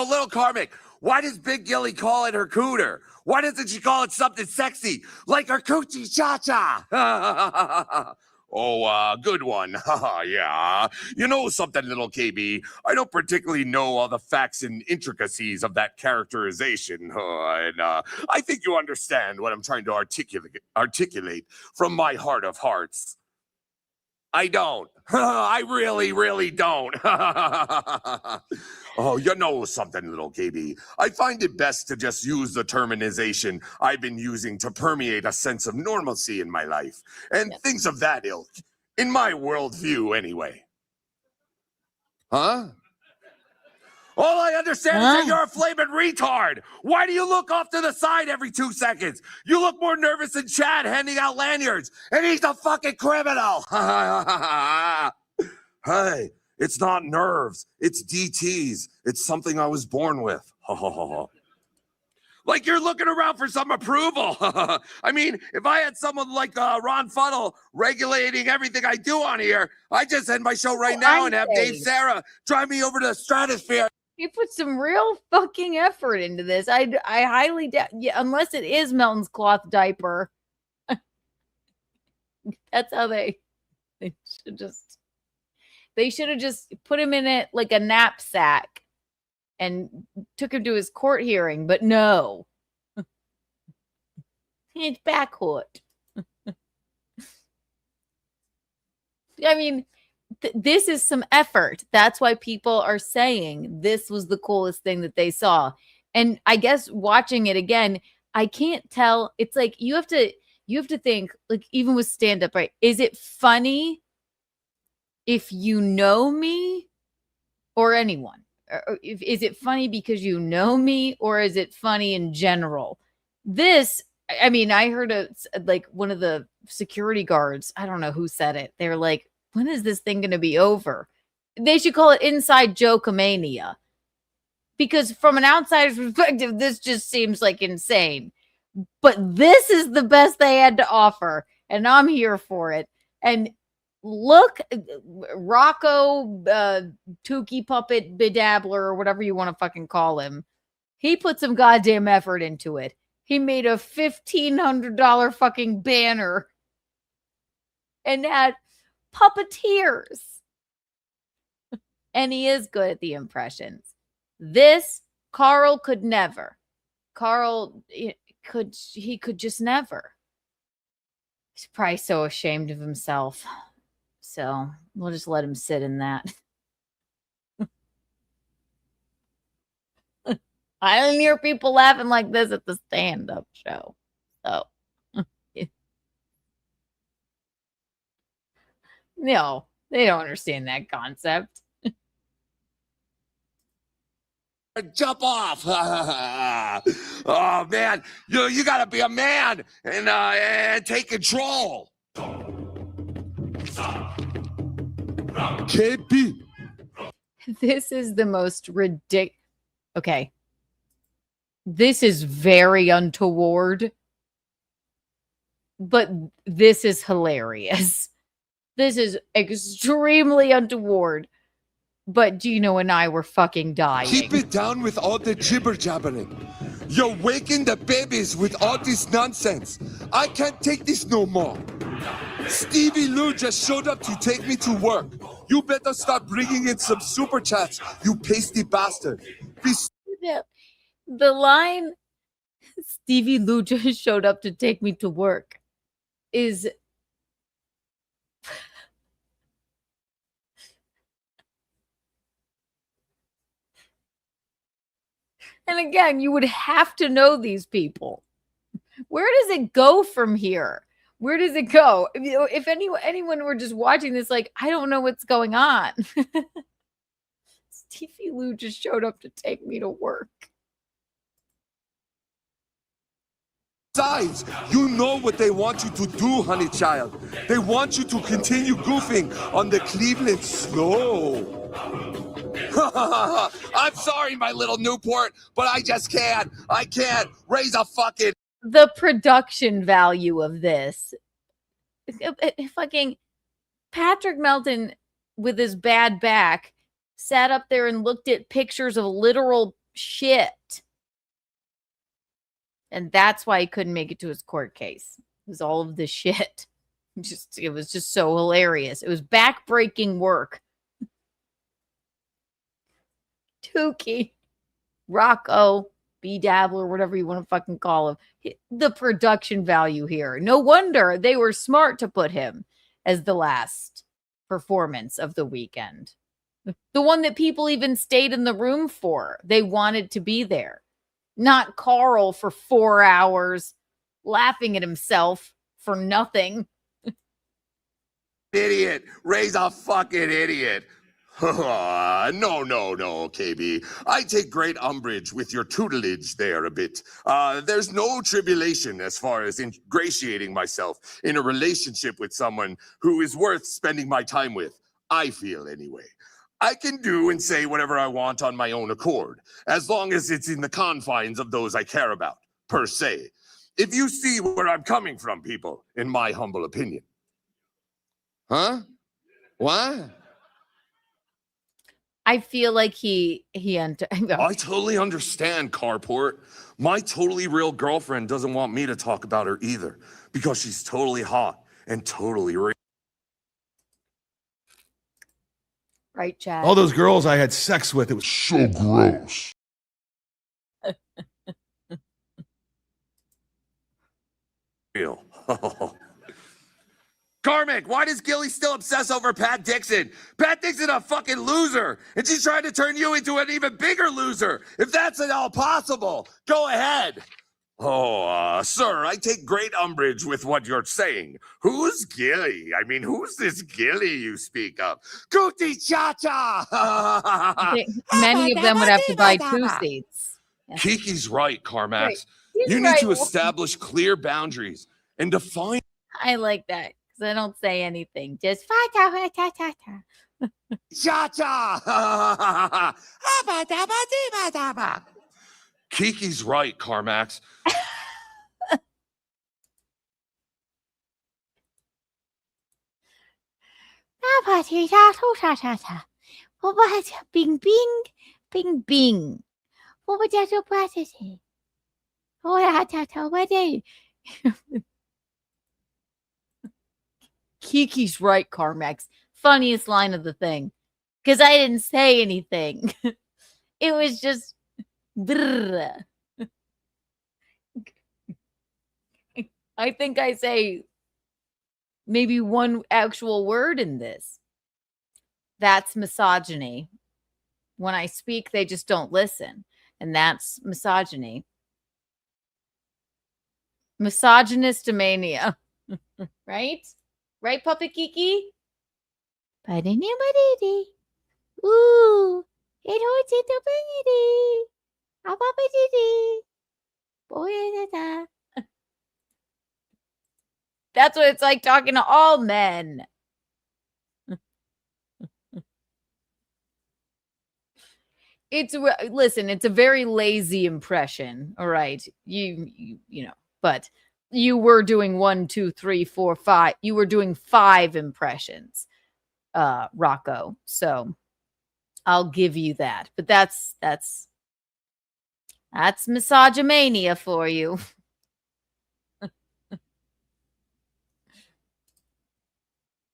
little Karmic, why does Big Gilly call it her cooter? Why doesn't she call it something sexy like her coochie cha-cha? Oh, good one. Yeah. You know something, little KB? I don't particularly know all the facts and intricacies of that characterization. And I think you understand what I'm trying to articulate from my heart of hearts. I don't. I really, really don't. Oh, you know something, little KB. I find it best to just use the terminization I've been using to permeate a sense of normalcy in my life. And things of that ilk. In my worldview, anyway. Huh? All I understand is that you're a flaming retard. Why do you look off to the side every 2 seconds? You look more nervous than Chad handing out lanyards, and he's a fucking criminal. Hey, it's not nerves. It's DTs. It's something I was born with. Like you're looking around for some approval. I mean, if I had someone like Ron Fuddle regulating everything I do on here, I'd just end my show right now and have Dave Sarah drive me over to the stratosphere. You put some real fucking effort into this. I highly doubt, unless it is Melton's cloth diaper. That's how they should have just put him in it like a knapsack and took him to his court hearing, but no. It's backhook. I mean, this is some effort. That's why people are saying this was the coolest thing that they saw. And I guess watching it again, I can't tell. It's like you have to think, like, even with stand-up, right? Is it funny if you know me or anyone? Or is it funny because you know me, or is it funny in general? This, I mean, I heard like one of the security guards, I don't know who said it. They're like, when is this thing going to be over? They should call it Inside Joke-mania. Because from an outsider's perspective, this just seems like insane. But this is the best they had to offer. And I'm here for it. And look, Rocco, Tukey Puppet Bedabbler, or whatever you want to fucking call him. He put some goddamn effort into it. He made a $1,500 fucking banner. And had puppeteers. And he is good at the impressions. This, Carl could never. Carl could just never. He's probably so ashamed of himself. So we'll just let him sit in that. I didn't hear people laughing like this at the stand-up show. So, no, they don't understand that concept. Jump off. Oh, man. You got to be a man and take control. KB. This is the most ridiculous. Okay. This is very untoward, but this is hilarious. This is extremely untoward. But Gino and I were fucking dying. Keep it down with all the jibber jabbering. You're waking the babies with all this nonsense. I can't take this no more. Stevie Lou just showed up to take me to work. You better start bringing in some super chats, you pasty bastard. The line, Stevie Lou just showed up to take me to work, is and again, you would have to know these people. Where does it go from here? Where does it go? If anyone were just watching this, like, I don't know what's going on. Stevie Lou just showed up to take me to work. Besides, you know what they want you to do, honey child. They want you to continue goofing on the Cleveland Slow. I'm sorry, my little Newport, but I just can't. I can't raise a fucking... The production value of this. Fucking Patrick Melton with his bad back sat up there and looked at pictures of literal shit. And that's why he couldn't make it to his court case. It was all of this shit. It was just so hilarious. It was back-breaking work. Tukey, Rocco, B-Dabbler, whatever you want to fucking call him. The production value here. No wonder they were smart to put him as the last performance of the weekend. The one that people even stayed in the room for. They wanted to be there. Not Carl for 4 hours laughing at himself for nothing. Idiot. Raise a fucking idiot. No, KB. I take great umbrage with your tutelage there a bit. There's no tribulation as far as ingratiating myself in a relationship with someone who is worth spending my time with. I feel anyway. I can do and say whatever I want on my own accord, as long as it's in the confines of those I care about, per se. If you see where I'm coming from, people, in my humble opinion. Huh? What? I feel like I totally understand, Carport. My totally real girlfriend doesn't want me to talk about her either, because she's totally hot and totally real. Right, Chad? All those girls I had sex with, it was so gross. Real. Carmick, why does Gilly still obsess over Pat Dixon? Pat Dixon a fucking loser, and she's trying to turn you into an even bigger loser. If that's at all possible, go ahead. Oh, sir, I take great umbrage with what you're saying. Who's Gilly? I mean, who's this Gilly you speak of? Cootie Cha-Cha! Many of them would have to buy 2 seats. Kiki's right, Carmax. Right. He's You need right. to establish clear boundaries and define. I like that because I don't say anything. Just Cha-Cha! Kiki's right, Carmax. Bing, bing, bing, bing. Kiki's right, Carmax. Funniest line of the thing. Because I didn't say anything. It was just... brrr. I think I say maybe one actual word in this. That's misogyny. When I speak, they just don't listen. And that's misogyny. Misogynistomania. Right? Right, Puppet Kiki? Ba-dee-dee-ba-dee-dee. Ooh, it hurts in the baby. That's what it's like talking to all men. Listen, it's a very lazy impression. All right. You know, but you were doing 1, 2, 3, 4, 5. You were doing 5 impressions, Rocco. So I'll give you that. But that's misogymania for you.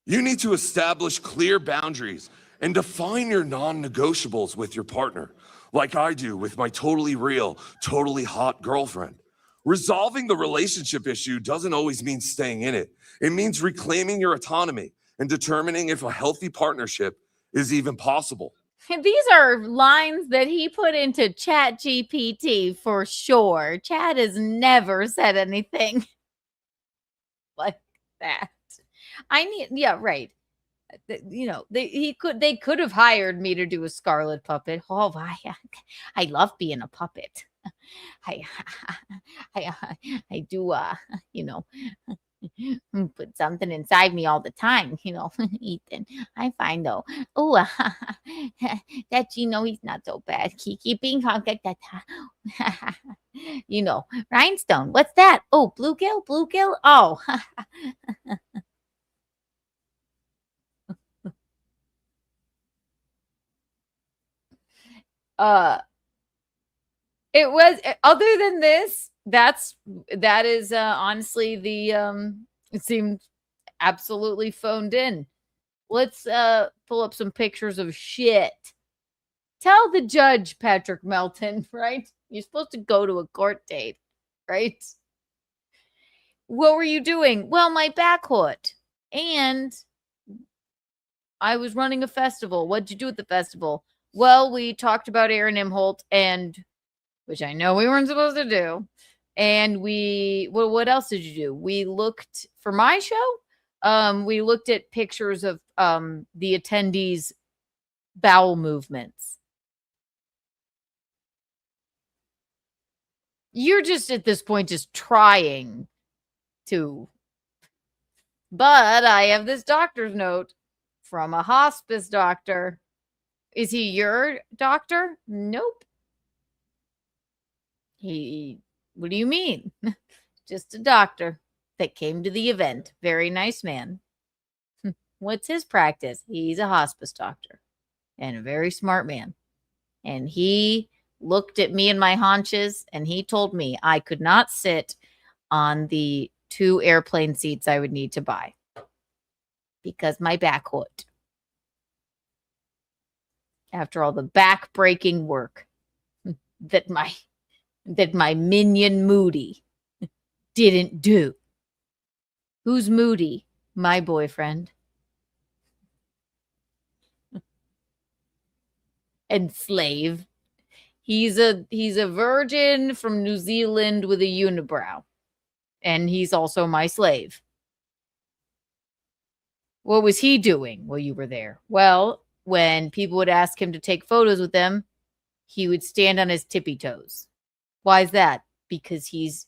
You need to establish clear boundaries and define your non-negotiables with your partner, like I do with my totally real, totally hot girlfriend. Resolving the relationship issue doesn't always mean staying in it. It means reclaiming your autonomy and determining if a healthy partnership is even possible. These are lines that he put into Chat GPT for sure. Chat has never said anything like that. Yeah, right. You know, they could have hired me to do a Scarlet puppet. Oh, I love being a puppet. I do, you know, put something inside me all the time, you know, Ethan. I find though, oh, that, you know, he's not so bad. Kiki being that, you know, rhinestone. What's that? Oh, bluegill. Oh, it was, other than this, that is honestly the it seemed absolutely phoned in. Let's pull up some pictures of shit. Tell the judge, Patrick Melton, right? You're supposed to go to a court date, right? What were you doing? Well, my back hurt. And I was running a festival. What'd you do at the festival? Well, we talked about Aaron Imholt, and which I know we weren't supposed to do. And what else did you do? We looked for my show. We looked at pictures of the attendees' bowel movements. You're just at this point just trying to. But I have this doctor's note from a hospice doctor. Is he your doctor? Nope. What do you mean? Just a doctor that came to the event. Very nice man. What's his practice? He's a hospice doctor and a very smart man. And he looked at me and my haunches and he told me I could not sit on the 2 airplane seats I would need to buy because my back hurt. After all the back-breaking work that my minion Moody didn't do. Who's Moody? My boyfriend. And slave. He's a virgin from New Zealand with a unibrow. And he's also my slave. What was he doing while you were there? Well, when people would ask him to take photos with them, he would stand on his tippy toes. Why is that? Because he's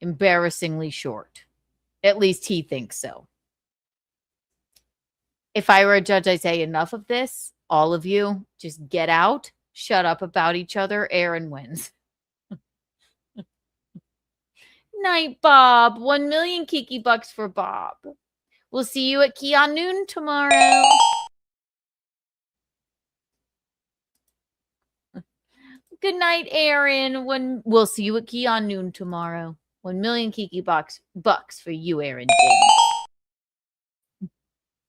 embarrassingly short. At least he thinks so. If I were a judge, I'd say enough of this. All of you, just get out. Shut up about each other. Aaron wins. Night, Bob. 1 million Kiki bucks for Bob. We'll see you at Keanu tomorrow. Good night, Aaron. We'll see you at Keanu tomorrow. 1 million Kiki bucks for you, Aaron.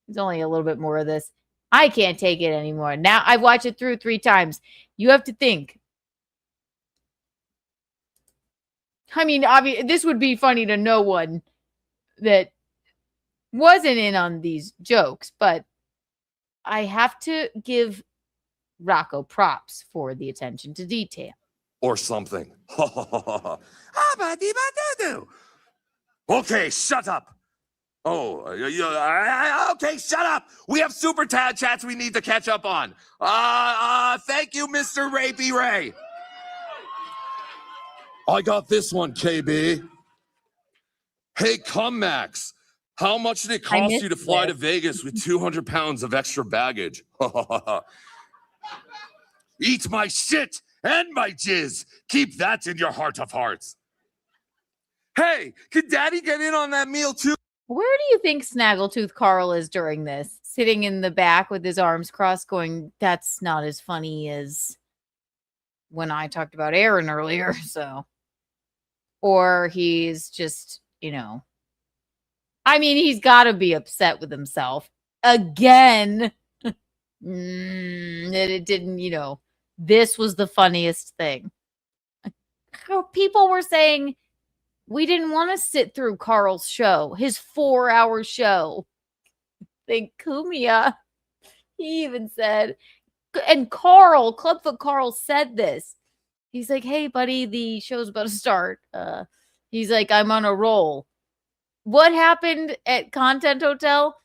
There's only a little bit more of this. I can't take it anymore. Now I've watched it through 3 times. You have to think. I mean, obviously, this would be funny to no one that wasn't in on these jokes, but I have to give Rocco props for the attention to detail. Or something. Okay, shut up. Oh, okay, shut up. We have super chats we need to catch up on. Thank you, Mr. Rapey Ray. I got this one, KB. Hey, Max. How much did it cost you to fly to Vegas with 200 pounds of extra baggage? Eat my shit and my jizz. Keep that in your heart of hearts. Hey, can Daddy get in on that meal too? Where do you think Snaggletooth Carl is during this? Sitting in the back with his arms crossed going, that's not as funny as when I talked about Aaron earlier, so. Or he's just, you know. I mean, he's got to be upset with himself. Again. That it didn't, you know. This was the funniest thing. People were saying we didn't want to sit through Carl's show, his 4-hour show. Think Kumia. He even said, and Carl, Clubfoot Carl said this. He's like, hey, buddy, the show's about to start. He's like, I'm on a roll. What happened at Content Hotel?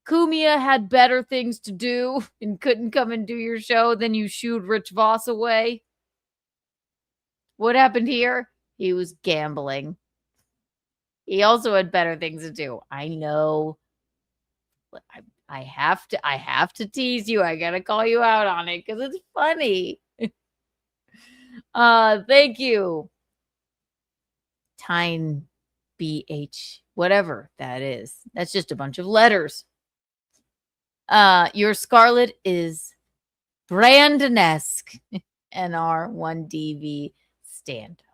Kumia had better things to do and couldn't come and do your show. Then you shooed Rich Voss away. What happened here? He was gambling. He also had better things to do. I know. I have to tease you. I gotta call you out on it because it's funny. Thank you. Tyne BH, whatever that is. That's just a bunch of letters. Your Scarlet is Brandonesque. NR1DV stand up.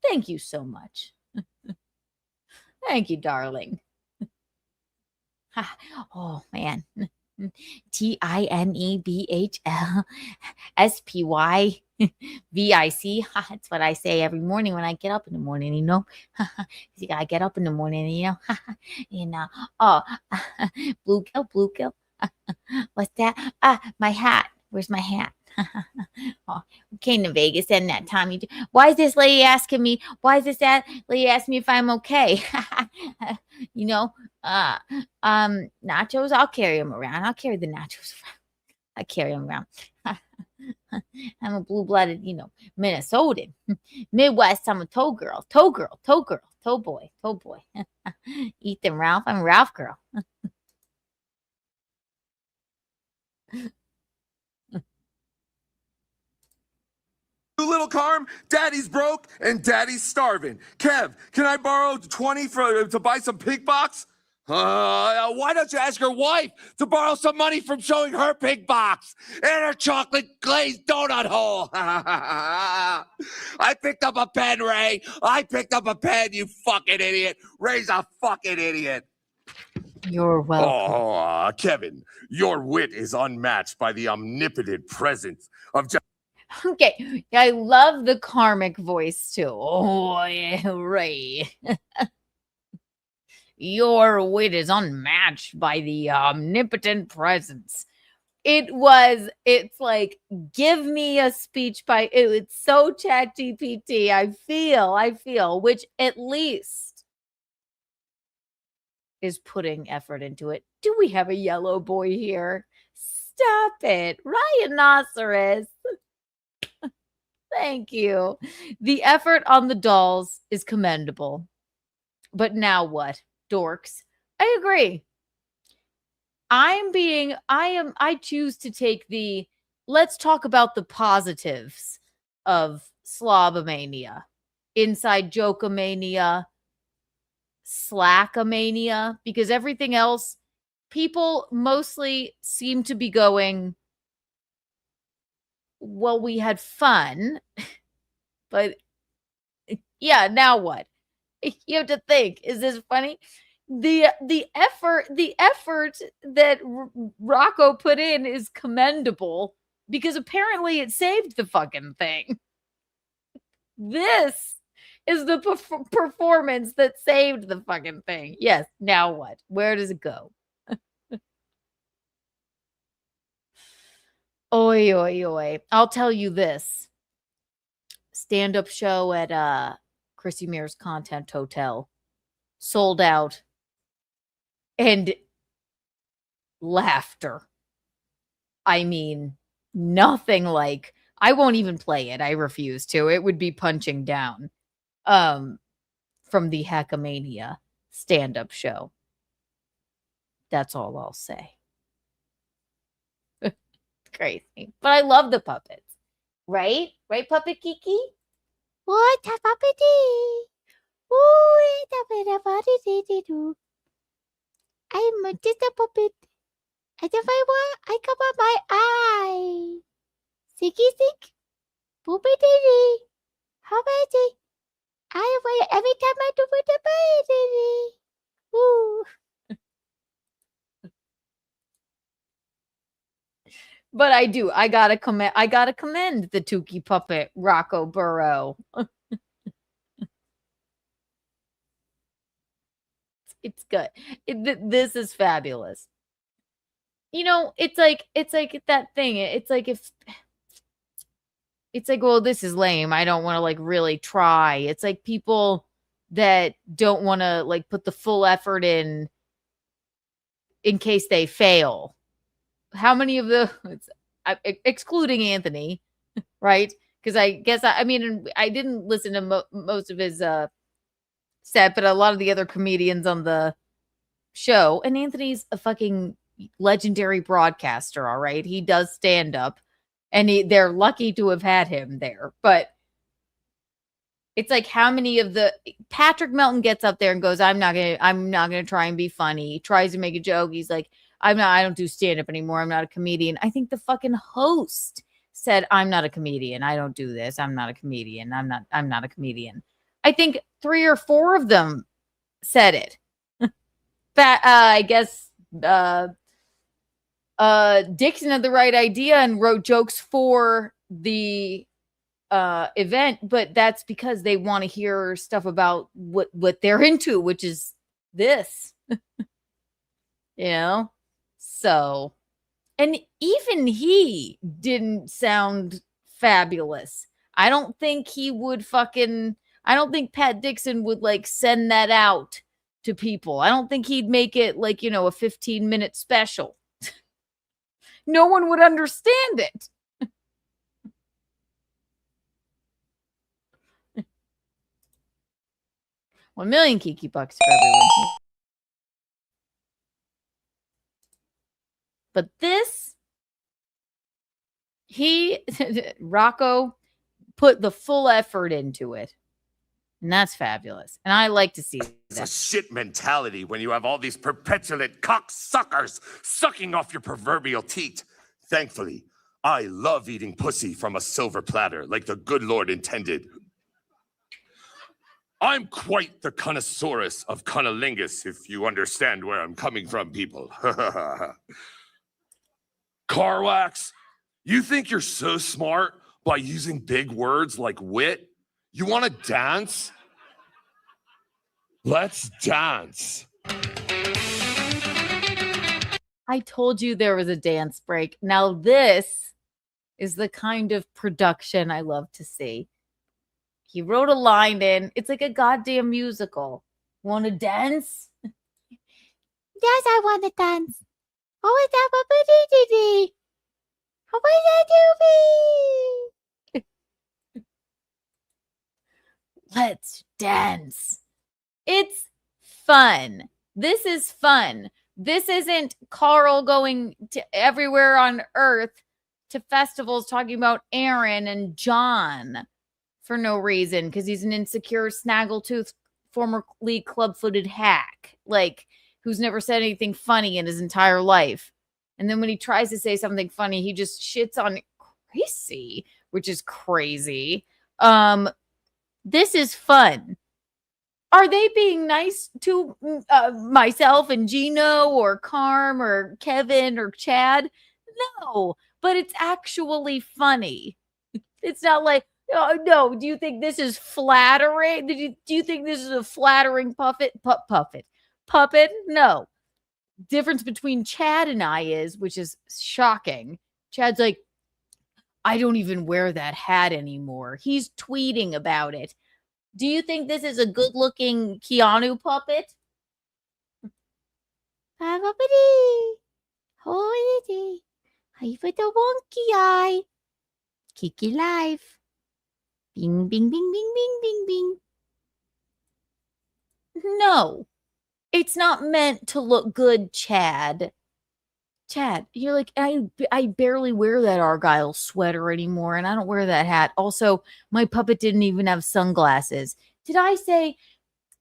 Thank you so much. Thank you, darling. Oh, man. TINEBHLSPYVIC. That's what I say every morning when I get up in the morning, you know. You gotta get up in the morning, you know. Blue gill. What's that? My hat. Where's my hat? Oh, we came to Vegas and that time. Why is this lady asking me? Why is that lady asking me if I'm okay? You know, nachos. I'll carry them around. I'll carry the nachos around. I carry them around. I'm a blue-blooded, you know, Minnesotan. Midwest, I'm a toe girl, toe boy. Ethan Ralph, I'm a Ralph girl. Little Carm, Daddy's broke and Daddy's starving. Kev, can I borrow 20 to buy some pig box? Why don't you ask your wife to borrow some money from showing her pig box and her chocolate glazed donut hole? I picked up a pen, Ray. I picked up a pen, you fucking idiot. Ray's a fucking idiot. You're welcome. Oh, Kevin, your wit is unmatched by the omnipotent presence of just. Okay, I love the karmic voice too. Oh, yeah, Ray. Your wit is unmatched by the omnipotent presence. It's like, give me a speech by, it's so ChatGPT. I feel, which at least is putting effort into it. Do we have a yellow boy here? Stop it. Rhinoceros. Thank you. The effort on the dolls is commendable. But now what? Dorks. I agree. I choose to take let's talk about the positives of Slobomania, Inside Jokeomania, Slackomania, because everything else, people mostly seem to be going, well, we had fun, but yeah, now what? You have to think, is this funny? The effort that Rocco put in is commendable because apparently it saved the fucking thing. This is the performance that saved the fucking thing. Yes, now what? Where does it go? Oi, oi, oi. I'll tell you this. Stand-up show at Chrissy Mears Content Hotel. Sold out. And laughter. I mean, nothing like, I won't even play it. I refuse to. It would be punching down. From the Hackamania stand-up show. That's all I'll say. Crazy. But I love the puppets. Right? Right, Puppet Kiki? What? Puppety? Ooh, I'm just a puppet. And if I want, I come on my eye. Sicky sick. Poopity. How about it? I wait every time I do with the baby. Ooh. But I do. I gotta commend the Tukey puppet, Rocco Burrow. It's good. This is fabulous. You know, it's like that thing. It's like well, this is lame. I don't want to like really try. It's like people that don't want to like put the full effort in case they fail. How many of the, excluding Anthony, right? Because I guess, I mean, I didn't listen to most of his set, but a lot of the other comedians on the show, and Anthony's a fucking legendary broadcaster, all right? He does stand up, and they're lucky to have had him there. But it's like, how many of the, Patrick Melton gets up there and goes, I'm not gonna try and be funny. He tries to make a joke. He's like, I don't do stand-up anymore. I'm not a comedian. I think the fucking host said, I'm not a comedian. I don't do this. I'm not a comedian. I'm not a comedian. I think 3 or 4 of them said it. I guess Dixon had the right idea and wrote jokes for the event, but that's because they want to hear stuff about what they're into, which is this. You know? So, and even he didn't sound fabulous. I don't think he would I don't think Pat Dixon would like send that out to people. I don't think he'd make it like, you know, a 15-minute special. No one would understand it. $1 million Kiki bucks for everyone. But this, Rocco put the full effort into it. And that's fabulous. And I like to see It's that. a shit mentality when you have all these perpetuant cocksuckers sucking off your proverbial teat. Thankfully, I love eating pussy from a silver platter like the good Lord intended. I'm quite the connoisseurus of cunnilingus, if you understand where I'm coming from, people. Car wax, you think you're so smart by using big words like wit? You want to dance? Let's dance. I told you there was a dance break. Now this is the kind of production I love to see. He wrote a line in. It's like a goddamn musical. Want to dance? Yes, I want to dance. Oh, is that what? How was that Let's dance. It's fun. This is fun. This isn't Carl going to everywhere on earth to festivals talking about Aaron and John for no reason because he's an insecure, snaggletooth, formerly club-footed hack, like who's never said anything funny in his entire life. And then when he tries to say something funny, he just shits on Gracie, which is crazy. This is fun. Are they being nice to myself and Gino or Carm or Kevin or Chad? No, but it's actually funny. It's not like, oh, no, do you think this is flattering? Do you think this is a flattering puppet? Puppet? No. Difference between Chad and I is, which is shocking. Chad's like, I don't even wear that hat anymore. He's tweeting about it. Do you think this is a good-looking Keanu puppet? Hi, puppety. Hoity. Hi for the wonky eye. Kiki life. Bing, bing, bing, bing, bing, bing, bing. No, it's not meant to look good, Chad. Chad, you're like, I barely wear that Argyle sweater anymore, and I don't wear that hat. Also, my puppet didn't even have sunglasses. Did I say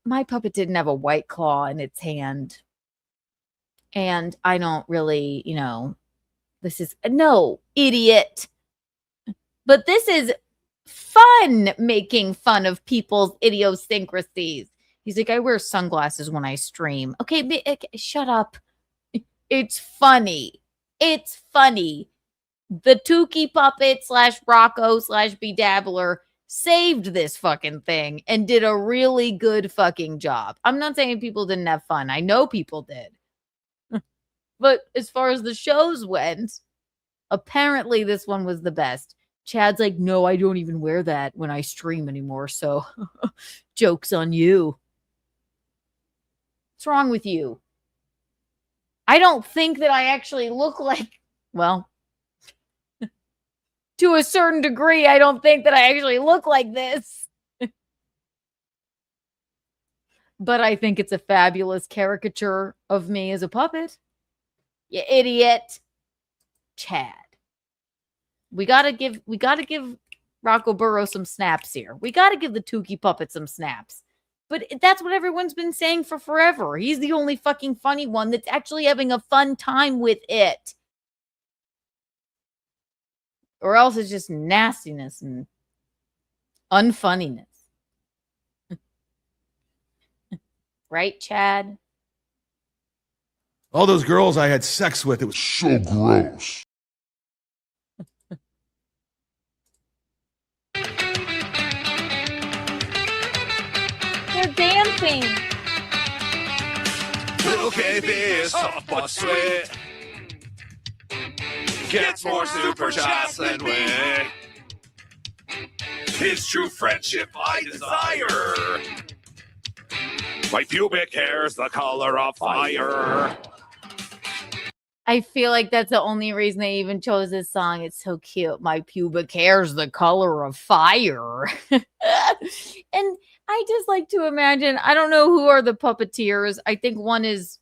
my puppet didn't have a white claw in its hand? And I don't really, this is, no, idiot. But this is fun, making fun of people's idiosyncrasies. He's like, I wear sunglasses when I stream. Okay, shut up. It's funny. It's funny. The Tukey puppet / Rocco / Bedabbler saved this fucking thing and did a really good fucking job. I'm not saying people didn't have fun. I know people did. But as far as the shows went, apparently this one was the best. Chad's like, no, I don't even wear that when I stream anymore. So joke's on you. What's wrong with you? I don't think that I actually look like, well, to a certain degree, I don't think that I actually look like this. But I think it's a fabulous caricature of me as a puppet. You idiot. Chad. We gotta give Rocco Burrow some snaps here. We gotta give the Tukey puppet some snaps. But that's what everyone's been saying for forever. He's the only fucking funny one that's actually having a fun time with it. Or else it's just nastiness and unfunniness. Right, Chad? All those girls I had sex with, it was so gross. They're dancing. Little KB is soft but sweet. Gets more super shots than we. His true friendship I desire. My pubic hair's the color of fire. I feel like that's the only reason they even chose this song. It's so cute. My pubic hair's the color of fire. And I just like to imagine, I don't know who are the puppeteers. I think one is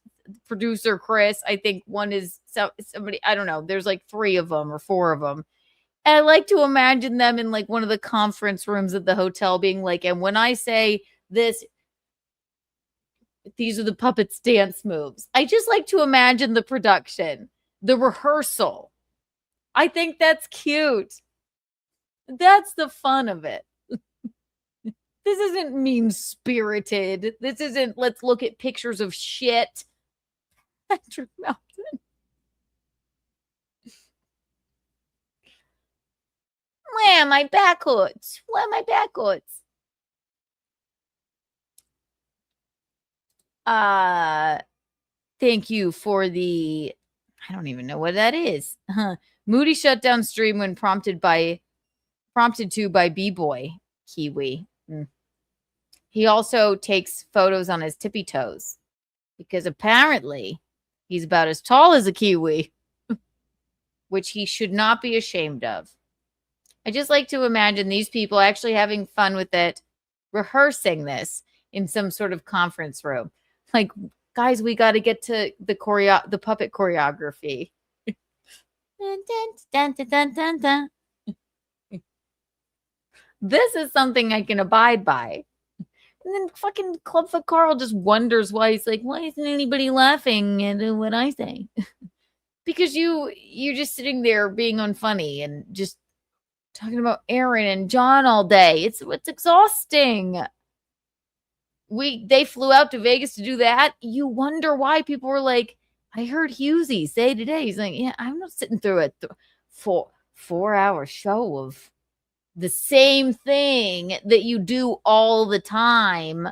producer Chris. I think one is somebody, I don't know. There's like 3 of them or 4 of them. And I like to imagine them in like one of the conference rooms at the hotel being like, and when I say this, these are the puppets' dance moves. I just like to imagine the production, the rehearsal. I think that's cute. That's the fun of it. This isn't mean-spirited. This isn't, let's look at pictures of shit. Patrick Melton. Where are my backhoods? Where are my backhoods? Thank you for the, I don't even know what that is. Moody shut down stream when prompted to by B-Boy Kiwi. He also takes photos on his tippy toes because apparently he's about as tall as a kiwi, which he should not be ashamed of. I just like to imagine these people actually having fun with it, rehearsing this in some sort of conference room. Like, guys, we got to get to the puppet choreography. Dun, dun, dun, dun, dun, dun. This is something I can abide by. And then fucking Clubfoot Carl just wonders why he's like, why isn't anybody laughing at what I say? Because you're just sitting there being unfunny and just talking about Aaron and John all day. It's exhausting. They flew out to Vegas to do that. You wonder why people were like, I heard Husey say today. He's like, yeah, I'm not sitting through a 4-hour show of the same thing that you do all the time,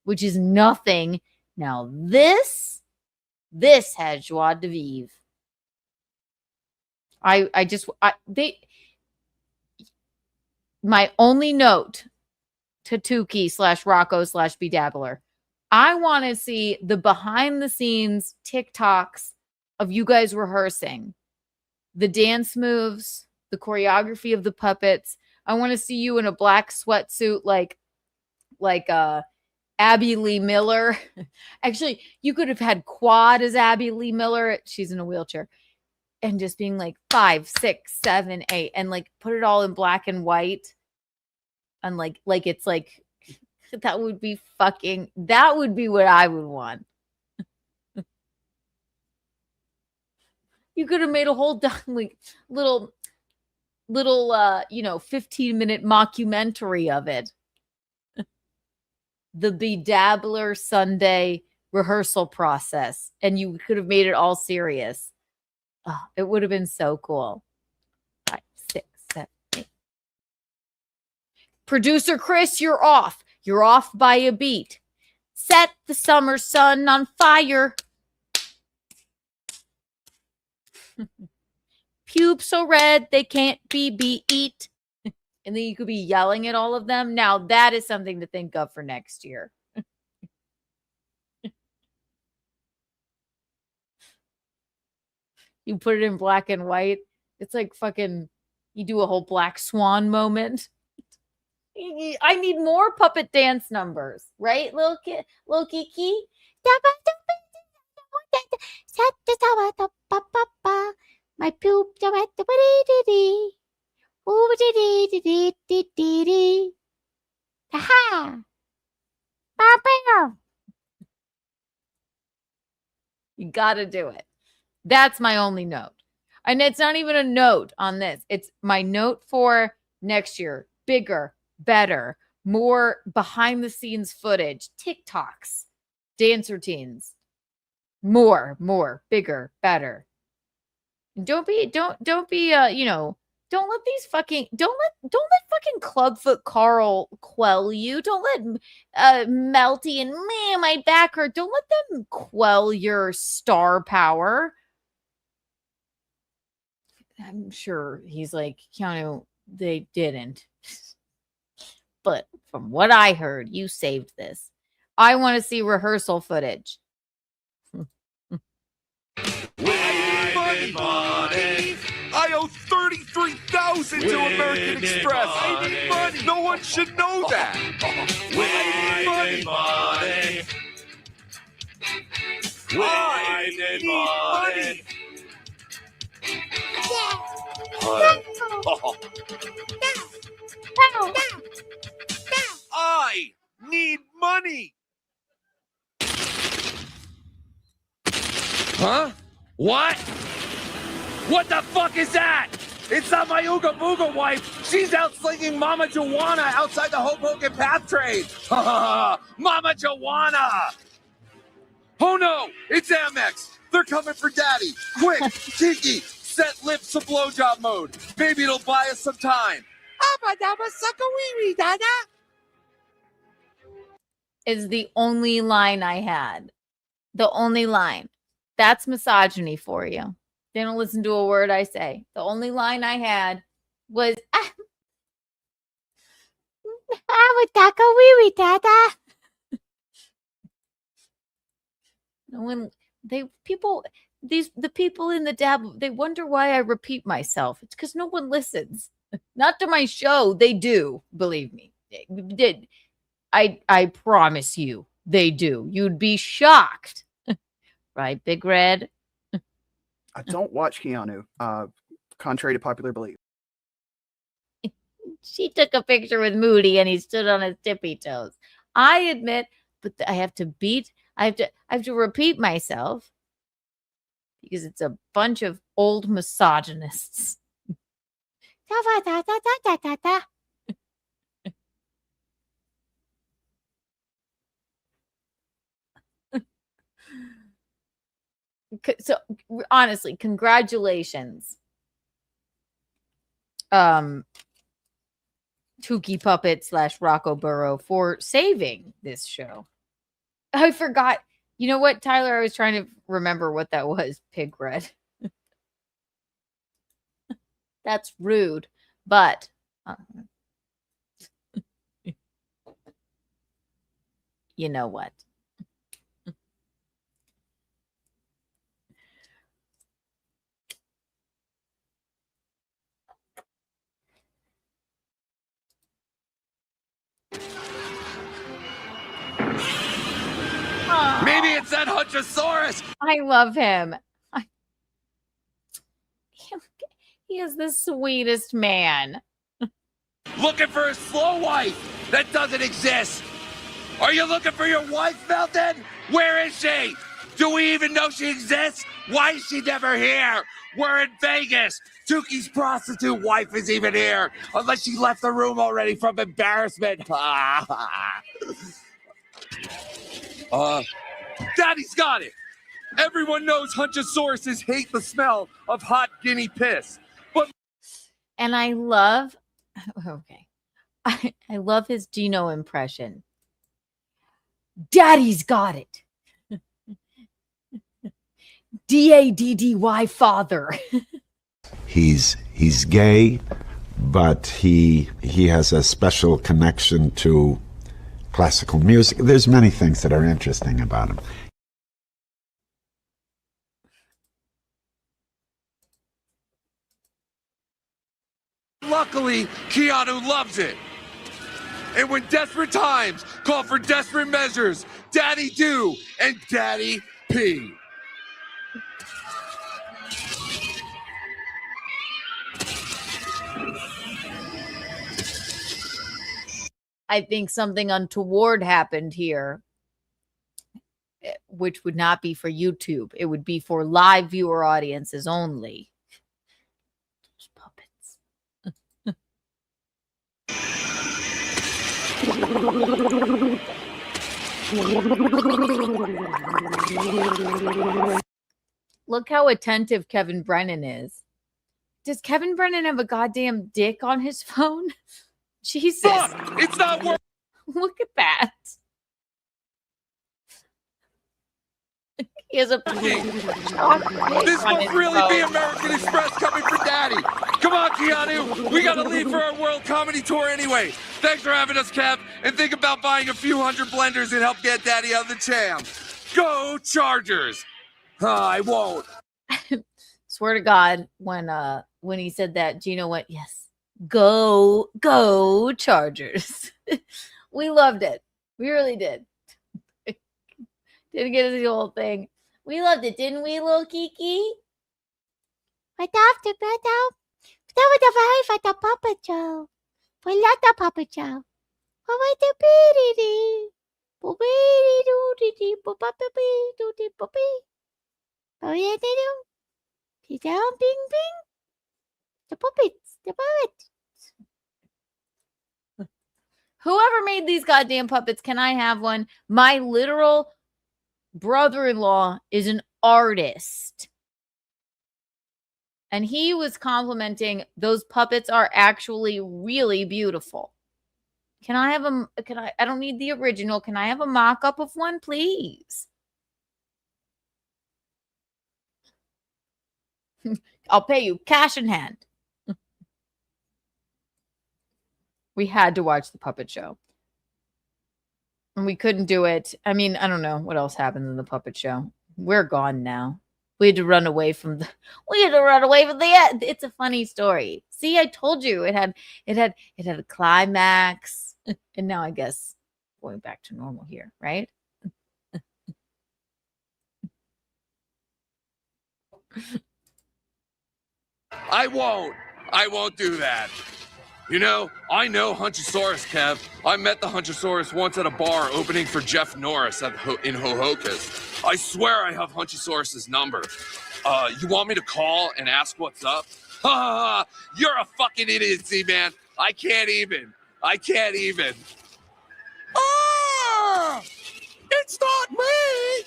which is nothing. Now this has joie de vivre. my only note to Tukey / Rocco / Bedabbler. I want to see the behind the scenes TikToks of you guys rehearsing the dance moves, the choreography of the puppets. I want to see you in a black sweatsuit like Abby Lee Miller. Actually, you could have had Quad as Abby Lee Miller. She's in a wheelchair. And just being like 5, 6, 7, 8, and like put it all in black and white. And like it's like that would be what I would want. You could have made a whole like little 15-minute mockumentary of it. The Bedabbler Sunday rehearsal process, and you could have made it all serious. Oh, it would have been so cool. 5, 6, 7, 8. Producer Chris, you're off. You're off by a beat. Set the summer sun on fire. Pubes so red they can't be beat. And then you could be yelling at all of them. Now that is something to think of for next year. You put it in black and white. It's like fucking, you do a whole Black Swan moment. I need more puppet dance numbers, right, little Kiki? My poop. Ha! You gotta do it. That's my only note. And it's not even a note on this. It's my note for next year. Bigger, better, more behind the scenes footage, TikToks, dance routines. More, bigger, better. Don't let these fucking don't let fucking Clubfoot Carl quell you. Don't let Melty and man, my back hurt. Don't let them quell your star power. I'm sure he's like, Keanu, they didn't. But from what I heard, you saved this. I want to see rehearsal footage. Money. I owe $33,000 to American Express. I need money. No one should know that. I need money. I need money. I need money. Huh? What? What the fuck is that? It's not my Ooga Booga wife. She's out slinging Mama Joanna outside the Hoboken Path Trade. Mama Joanna. Oh no, it's Amex. They're coming for Daddy. Quick, Kiki, set lips to blowjob mode. Maybe it'll buy us some time. Is the only line I had. The only line. That's misogyny for you. They don't listen to a word I say. The only line I had was, when the people in the dab, they wonder why I repeat myself. It's because no one listens. Not to my show. They do, believe me. I promise you, they do. You'd be shocked. Right, Big Red? I don't watch Keanu, contrary to popular belief. She took a picture with Moody and he stood on his tippy toes. I admit, but I have to repeat myself because it's a bunch of old misogynists. So honestly, congratulations. Tukey Puppet / Rocco Burrow for saving this show. I forgot. You know what, Tyler? I was trying to remember what that was. Pig Red. That's rude. But You know what? Maybe it's that Hunchosaurus. I love him. He is the sweetest man. Looking for a slow wife that doesn't exist. Are you looking for your wife, Melton? Where is she? Do we even know she exists? Why is she never here? We're in Vegas. Tuki's prostitute wife is even here. Unless she left the room already from embarrassment. Daddy's got it. Everyone knows Hunchosauruses hate the smell of hot guinea piss. But And I love, okay, I love his Gino impression. Daddy's got it. DADDY father. He's gay, but he has a special connection to classical music. There's many things that are interesting about him. luckily, Keanu loves it. And when desperate times call for desperate measures, Daddy do and Daddy pee. I think something untoward happened here, which would not be for YouTube. It would be for live viewer audiences only. Those puppets. Look how attentive Kevin Brennan is. Does Kevin Brennan have a goddamn dick on his phone? Jesus. Fuck! It's not working. Look at that. He has a This must really be American Express coming for Daddy. Come on, Keanu. We gotta leave for our world comedy tour anyway. Thanks for having us, Kev. And think about buying a few hundred blenders and help get Daddy out of the jam. Go Chargers. I won't. Swear to God, when he said that, Gino went, yes. Go Chargers. We loved it. We really did. Didn't get the whole thing. We loved it, didn't we, little Kiki? What after that? That was the very for the puppet show. We love the puppet show. What was the beady? Boopity doody boopity doody boopy. Oh yeah, they do. Sit down, bing bing. The puppets. The puppets. Whoever made these goddamn puppets, can I have one? My literal brother-in-law is an artist. And he was complimenting those puppets are actually really beautiful. Can I have I don't need the original. Can I have a mock-up of one, please? I'll pay you cash in hand. We had to watch the puppet show. And we couldn't do it. I mean, I don't know what else happened in the puppet show. We're gone now. We had to run away from the end. It's a funny story. See, I told you it had a climax. And now I guess going back to normal here, right? I won't do that. You know, I know Hunchosaurus, Kev. I met the Hunchosaurus once at a bar opening for Jeff Norris in Hohokus. I swear I have Hunchosaurus's number. You want me to call and ask what's up? You're a fucking idiot, Z-Man. I can't even. Ah! It's not me!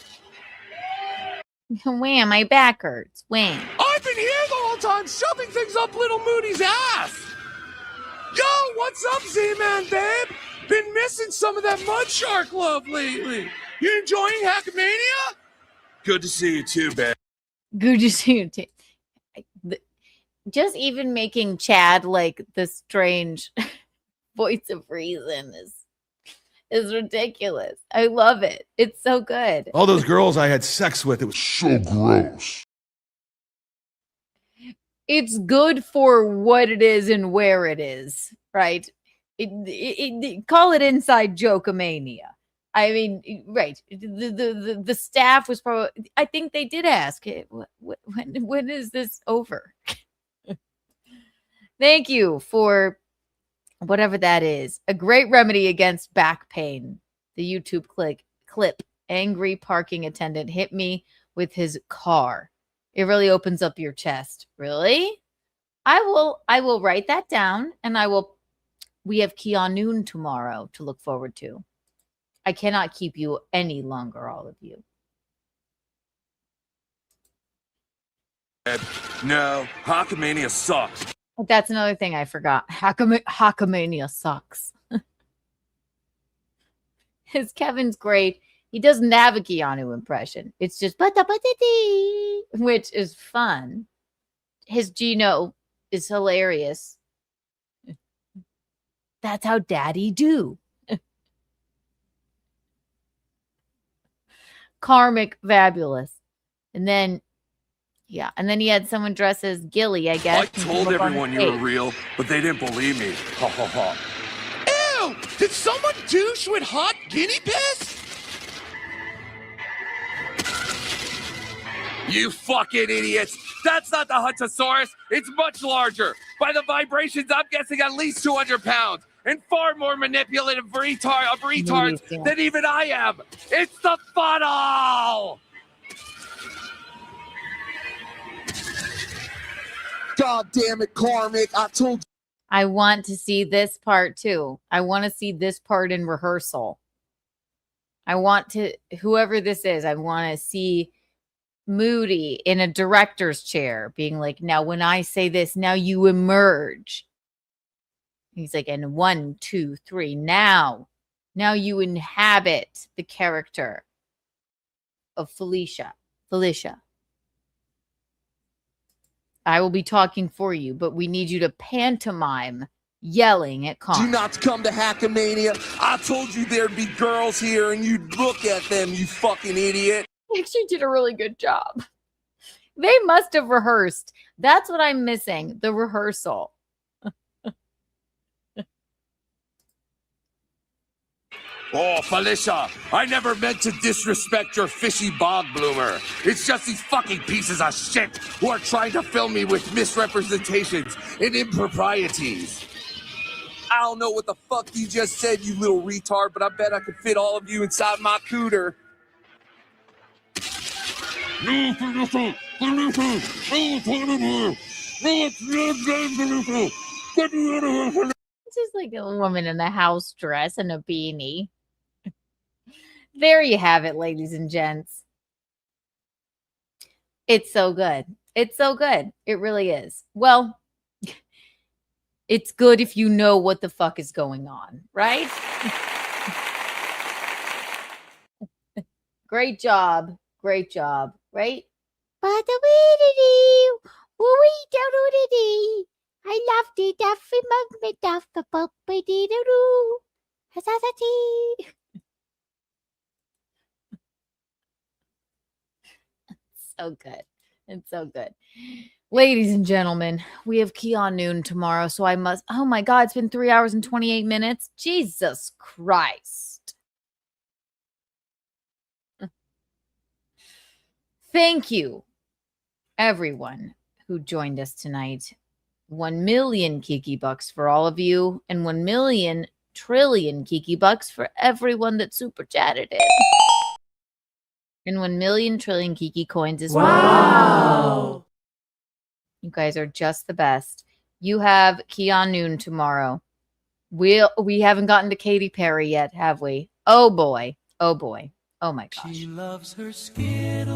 Wham, my back hurts. Wham. I've been here the whole time shoving things up Little Moody's ass! Yo, what's up, Z-Man, babe? Been missing some of that mud shark love lately. You enjoying Hackmania? Good to see you too, babe. Good to see you too. Just even making Chad like the strange voice of reason is ridiculous. I love it. It's so good. All those girls I had sex with, it was so gross. It's good for what it is and where it is, right? Call it inside joke-mania. I mean, right. The staff was probably, I think they did ask, when is this over? Thank you for whatever that is. A great remedy against back pain. The YouTube clip, angry parking attendant hit me with his car. It really opens up your chest. Really? I will write that down, and we have Keanu tomorrow to look forward to. I cannot keep you any longer, all of you. No, Hawkamania sucks. That's another thing I forgot. Hawkamania sucks. His Kevin's great. He doesn't have a Keanu impression. It's just which is fun. His Gino is hilarious. That's how daddy do. Karmic fabulous. And then he had someone dressed as Gilly, I guess. I told everyone you were real, but they didn't believe me. Ha ha ha. Ew! Did someone douche with hot guinea piss? You fucking idiots! That's not the Huntosaurus. It's much larger. By the vibrations, I'm guessing at least 200 pounds. And far more manipulative retards than even I am. It's the funnel! God damn it, Karmic. I told you. I want to see this part too. I want to see this part in rehearsal. I want to, whoever this is, I want to see Moody in a director's chair being like, now when I say this, now you emerge. He's like, and 1, 2, 3, now you inhabit the character of Felicia. I will be talking for you, but we need you to pantomime yelling at Con. Do not come to Hackamania. I told you there'd be girls here and you'd look at them, you fucking idiot. He actually did a really good job. They must have rehearsed. That's what I'm missing, the rehearsal. Oh, Felicia, I never meant to disrespect your fishy bog bloomer. It's just these fucking pieces of shit who are trying to fill me with misrepresentations and improprieties. I don't know what the fuck you just said, you little retard, but I bet I could fit all of you inside my cooter. This is like a woman in a house dress and a beanie. There you have it, ladies and gents. It's so good. It's so good. It really is. Well, it's good if you know what the fuck is going on, right? Great job. Great job, right? I love the Duffy Mug Duff the Puppy Doo. So good. It's so good. Ladies and gentlemen, we have Keanu tomorrow, so I must. Oh my God, it's been 3 hours and 28 minutes. Jesus Christ. Thank you, everyone who joined us tonight. 1 million Kiki bucks for all of you, and 1 million trillion Kiki bucks for everyone that super chatted it. And 1 million trillion Kiki coins as well. Wow. You guys are just the best. You have Keanu tomorrow. We haven't gotten to Katy Perry yet, have we? Oh boy. Oh boy. Oh my gosh. She loves her Skittles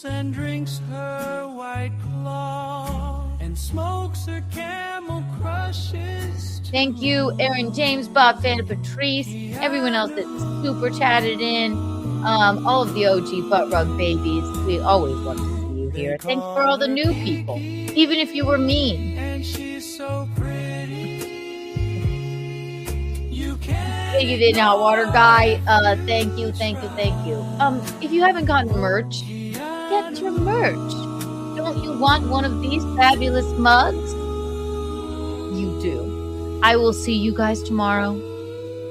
and drinks her White Claw and smokes her Camel Crushes. Thank you, Aaron James, Bob Fan, Patrice, everyone else that super chatted in, all of the OG butt rug babies. We always love to see you here. Thanks for all the new people, even if you were mean. And she's so pretty. You Thank you, Dayton Hot Water Guy. Thank you. If you haven't gotten merch, get your merch. Don't you want one of these fabulous mugs? You do. I will see you guys tomorrow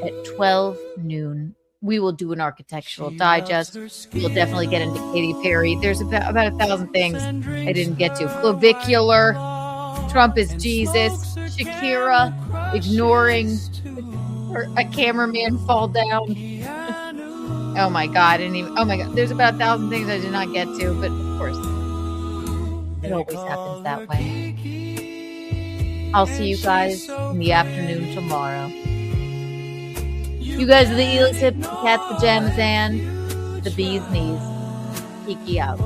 at 12 noon. We will do an architectural digest. We'll definitely get into Katy Perry. There's about 1,000 things I didn't get to. Clavicular, Trump is Jesus, Shakira, ignoring a cameraman fall down. Oh my God. Oh my God. There's about 1,000 things I did not get to, but of course, it always happens that way. I'll see you guys in the afternoon tomorrow. You guys are the Eelis Hip, the Cat's Pajamas, and the Bee's Knees. Kiki out.